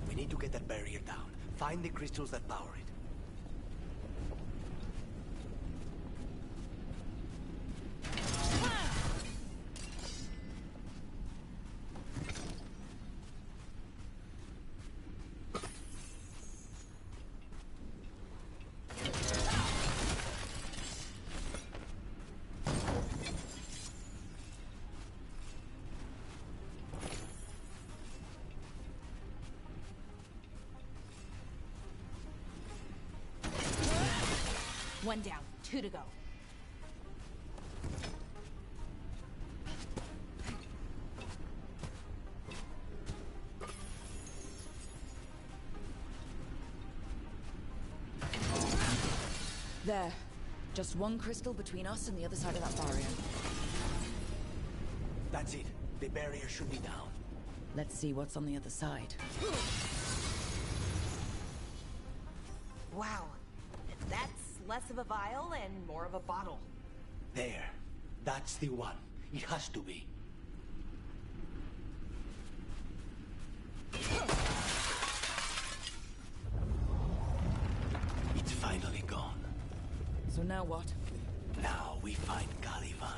We need to get that barrier down. Find the crystals that power it. One down, 2 to go. There. Just one crystal between us and the other side of that barrier. That's it. The barrier should be down. Let's see what's on the other side. Wow. That's less of a vial and more of a bottle. There. That's the one. It has to be. It's finally gone. So now what? Now we find Caliban.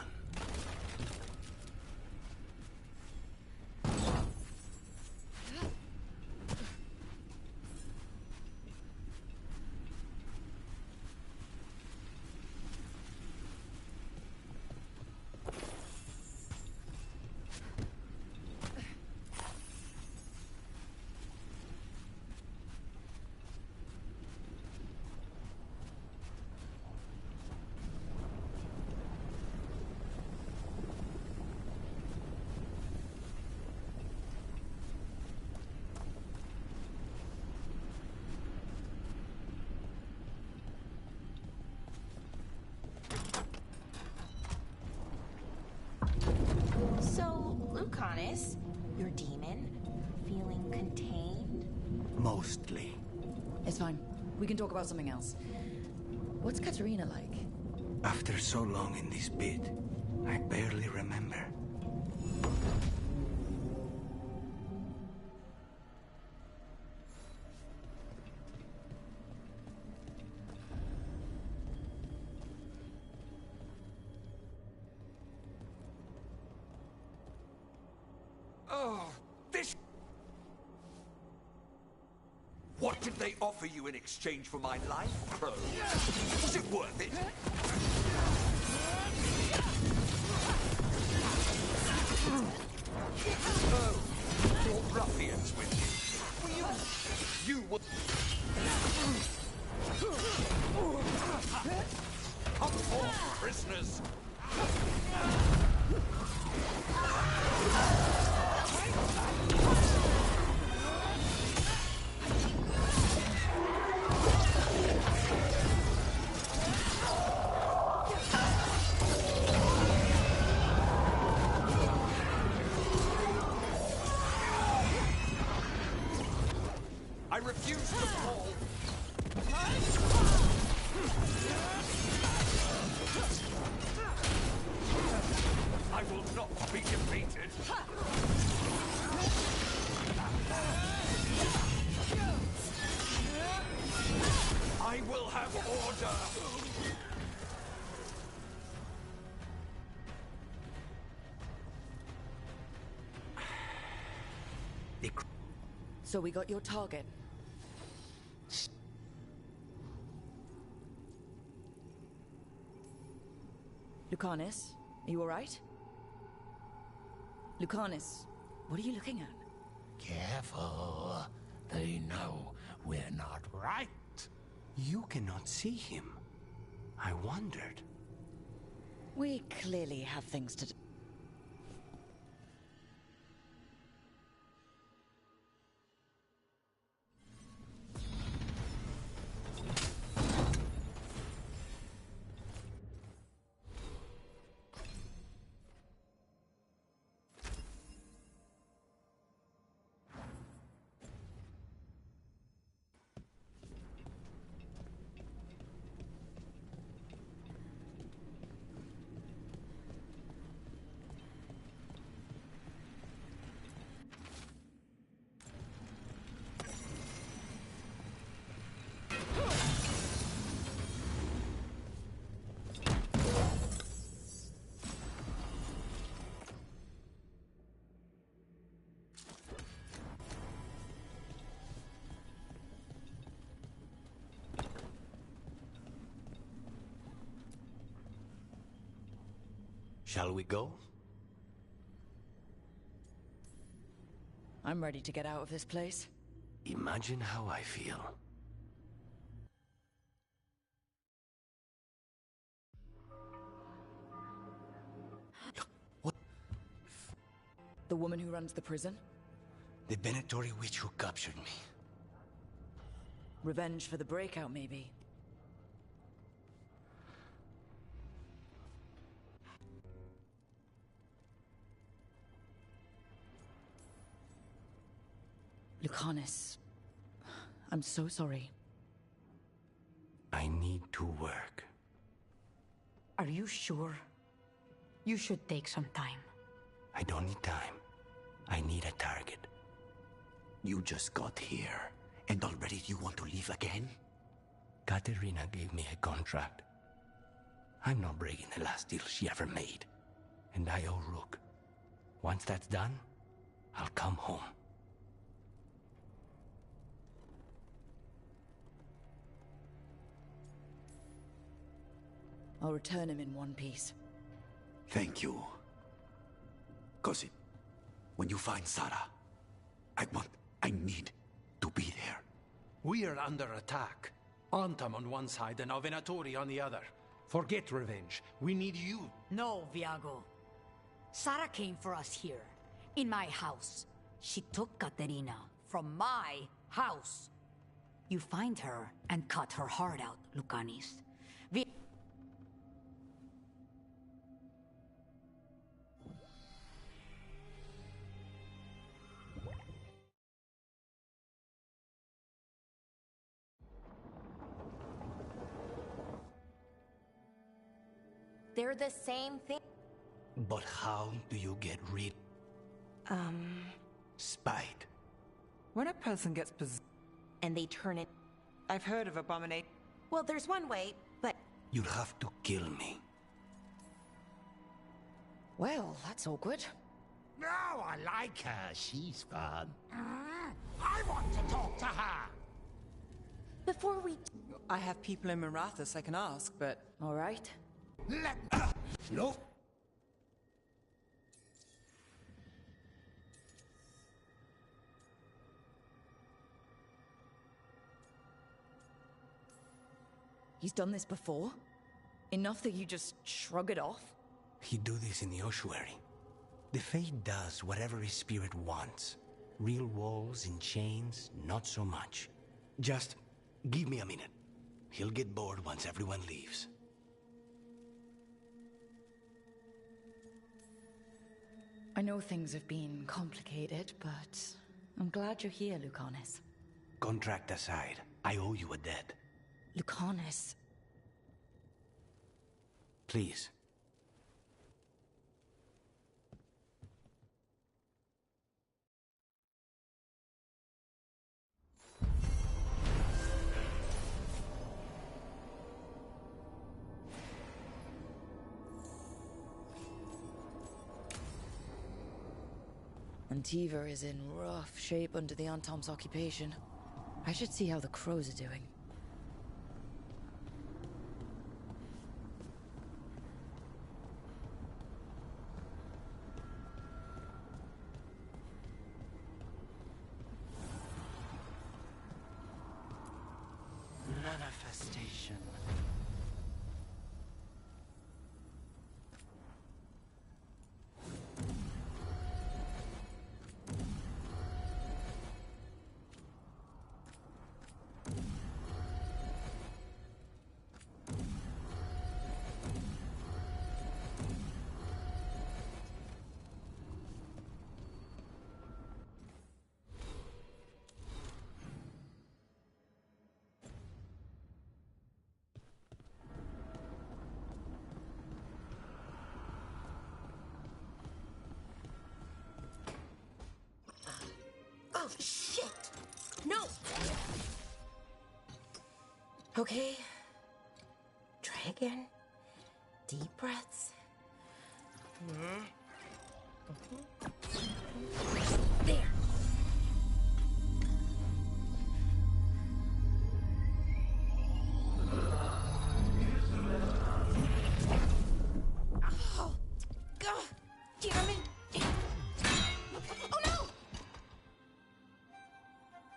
So, Lucanus, your demon, feeling contained? Mostly. It's fine. We can talk about something else. What's Katerina like? After so long in this pit, I barely remember. Oh, this... What did they offer you in exchange for my life, Crow? Was it worth it? Oh, you're ruffians with you. You would... Come forth, prisoners! fall. I will not be defeated. I will have order. So we got your target. Lucanus, are you alright? Lucanus, what are you looking at? Careful. They know we're not right. You cannot see him. I wondered. We clearly have things to do. Shall we go? I'm ready to get out of this place. Imagine how I feel. What? The woman who runs the prison? The Venatori witch who captured me. Revenge for the breakout, maybe. Lucanus, I'm so sorry. I need to work. Are you sure? You should take some time. I don't need time. I need a target. You just got here, and already you want to leave again? Katerina gave me a contract. I'm not breaking the last deal she ever made. And I owe Rook. Once that's done, I'll come home. I'll return him in one piece. Thank you. Cousin, when you find Sarah, I need to be there. We are under attack. Antam on one side and Venatori on the other. Forget revenge. We need you. No, Viago. Sarah came for us here, in my house. She took Katerina from my house. You find her and cut her heart out, Lucanis. They're the same thing. But how do you get rid? Spite. When a person gets possessed... And they turn it... I've heard of abominate... Well, there's one way, but... You'll have to kill me. Well, that's awkward. No, I like her. She's fun. I want to talk to her. Before we... I have people in Marathas I can ask, but... All right. No. He's done this before? Enough that you just shrug it off? He'd do this in the ossuary. The Fate does whatever his spirit wants. Real walls and chains, not so much. Just give me a minute. He'll get bored once everyone leaves. I know things have been complicated, but I'm glad you're here, Lucanus. contract aside, I owe you a debt. Lucanus. Please. Antiva is in rough shape under the Antom's occupation. I should see how the crows are doing. Manifestation. Oh, shit! No! Okay. Try again. Deep breaths. There. Oh, God damn it! Oh no!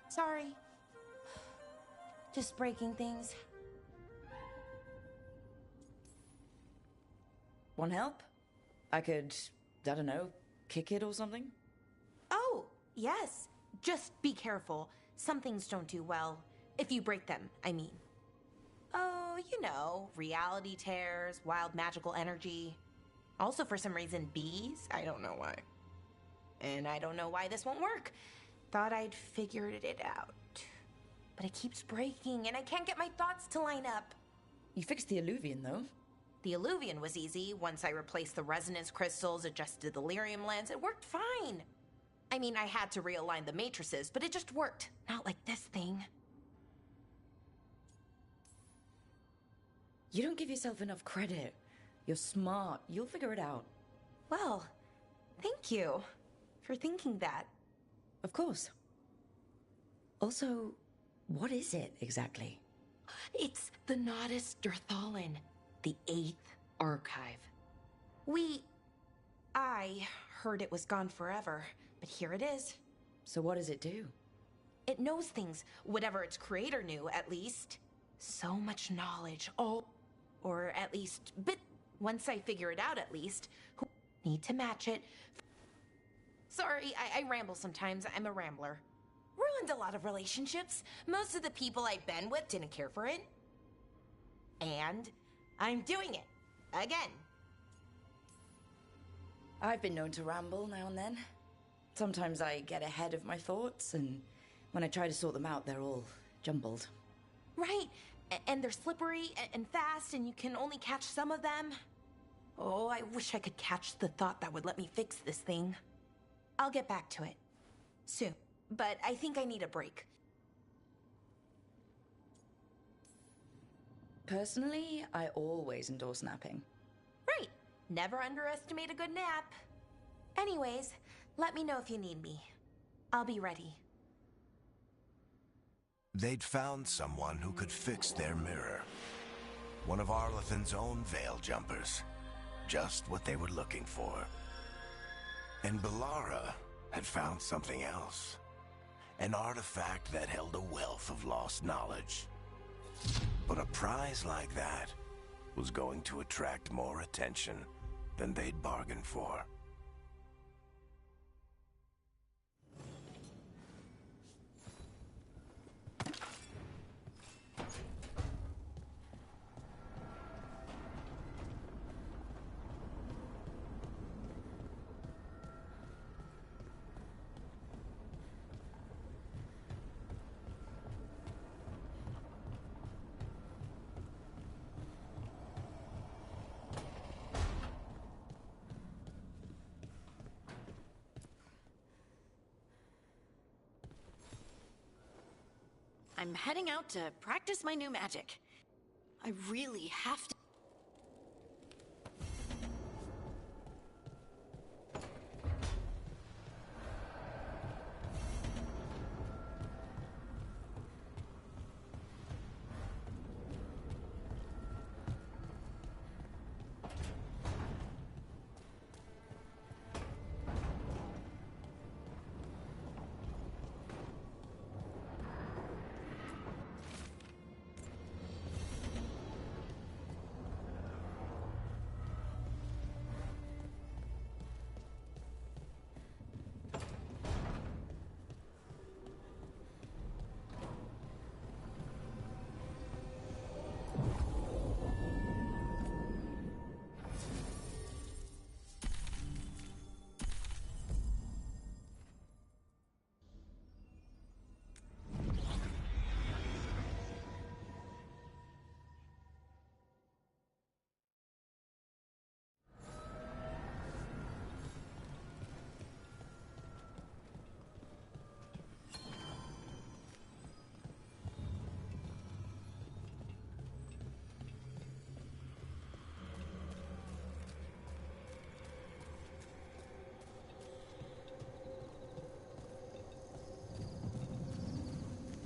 Sorry. Just breaking things. Want help? I could, I don't know, kick it or something? Oh, yes. Just be careful. Some things don't do well. If you break them, I mean. Oh, you know, reality tears, wild magical energy. Also, for some reason, bees. I don't know why. And I don't know why this won't work. Thought I'd figured it out. But it keeps breaking, and I can't get my thoughts to line up. You fixed the Alluvian, though. The Alluvian was easy. Once I replaced the resonance crystals, adjusted the lyrium lens, it worked fine. I mean, I had to realign the matrices, but it just worked. Not like this thing. You don't give yourself enough credit. You're smart. You'll figure it out. Well, thank you for thinking that. Of course. Also, what is it exactly? It's the Nodus Dirthalin, the 8th archive. I heard it was gone forever, but here it is. So what does it do? It knows things, whatever its creator knew, at least. So much knowledge, or at least, but once I figure it out, at least, need to match it. Sorry, I ramble sometimes. I'm a rambler. Ruined a lot of relationships. Most of the people I've been with didn't care for it. And I'm doing it. Again. I've been known to ramble now and then. Sometimes I get ahead of my thoughts, and when I try to sort them out, they're all jumbled. Right. And they're slippery and fast, and you can only catch some of them. Oh, I wish I could catch the thought that would let me fix this thing. I'll get back to it. Soon. But I think I need a break. Personally, I always endorse napping. Right. Never underestimate a good nap. Anyways, let me know if you need me. I'll be ready. They'd found someone who could fix their mirror. One of Arlathan's own Veil Jumpers. Just what they were looking for. And Bellara had found something else. An artifact that held a wealth of lost knowledge. But a prize like that was going to attract more attention than they'd bargained for. I'm heading out to practice my new magic. I really have to.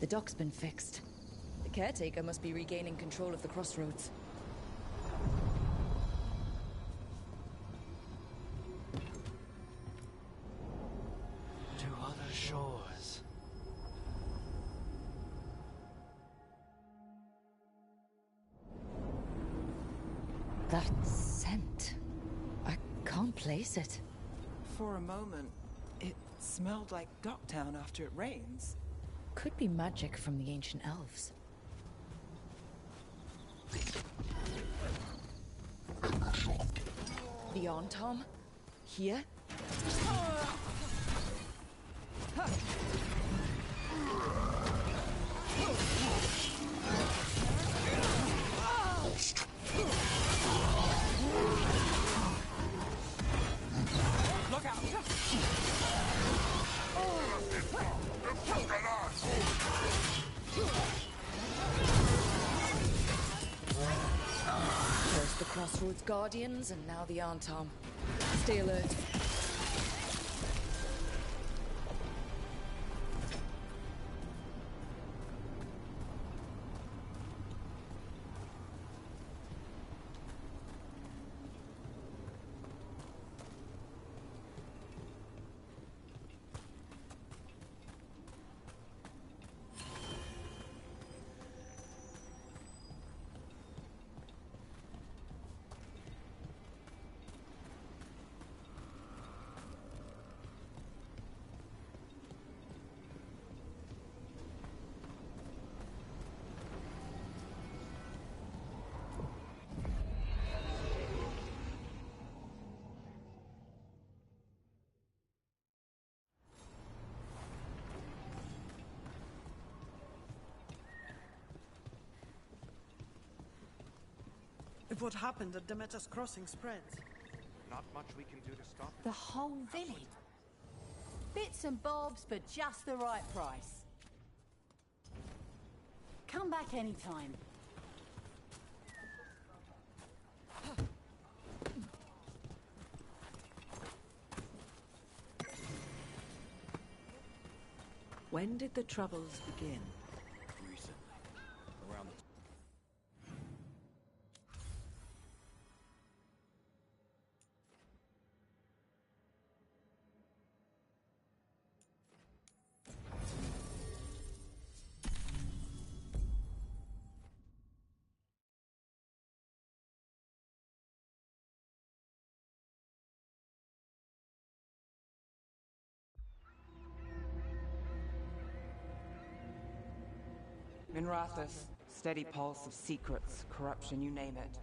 The dock's been fixed. The caretaker must be regaining control of the crossroads. To other shores. That scent. I can't place it. For a moment, it smelled like Docktown after it rains. Could be magic from the ancient elves. The arm, Tom? Here? Look out! First the Crossroads Guardians, and now the Arntom. Stay alert. If what happened at Demeter's Crossing spreads, Not much we can do to stop it. The whole village. Bits and bobs for just the right price. Come back anytime. when did the troubles begin? Recently. Around the Minrathous, steady pulse of secrets, corruption, you name it.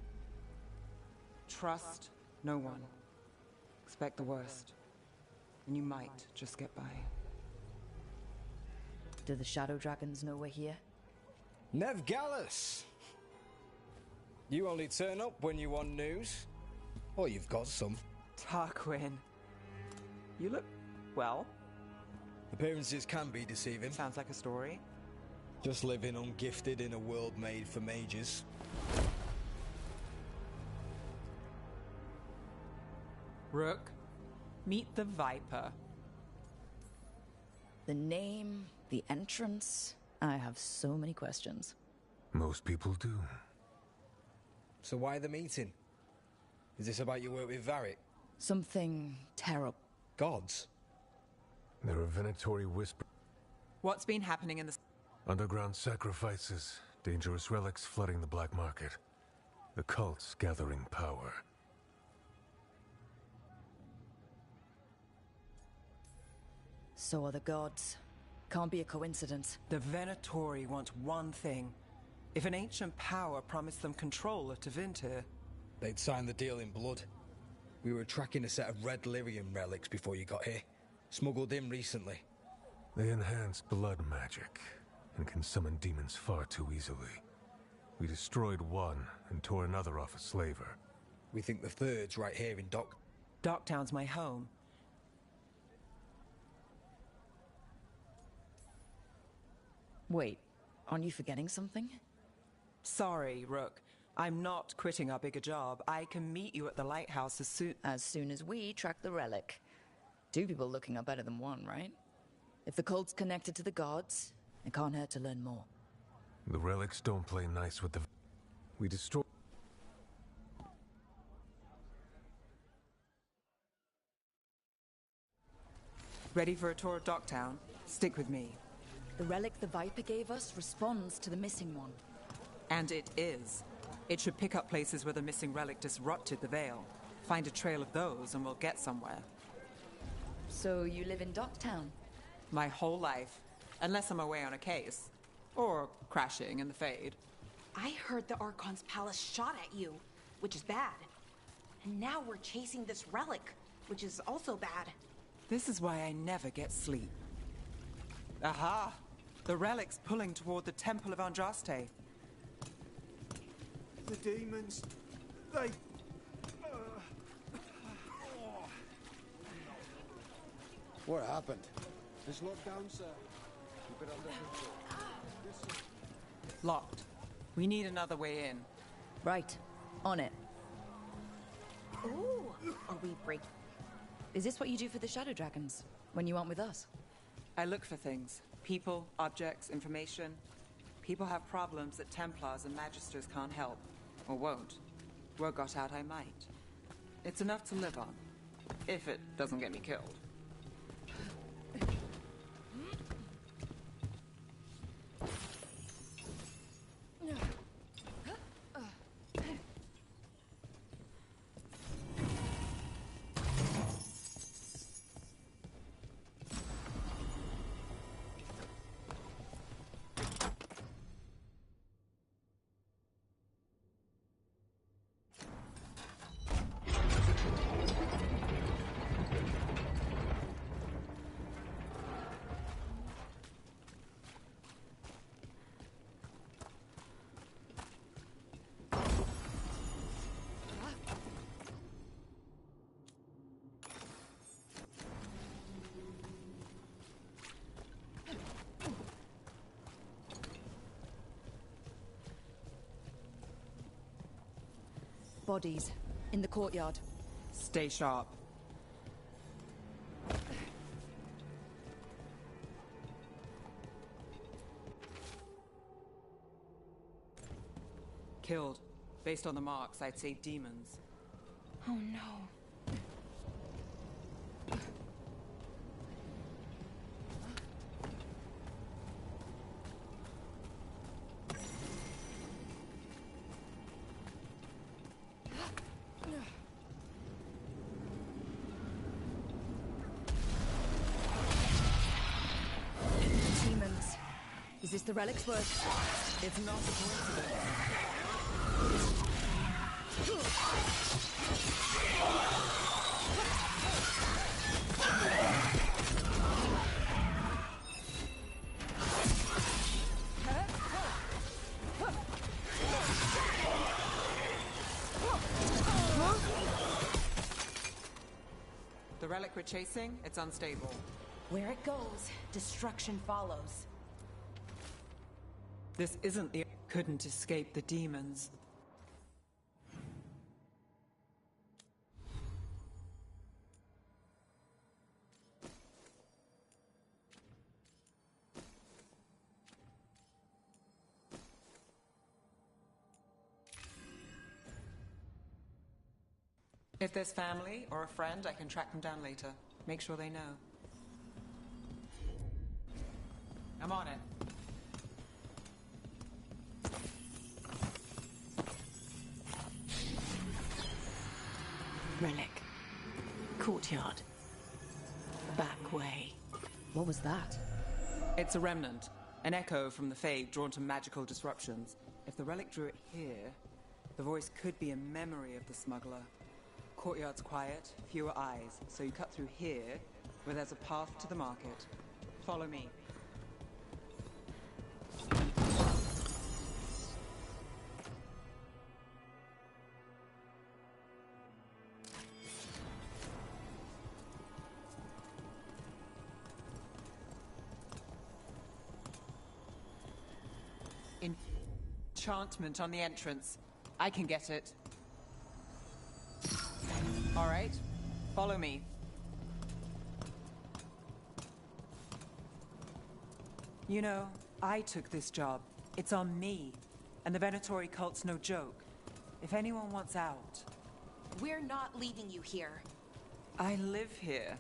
Trust no one. Expect the worst. And you might just get by. Do the Shadow Dragons know we're here? Nev Gallus! You only turn up when you want news. Or you've got some. Tarquin. You look... well. Appearances can be deceiving. Sounds like a story. Just living ungifted in a world made for mages. Rook, meet the Viper. The name, the entrance. I have so many questions. Most people do. So why the meeting? Is this about your work with Varric? Something terrible. Gods? There are Venatori whispers. What's been happening in the... Underground sacrifices, dangerous relics flooding the black market. The cults gathering power. So are the gods. Can't be a coincidence. The Venatori want one thing. If an ancient power promised them control of Tevinter, They'd sign the deal in blood. We were tracking a set of red lyrium relics before you got here. Smuggled in recently. They enhance blood magic and can summon demons far too easily. We destroyed one and tore another off a slaver. We think the third's right here in Docktown's my home. Wait, aren't you forgetting something? Sorry, Rook. I'm not quitting our bigger job. I can meet you at the lighthouse as soon as we track the relic. Two people looking are better than one, right? If the cult's connected to the gods, it can't hurt to learn more. The relics don't play nice with the... We destroy... Ready for a tour of Docktown? Stick with me. The relic the Viper gave us responds to the missing one. And it is. It should pick up places where the missing relic disrupted the Veil. Find a trail of those and we'll get somewhere. So you live in Docktown? My whole life. Unless I'm away on a case. Or crashing in the Fade. I heard the Archon's palace shot at you, which is bad. And now we're chasing this relic, which is also bad. This is why I never get sleep. Aha! The relic's pulling toward the Temple of Andraste. The demons, they... What happened? It's locked down, sir. Keep it under control. Locked. We need another way in. Right. On it. Ooh, are we break? Is this what you do for the Shadow Dragons, when you aren't with us? I look for things. People, objects, information. People have problems that Templars and Magisters can't help. Or won't. Word got out I might. It's enough to live on. If it doesn't get me killed. Bodies. In the courtyard. Stay sharp. Killed. Based on the marks, I'd say demons. Oh no. Demons. Is this the relic's work? It's not a coincidence. The relic we're chasing, it's unstable. Where it goes, destruction follows. This isn't the... Couldn't escape the demons. If there's family or a friend, I can track them down later. Make sure they know. I'm on it. Relic. Courtyard. Back way. What was that? It's a remnant. An echo from the Fade drawn to magical disruptions. If the relic drew it here, the voice could be a memory of the smuggler. Courtyard's quiet, fewer eyes, so you cut through here, where there's a path to the market. Follow me. Enchantment on the entrance. I can get it. All right, follow me. You know, I took this job. It's on me. And the Venatori cult's no joke. If anyone wants out... We're not leaving you here. I live here.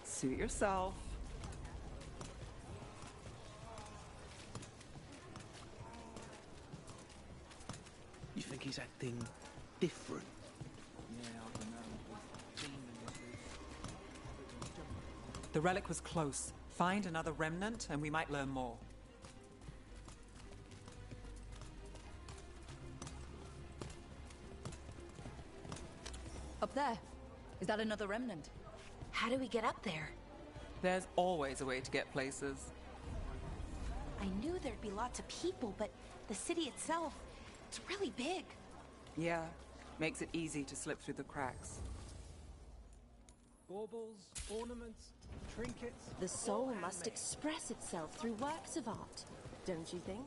Suit yourself. You think he's acting different? The relic was close. Find another remnant and we might learn more. Up there. Is that another remnant? How do we get up there? There's always a way to get places. I knew there'd be lots of people, but the city itself, it's really big. Yeah, makes it easy to slip through the cracks. Baubles, ornaments, trinkets... The soul must express itself through works of art, don't you think?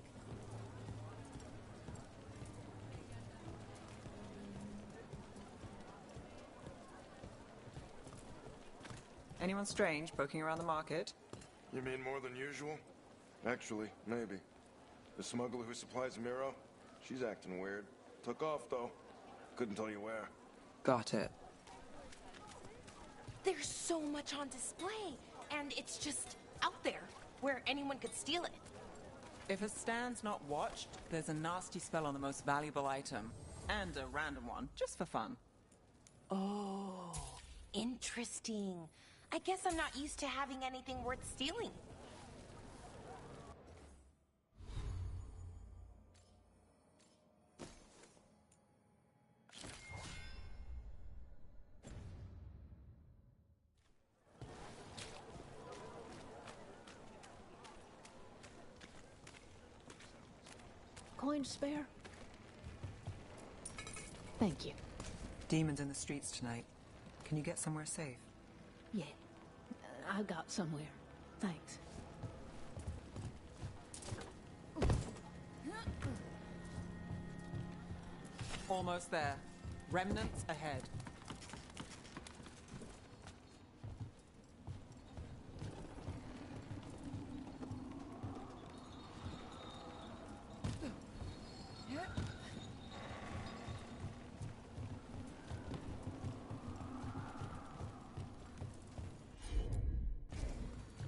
Anyone strange poking around the market? You mean more than usual? Actually, maybe. The smuggler who supplies Miro, she's acting weird. Took off, though. Couldn't tell you where. Got it. There's so much on display, and it's just out there, where anyone could steal it. If a stand's not watched, there's a nasty spell on the most valuable item. And a random one, just for fun. Oh, interesting. I guess I'm not used to having anything worth stealing. Coin to spare? Thank you. Demons in the streets tonight. Can you get somewhere safe? Yeah, I got somewhere. Thanks. Almost there. Remnants ahead.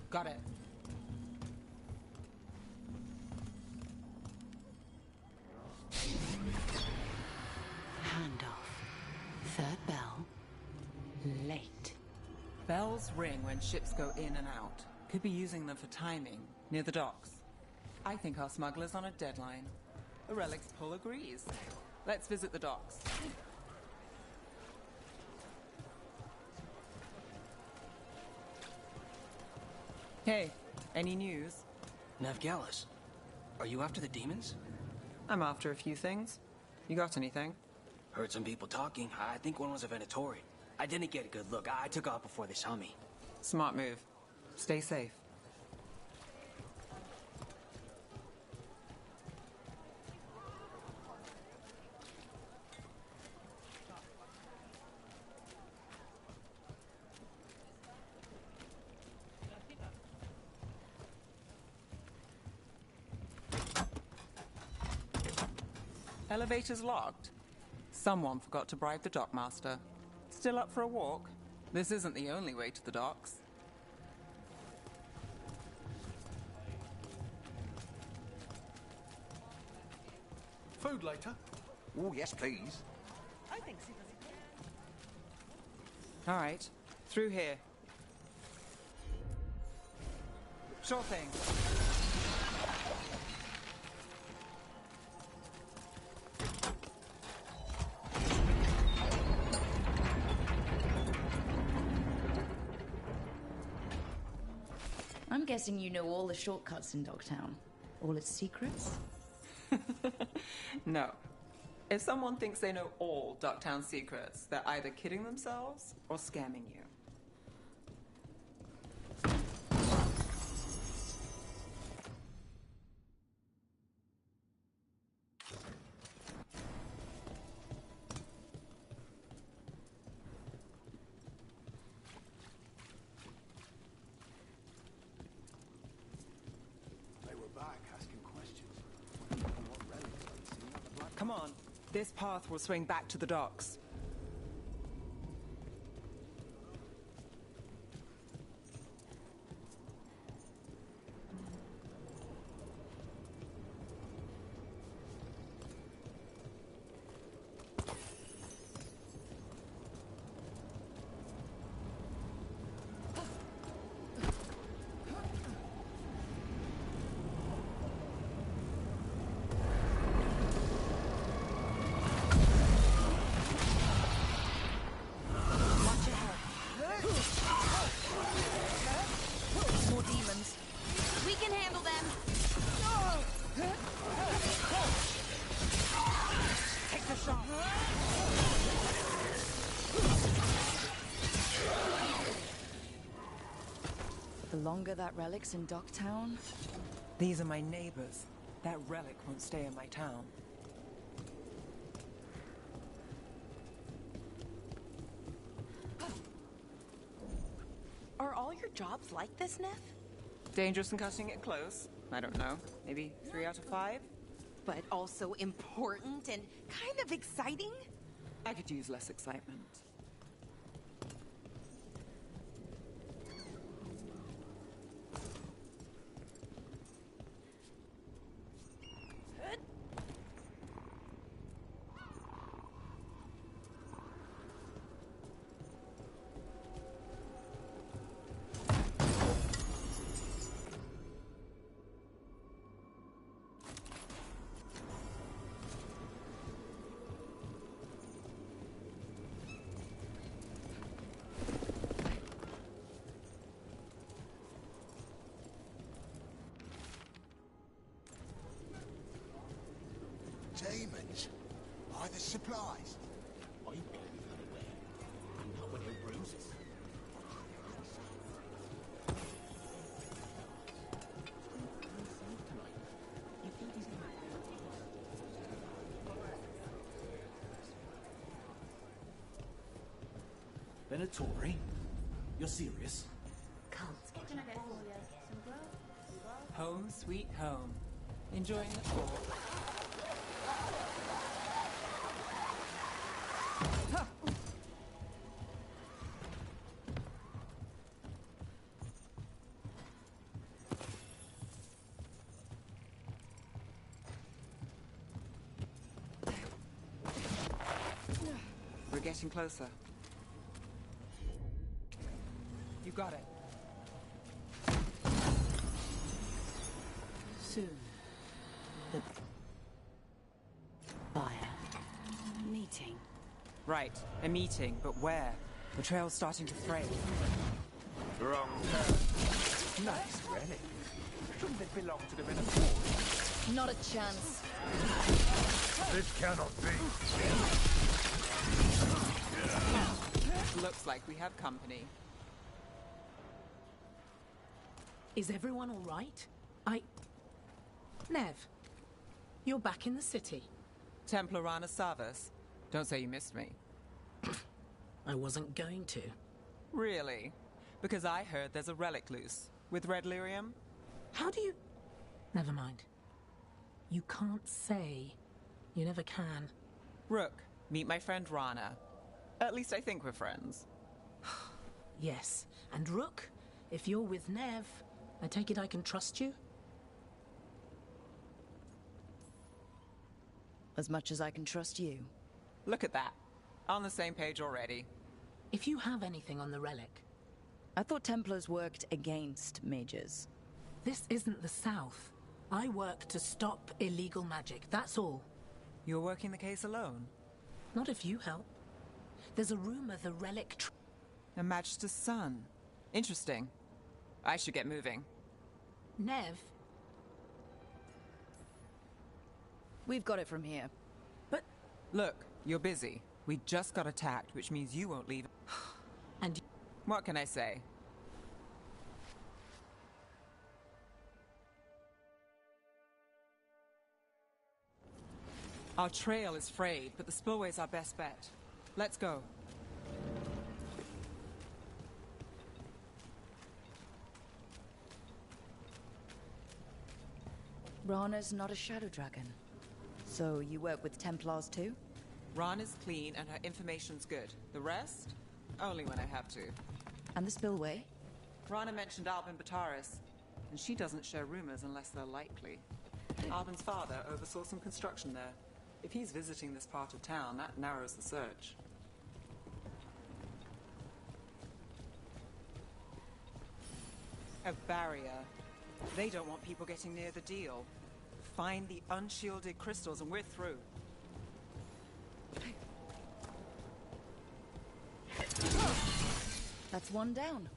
Got it. Handoff. Third bell. Late. Bells ring when ships go in and out. Could be using them for timing, near the docks. I think our smuggler's on a deadline. The relic's pull agrees. Let's visit the docks. Hey, any news? Navgalis, are you after the demons? I'm after a few things. You got anything? Heard some people talking. I think one was a Venatori. I didn't get a good look. I took off before they saw me. Smart move. Stay safe. Elevator's locked. Someone forgot to bribe the dockmaster. Still up for a walk? This isn't the only way to the docks. Food later? Oh, yes, please. All right, through here. Sure thing. I'm guessing you know all the shortcuts in Dogtown. All its secrets? No. If someone thinks they know all Ducktown secrets, they're either kidding themselves or scamming you. They were back asking questions. Come on. This path will swing back to the docks. More demons. We can handle them. Take the shot. The longer that relic's in Dogtown... These are my neighbors. That relic won't stay in my town. Are all your jobs like this, Neff? Dangerous and cutting it close? I don't know. Maybe 3 out of 5? But also important and kind of exciting? I could use less excitement. Demons? Are the supplies? I barely unaware. And no one who bruises. Venatori? You're serious? Home sweet home. Enjoying the tour. We're getting closer. You got it. Soon. The buyer. Meeting. Right, a meeting, but where? The trail's starting to fray. Wrong turn. Nice relic. Shouldn't it belong to the Venatori? Not a chance. This cannot be. Looks like we have company. Is everyone all right? Nev, you're back in the city. Templar Rana Savas. Don't say you missed me. I wasn't going to. Really? Because I heard there's a relic loose. With red lyrium? How do you... Never mind. You can't say You never can. Rook, meet my friend Rana. At least I think we're friends. Yes. And Rook, if you're with Nev, I take it I can trust you? As much as I can trust you. Look at that. On the same page already. If you have anything on the relic... I thought Templars worked against mages. This isn't the South. I work to stop illegal magic, that's all. You're working the case alone? Not if you help. There's a rumor the relic... A Magister's son. Interesting. I should get moving. Nev? We've got it from here. But... Look, you're busy. We just got attacked, which means you won't leave. And... What can I say? Our trail is frayed, but the spillway's our best bet. Let's go. Rana's not a shadow dragon. So you work with Templars too? Rana's clean and her information's good. The rest? Only when I have to. And the spillway? Rana mentioned Albin Bataris, and she doesn't share rumors unless they're likely. Albin's father oversaw some construction there. If he's visiting this part of town, that narrows the search. A barrier. They don't want people getting near the deal. Find the unshielded crystals and we're through. That's one down.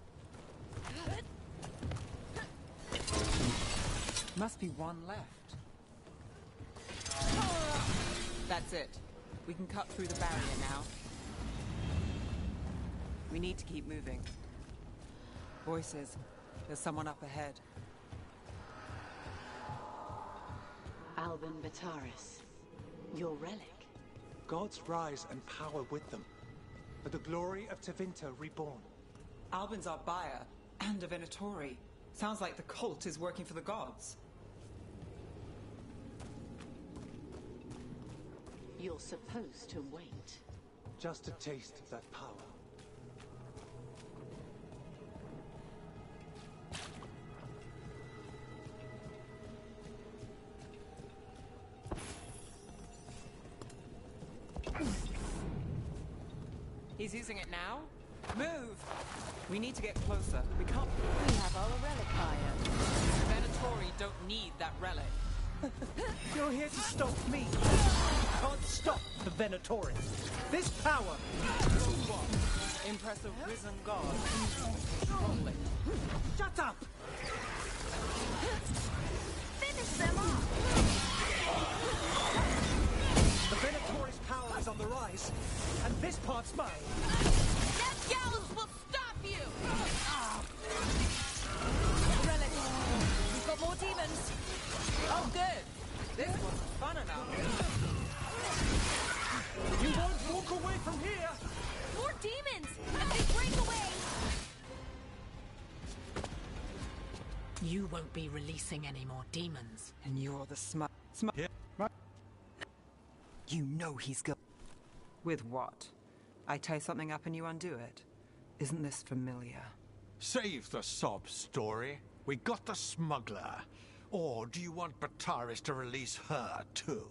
Must be one left. That's it. We can cut through the barrier now. We need to keep moving. Voices. There's someone up ahead. Albin Bataris. Your relic. Gods rise and power with them. For the glory of Tevinter reborn. Albin's our buyer, and a Venatori. Sounds like the cult is working for the gods. You're supposed to wait. Just a taste of that power. He's using it now? Move! We need to get closer. We can't... We have our relic buyer. Venatori don't need that relic. You're here to stop me. Can't stop the Venatori. This power. What? Impress a risen god. Strongly. Shut up! Finish them off! The Venatori's power is on the rise, and this part's mine. That Gallus will stop you! Relic. We've got more demons. Oh, good. This was fun enough. You won't walk away from here! More demons! As they break away! You won't be releasing any more demons. And you're the Yeah. You know he's go. With what? I tie something up and you undo it. Isn't this familiar? Save the sob story. We got the smuggler. Or do you want Bataris to release her, too?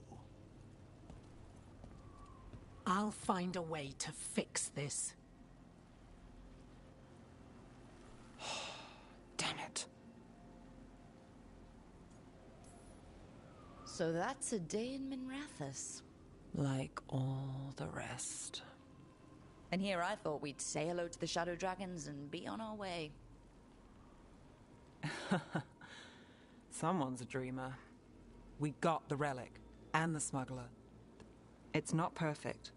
I'll find a way to fix this. Damn it. So that's a day in Minrathous. Like all the rest. And here I thought we'd say hello to the Shadow Dragons and be on our way. Someone's a dreamer. We got the relic and the smuggler. It's not perfect.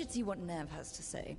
should see what Nev has to say.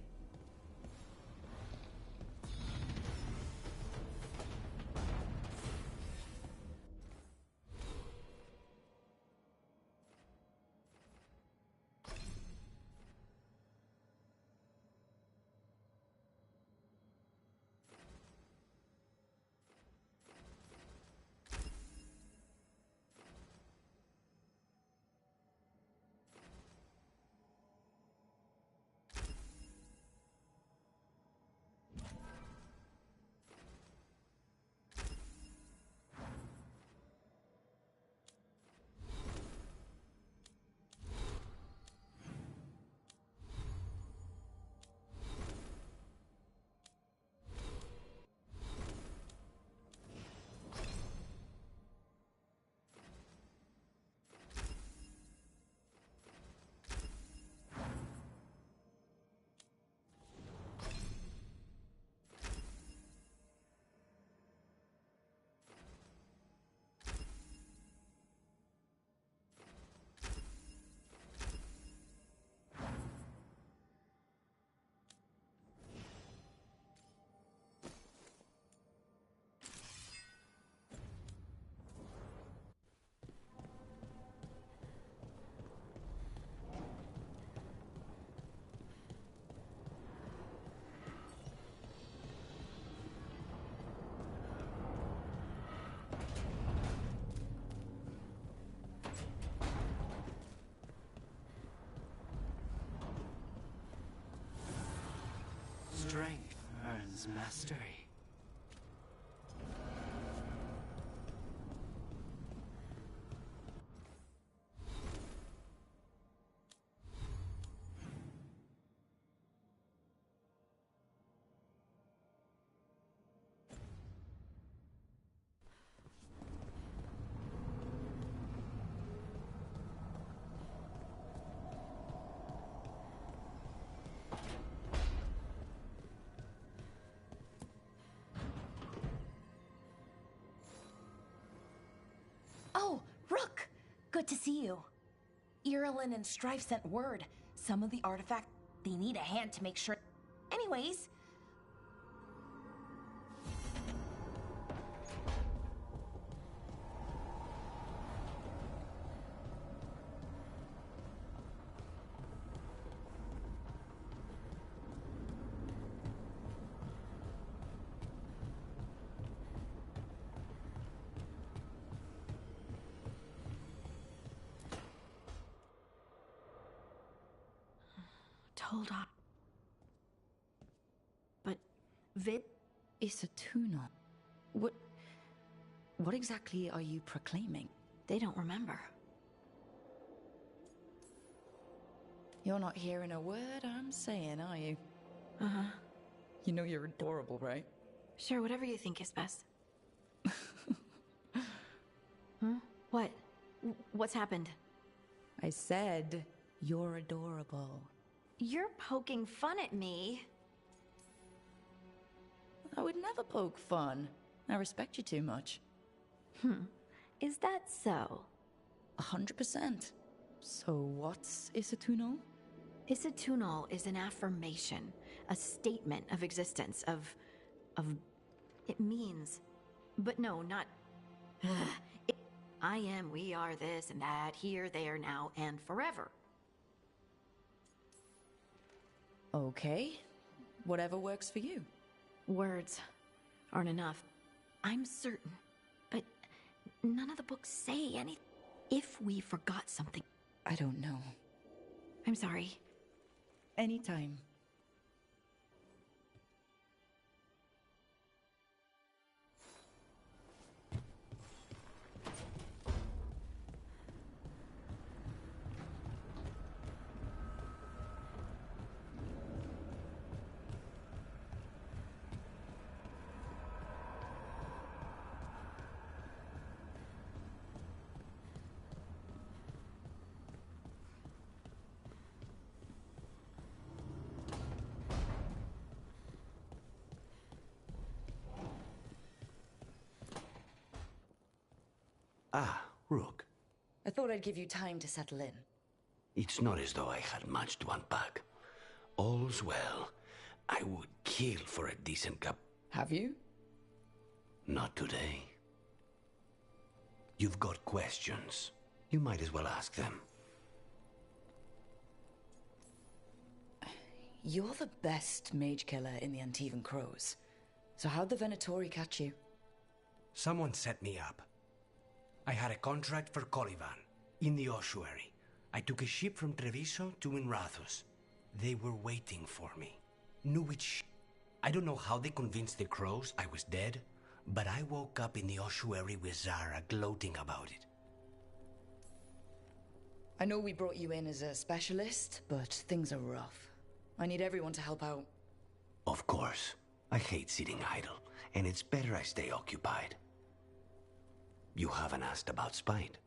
Strength earns mastery. Oh, Rook! Good to see you. Irilyn and Strife sent word. Some of the artifacts, they need a hand to make sure. Anyways. Hold on. But It's a tuna. What exactly are you proclaiming? They don't remember. You're not hearing a word I'm saying, are you? Uh-huh. You know you're adorable, right? Sure, whatever you think is best. Huh? What? What's happened? I said you're adorable. You're poking fun at me. I would never poke fun. I respect you too much. Is that so? 100%. So what's Isatunal? Isatunal is an affirmation, a statement of existence, of... It means... But no, not... I am, we are, this and that, here, there, now, and forever. Okay. Whatever works for you. Words aren't enough. I'm certain. But none of the books say anything. If we forgot something... I don't know. I'm sorry. Anytime. Ah, Rook. I thought I'd give you time to settle in. It's not as though I had much to unpack. All's well. I would kill for a decent cup. Have you? Not today. You've got questions. You might as well ask them. You're the best mage killer in the Antivan Crows. So how'd the Venatori catch you? Someone set me up. I had a contract for Colivan, in the ossuary. I took a ship from Treviso to Inrathus. They were waiting for me. Knew which... I don't know how they convinced the Crows I was dead, but I woke up in the ossuary with Zara gloating about it. I know we brought you in as a specialist, but things are rough. I need everyone to help out. Of course. I hate sitting idle, and it's better I stay occupied. You haven't asked about Spite.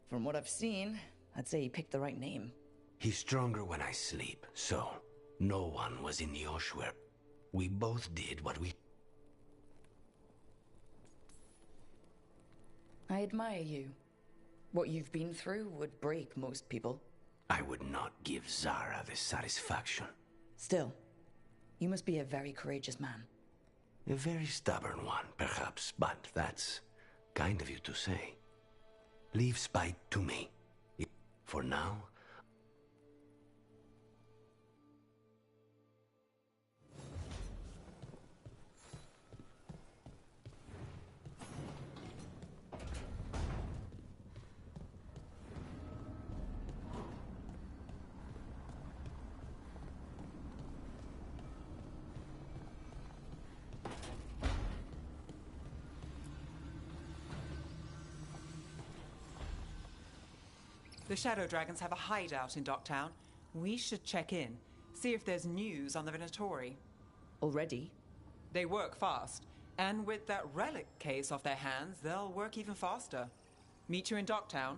From what I've seen, I'd say he picked the right name. He's stronger when I sleep, so no one was in the ossuary. We both did what we... I admire you. What you've been through would break most people. I would not give Zara the satisfaction. Still, you must be a very courageous man. A very stubborn one, perhaps, but that's kind of you to say. Leave Spite to me. For now... The Shadow Dragons have a hideout in Docktown. We should check in, see if there's news on the Venatori. Already? They work fast, and with that relic case off their hands, they'll work even faster. Meet you in Docktown.